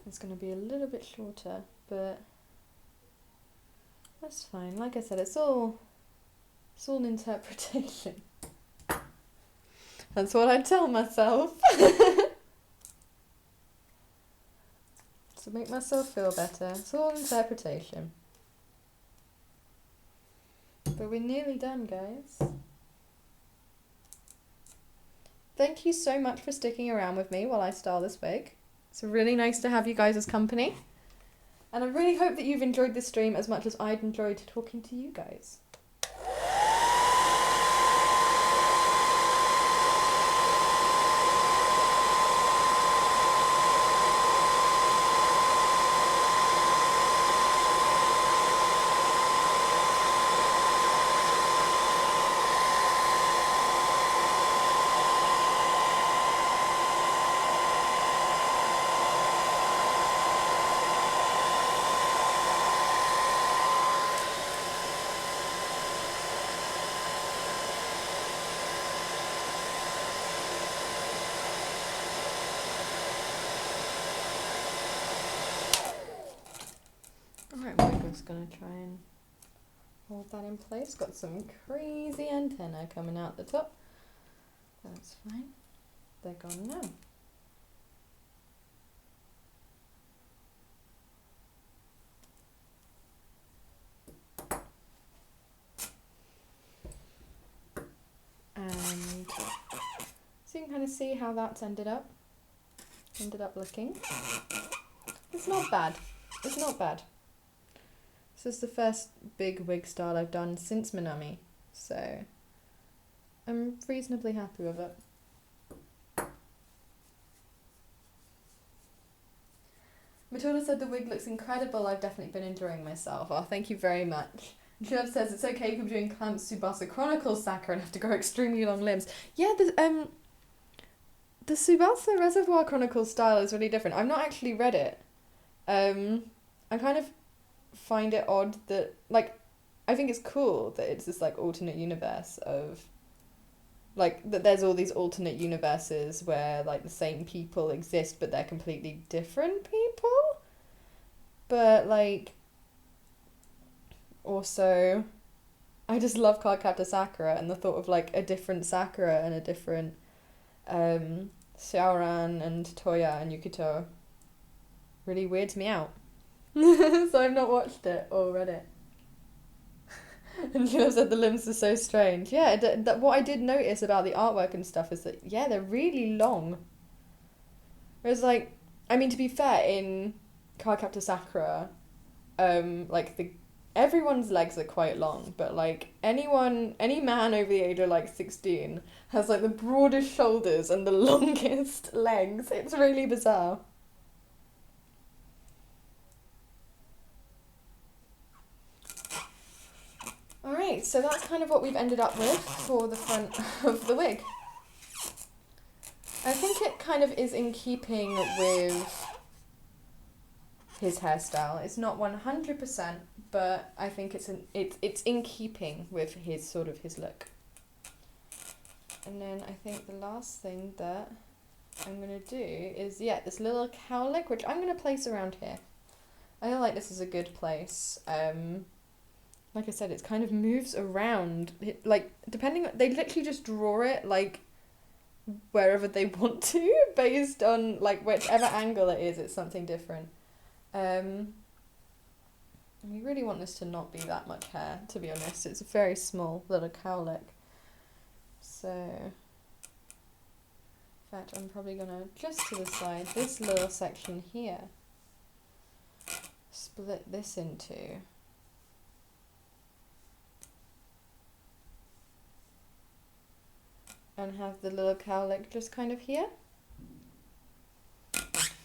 It's going to be a little bit shorter, but that's fine. Like I said, it's all interpretation. That's what I tell myself. To make myself feel better. It's all interpretation. But we're nearly done, guys. Thank you so much for sticking around with me while I style this wig. It's really nice to have you guys as company. And I really hope that you've enjoyed this stream as much as I'd enjoyed talking to you guys. just gonna try and hold that in place. Got some crazy antenna coming out the top. That's fine. They're gone now. And so you can kind of see how that's ended up looking. It's not bad. It's not bad. This is the first big wig style I've done since Minami, so I'm reasonably happy with it. Matilda said the wig looks incredible. I've definitely been enjoying myself. Oh, thank you very much. Jeff says it's okay, you can be doing Clamps Tsubasa Chronicles Sakura and have to grow extremely long limbs. Yeah, the Tsubasa Reservoir Chronicles style is really different. I've not actually read it. I kind of find it odd that, like, I think it's cool that it's this, like, alternate universe of, like, that there's all these alternate universes where, like, the same people exist, but they're completely different people. But, like, also, I just love Cardcaptor Sakura, and the thought of, like, a different Sakura and a different Xiaoran and Toya and Yukito really weirds me out. So I've not watched it or read it. And Jill said the limbs are so strange. Yeah, what I did notice about the artwork and stuff is that, yeah, they're really long. Whereas, like, I mean, to be fair, in Cardcaptor Sakura, like, everyone's legs are quite long, but, like, any man over the age of, like, 16 has, like, the broadest shoulders and the longest legs. It's really bizarre. Alright, so that's kind of what we've ended up with for the front of the wig. I think it kind of is in keeping with his hairstyle. It's not 100%, but I think it's in keeping with his look. And then I think the last thing that I'm going to do is, yeah, this little cowlick, which I'm going to place around here. I feel like this is a good place. Like I said, it kind of moves around. Like, they literally just draw it, like, wherever they want to, based on, like, whichever angle it is, it's something different. We really want this to not be that much hair, to be honest. It's a very small little cowlick. So, in fact, I'm probably going to, just to the side, this little section here, split this into. And have the little cowlick just kind of here.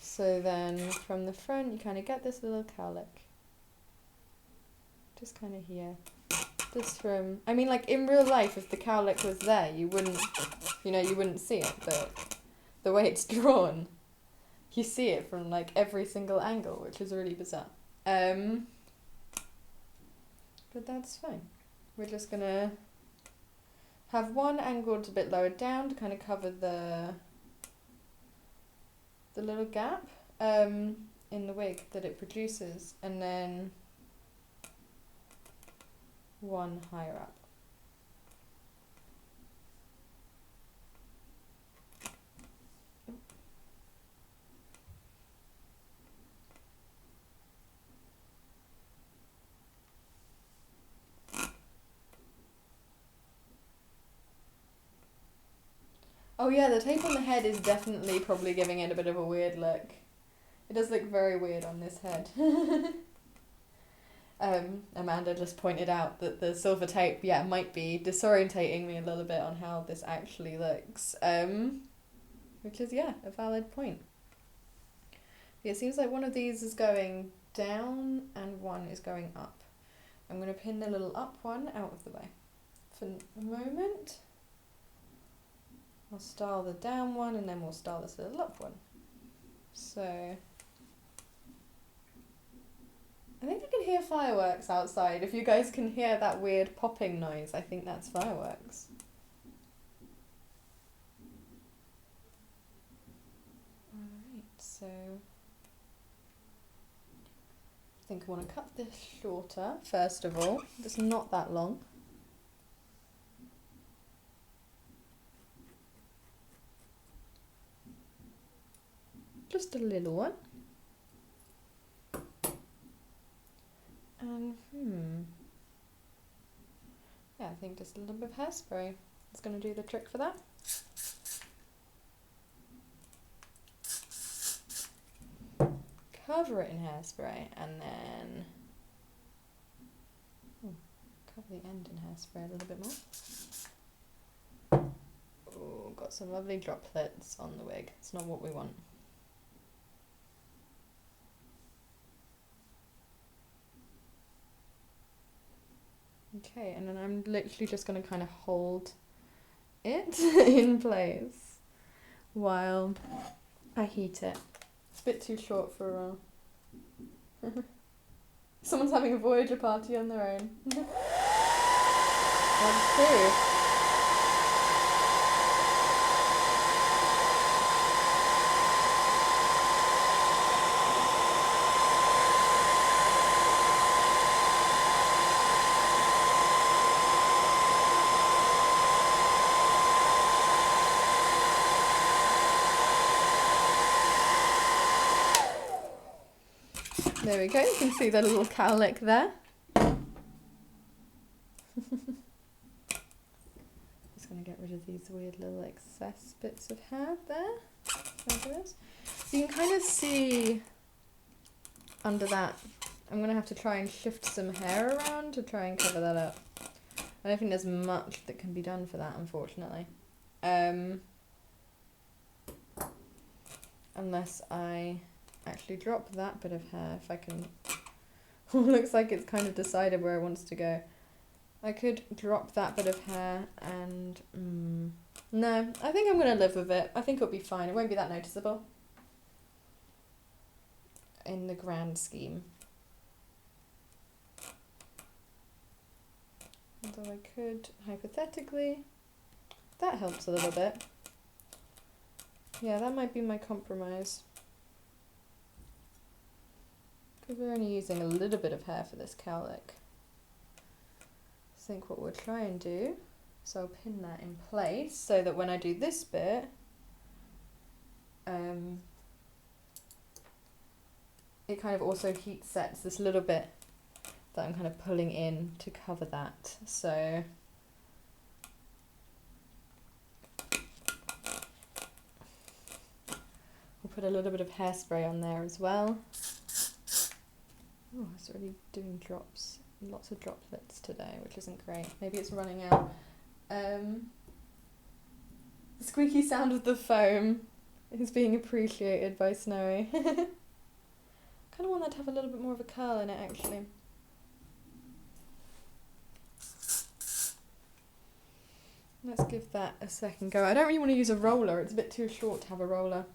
So then from the front you kind of get this little cowlick. Just kind of here. Just from, I mean, like, in real life, if the cowlick was there, you wouldn't see it, but the way it's drawn, you see it from, like, every single angle, which is really bizarre. But that's fine. We're just gonna have one angled a bit lower down to kind of cover the little gap in the wig that it produces, and then one higher up. Oh yeah, the tape on the head is definitely probably giving it a bit of a weird look. It does look very weird on this head. Amanda just pointed out that the silver tape, yeah, might be disorientating me a little bit on how this actually looks. Which is, yeah, a valid point. Yeah, it seems like one of these is going down and one is going up. I'm going to pin the little up one out of the way for a moment. I'll style the down one and then we'll style this little up one. So, I think I can hear fireworks outside. If you guys can hear that weird popping noise, I think that's fireworks. Alright, so think I want to cut this shorter, first of all. It's not that long. Just a little one. And, yeah, I think just a little bit of hairspray is going to do the trick for that. Cover it in hairspray and then cover the end in hairspray a little bit more. Oh, got some lovely droplets on the wig. It's not what we want. Okay, and then I'm literally just going to kind of hold it in place while I heat it. It's a bit too short for someone's having a Voyager party on their own. That's true. There we go, you can see the little cowlick there. Just going to get rid of these weird little excess bits of hair there. Fabulous. So you can kind of see under that, I'm going to have to try and shift some hair around to try and cover that up. I don't think there's much that can be done for that, unfortunately. Unless I actually drop that bit of hair, if I can. Looks like it's kind of decided where it wants to go. I could drop that bit of hair and no, I think I'm going to live with it. I think it'll be fine. It won't be that noticeable in the grand scheme. Although I could, hypothetically, that helps a little bit. Yeah, that might be my compromise. Because we're only using a little bit of hair for this cowlick. I think what we'll try and do, so I'll pin that in place so that when I do this bit, it kind of also heat sets this little bit that I'm kind of pulling in to cover that. So we'll put a little bit of hairspray on there as well. Oh, it's already doing drops, lots of droplets today, which isn't great. Maybe it's running out. The squeaky sound of the foam is being appreciated by Snowy. Kind of want that to have a little bit more of a curl in it, actually. Let's give that a second go. I don't really want to use a roller. It's a bit too short to have a roller.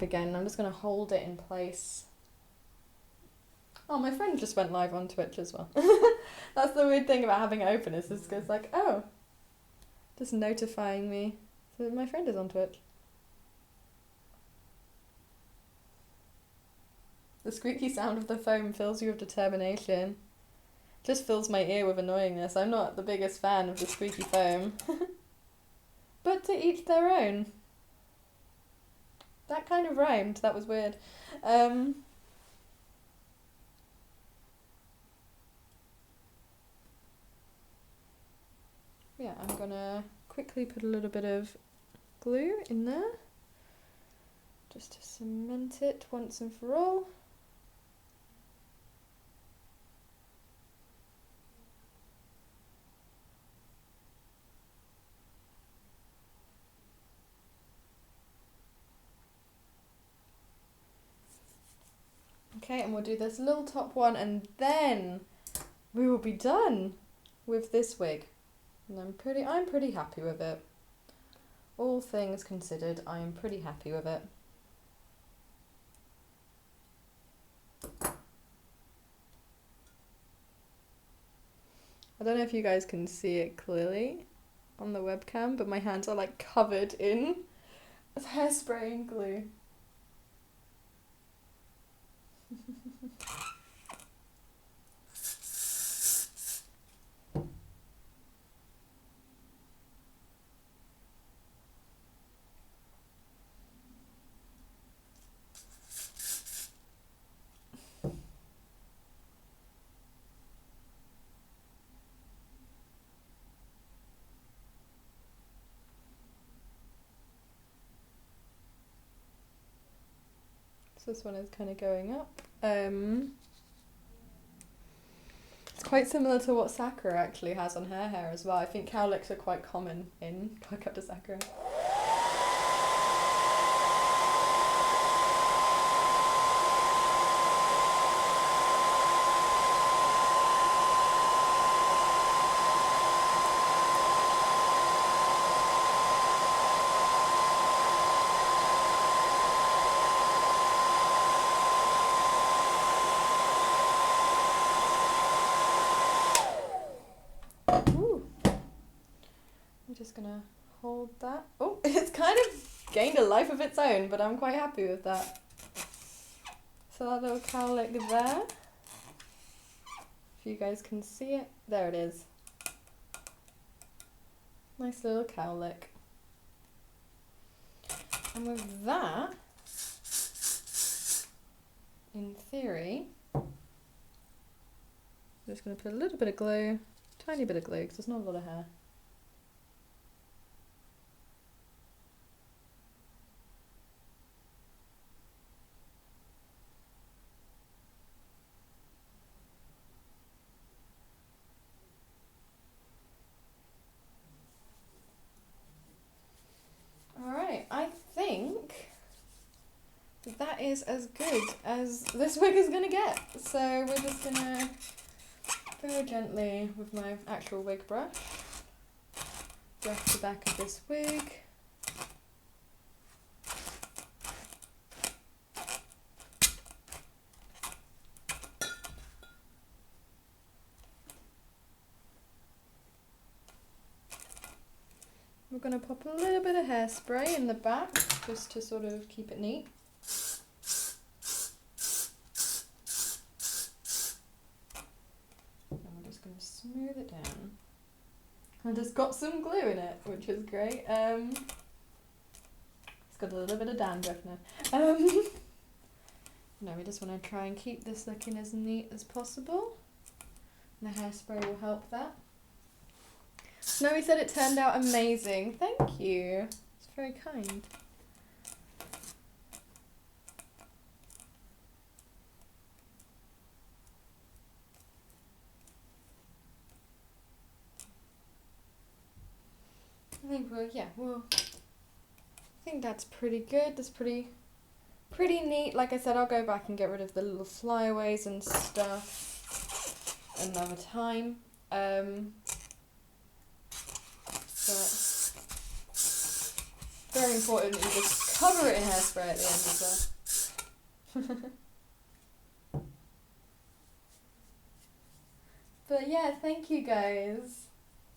Again, I'm just going to hold it in place. Oh, my friend just went live on Twitch as well. That's the weird thing about having it open, is it's like, oh, just notifying me that my friend is on Twitch. The squeaky sound of the foam fills you with determination. Just fills my ear with annoyingness. I'm not the biggest fan of the squeaky foam. But to each their own. That kind of rhymed. That was weird. Yeah, I'm gonna quickly put a little bit of glue in there, just to cement it once and for all. Okay, and we'll do this little top one and then we will be done with this wig. And I'm pretty happy with it. all things considered, I am pretty happy with it. I don't know if you guys can see it clearly on the webcam, but my hands are like covered in hairspray and glue. So this one is kind of going up. It's quite similar to what Sakura actually has on her hair as well. I think cowlicks are quite common in Cardcaptor Sakura. I'm just gonna hold that. Oh, it's kind of gained a life of its own, but I'm quite happy with that. So that little cowlick there, if you guys can see it, there it is. Nice little cowlick. And with that, in theory, I'm just gonna put a little bit of glue, tiny bit of glue, because there's not a lot of hair. I think that is as good as this wig is going to get. So we're just going to very gently with my actual wig brush brush the back of this wig. We're going to pop a little bit of hairspray in the back just to sort of keep it neat. And we're just going to smooth it down. I just got some glue in it, which is great. It's got a little bit of dandruff now. No, we just want to try and keep this looking as neat as possible. And the hairspray will help that. Snowy said it turned out amazing. Thank you. It's very kind. I think I think that's pretty good. That's pretty neat. Like I said, I'll go back and get rid of the little flyaways and stuff another time. But very important that you just cover it in hairspray at the end as well. But yeah, thank you guys.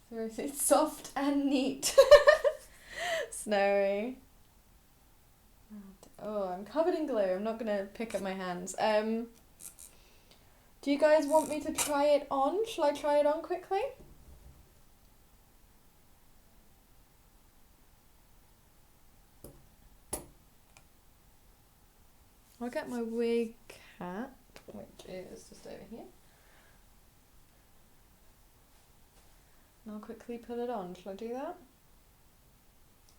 Seriously, it's soft and neat. Snowy. Oh, I'm covered in glue. I'm not going to pick up my hands. Do you guys want me to try it on? Shall I try it on quickly? I'll get my wig hat, which is just over here. And I'll quickly put it on. Shall I do that?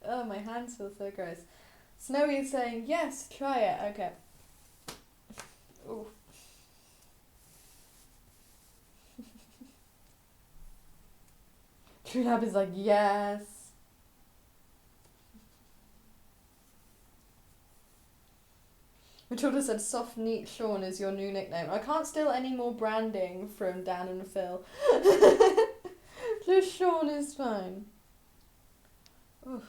Oh, my hands feel so gross. Snowy is saying, yes, try it. Okay. Ooh. True Lab is like, yes. Matilda said, soft, neat Sean is your new nickname. I can't steal any more branding from Dan and Phil. Just Sean is fine. Oof.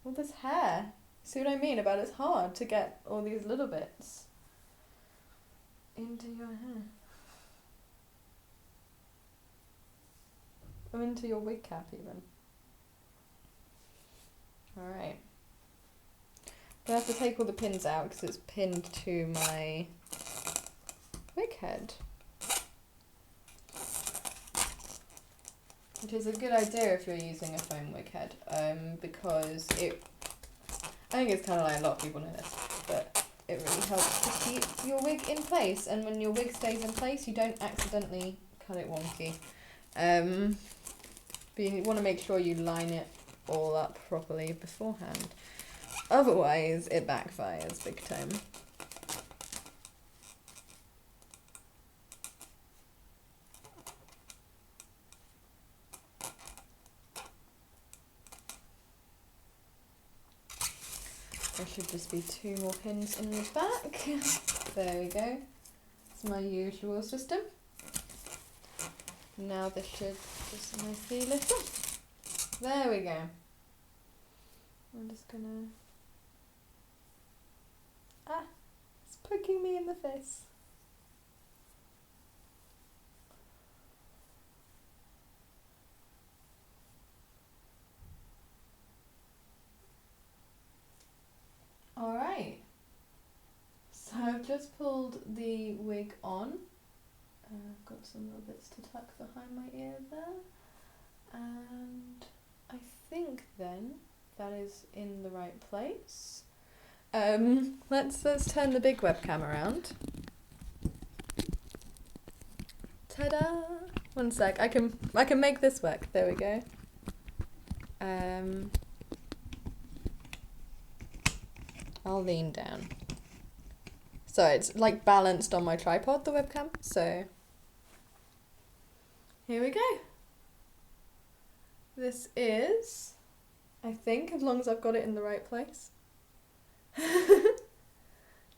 all this hair. See what I mean about it's hard to get all these little bits into your hair. Or into your wig cap even. Alright. I have to take all the pins out because it's pinned to my wig head. Which is a good idea if you're using a foam wig head, because I think it's kind of like a lot of people know this, but it really helps to keep your wig in place, and when your wig stays in place you don't accidentally cut it wonky. But you want to make sure you line it all up properly beforehand, otherwise it backfires big time. There should just be 2 more pins in the back. There we go. It's my usual system. Now this should just nicely lift up. There we go. I'm just gonna... Ah! It's poking me in the face. Alright, so I've just pulled the wig on. I've got some little bits to tuck behind my ear there. And I think then that is in the right place. Let's turn the big webcam around. Ta-da! One sec, I can make this work. There we go. I'll lean down. So it's like balanced on my tripod, the webcam, so here we go. This is, I think, as long as I've got it in the right place,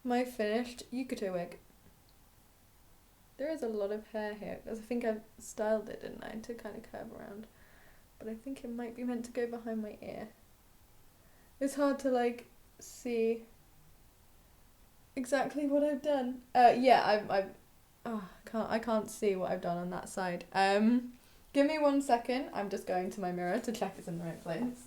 my finished Yukito wig. There is a lot of hair here, because I think I've styled it, didn't I, to kind of curve around. But I think it might be meant to go behind my ear. It's hard to like see exactly what I've done. Yeah, I can't see what I've done on that side. Give me 1 second. I'm just going to my mirror to check it's in the right place.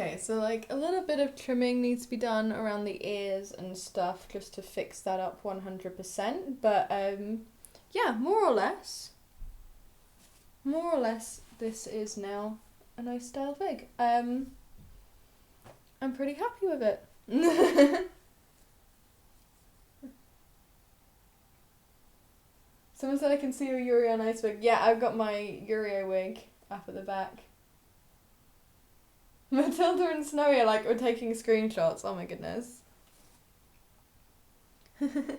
Okay, so like a little bit of trimming needs to be done around the ears and stuff just to fix that up 100%, but yeah, more or less this is now a nice style wig. I'm pretty happy with it. Someone said I can see your Yuri on Ice wig. Yeah, I've got my Yuri wig up at the back. Matilda and Snowy are like, we're taking screenshots. Oh my goodness. But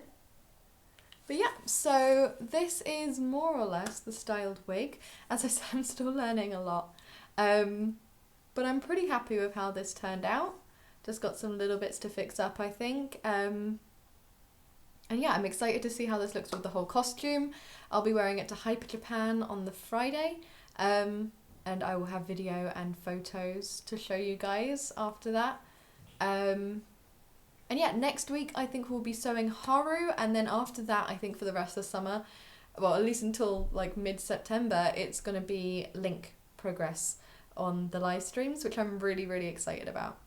yeah, so this is more or less the styled wig. As I said, I'm still learning a lot. But I'm pretty happy with how this turned out. Just got some little bits to fix up, I think. And yeah, I'm excited to see how this looks with the whole costume. I'll be wearing it to Hyper Japan on the Friday. And I will have video and photos to show you guys after that. And yeah, next week I think we'll be sewing Haru, and then after that I think for the rest of the summer, well at least until like mid-September, it's going to be Link progress on the live streams, which I'm really, really excited about.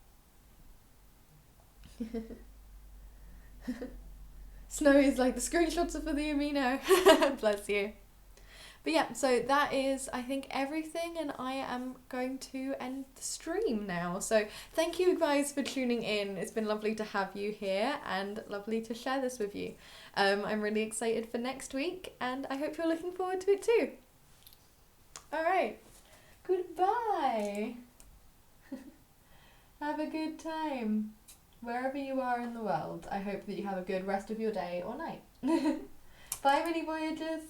Snow is like, the screenshots are for the AMINO. Bless you. But yeah, so that is, I think, everything, and I am going to end the stream now. So thank you guys for tuning in. It's been lovely to have you here and lovely to share this with you. I'm really excited for next week, and I hope you're looking forward to it too. All right, goodbye. Have a good time wherever you are in the world. I hope that you have a good rest of your day or night. Bye, mini Voyagers.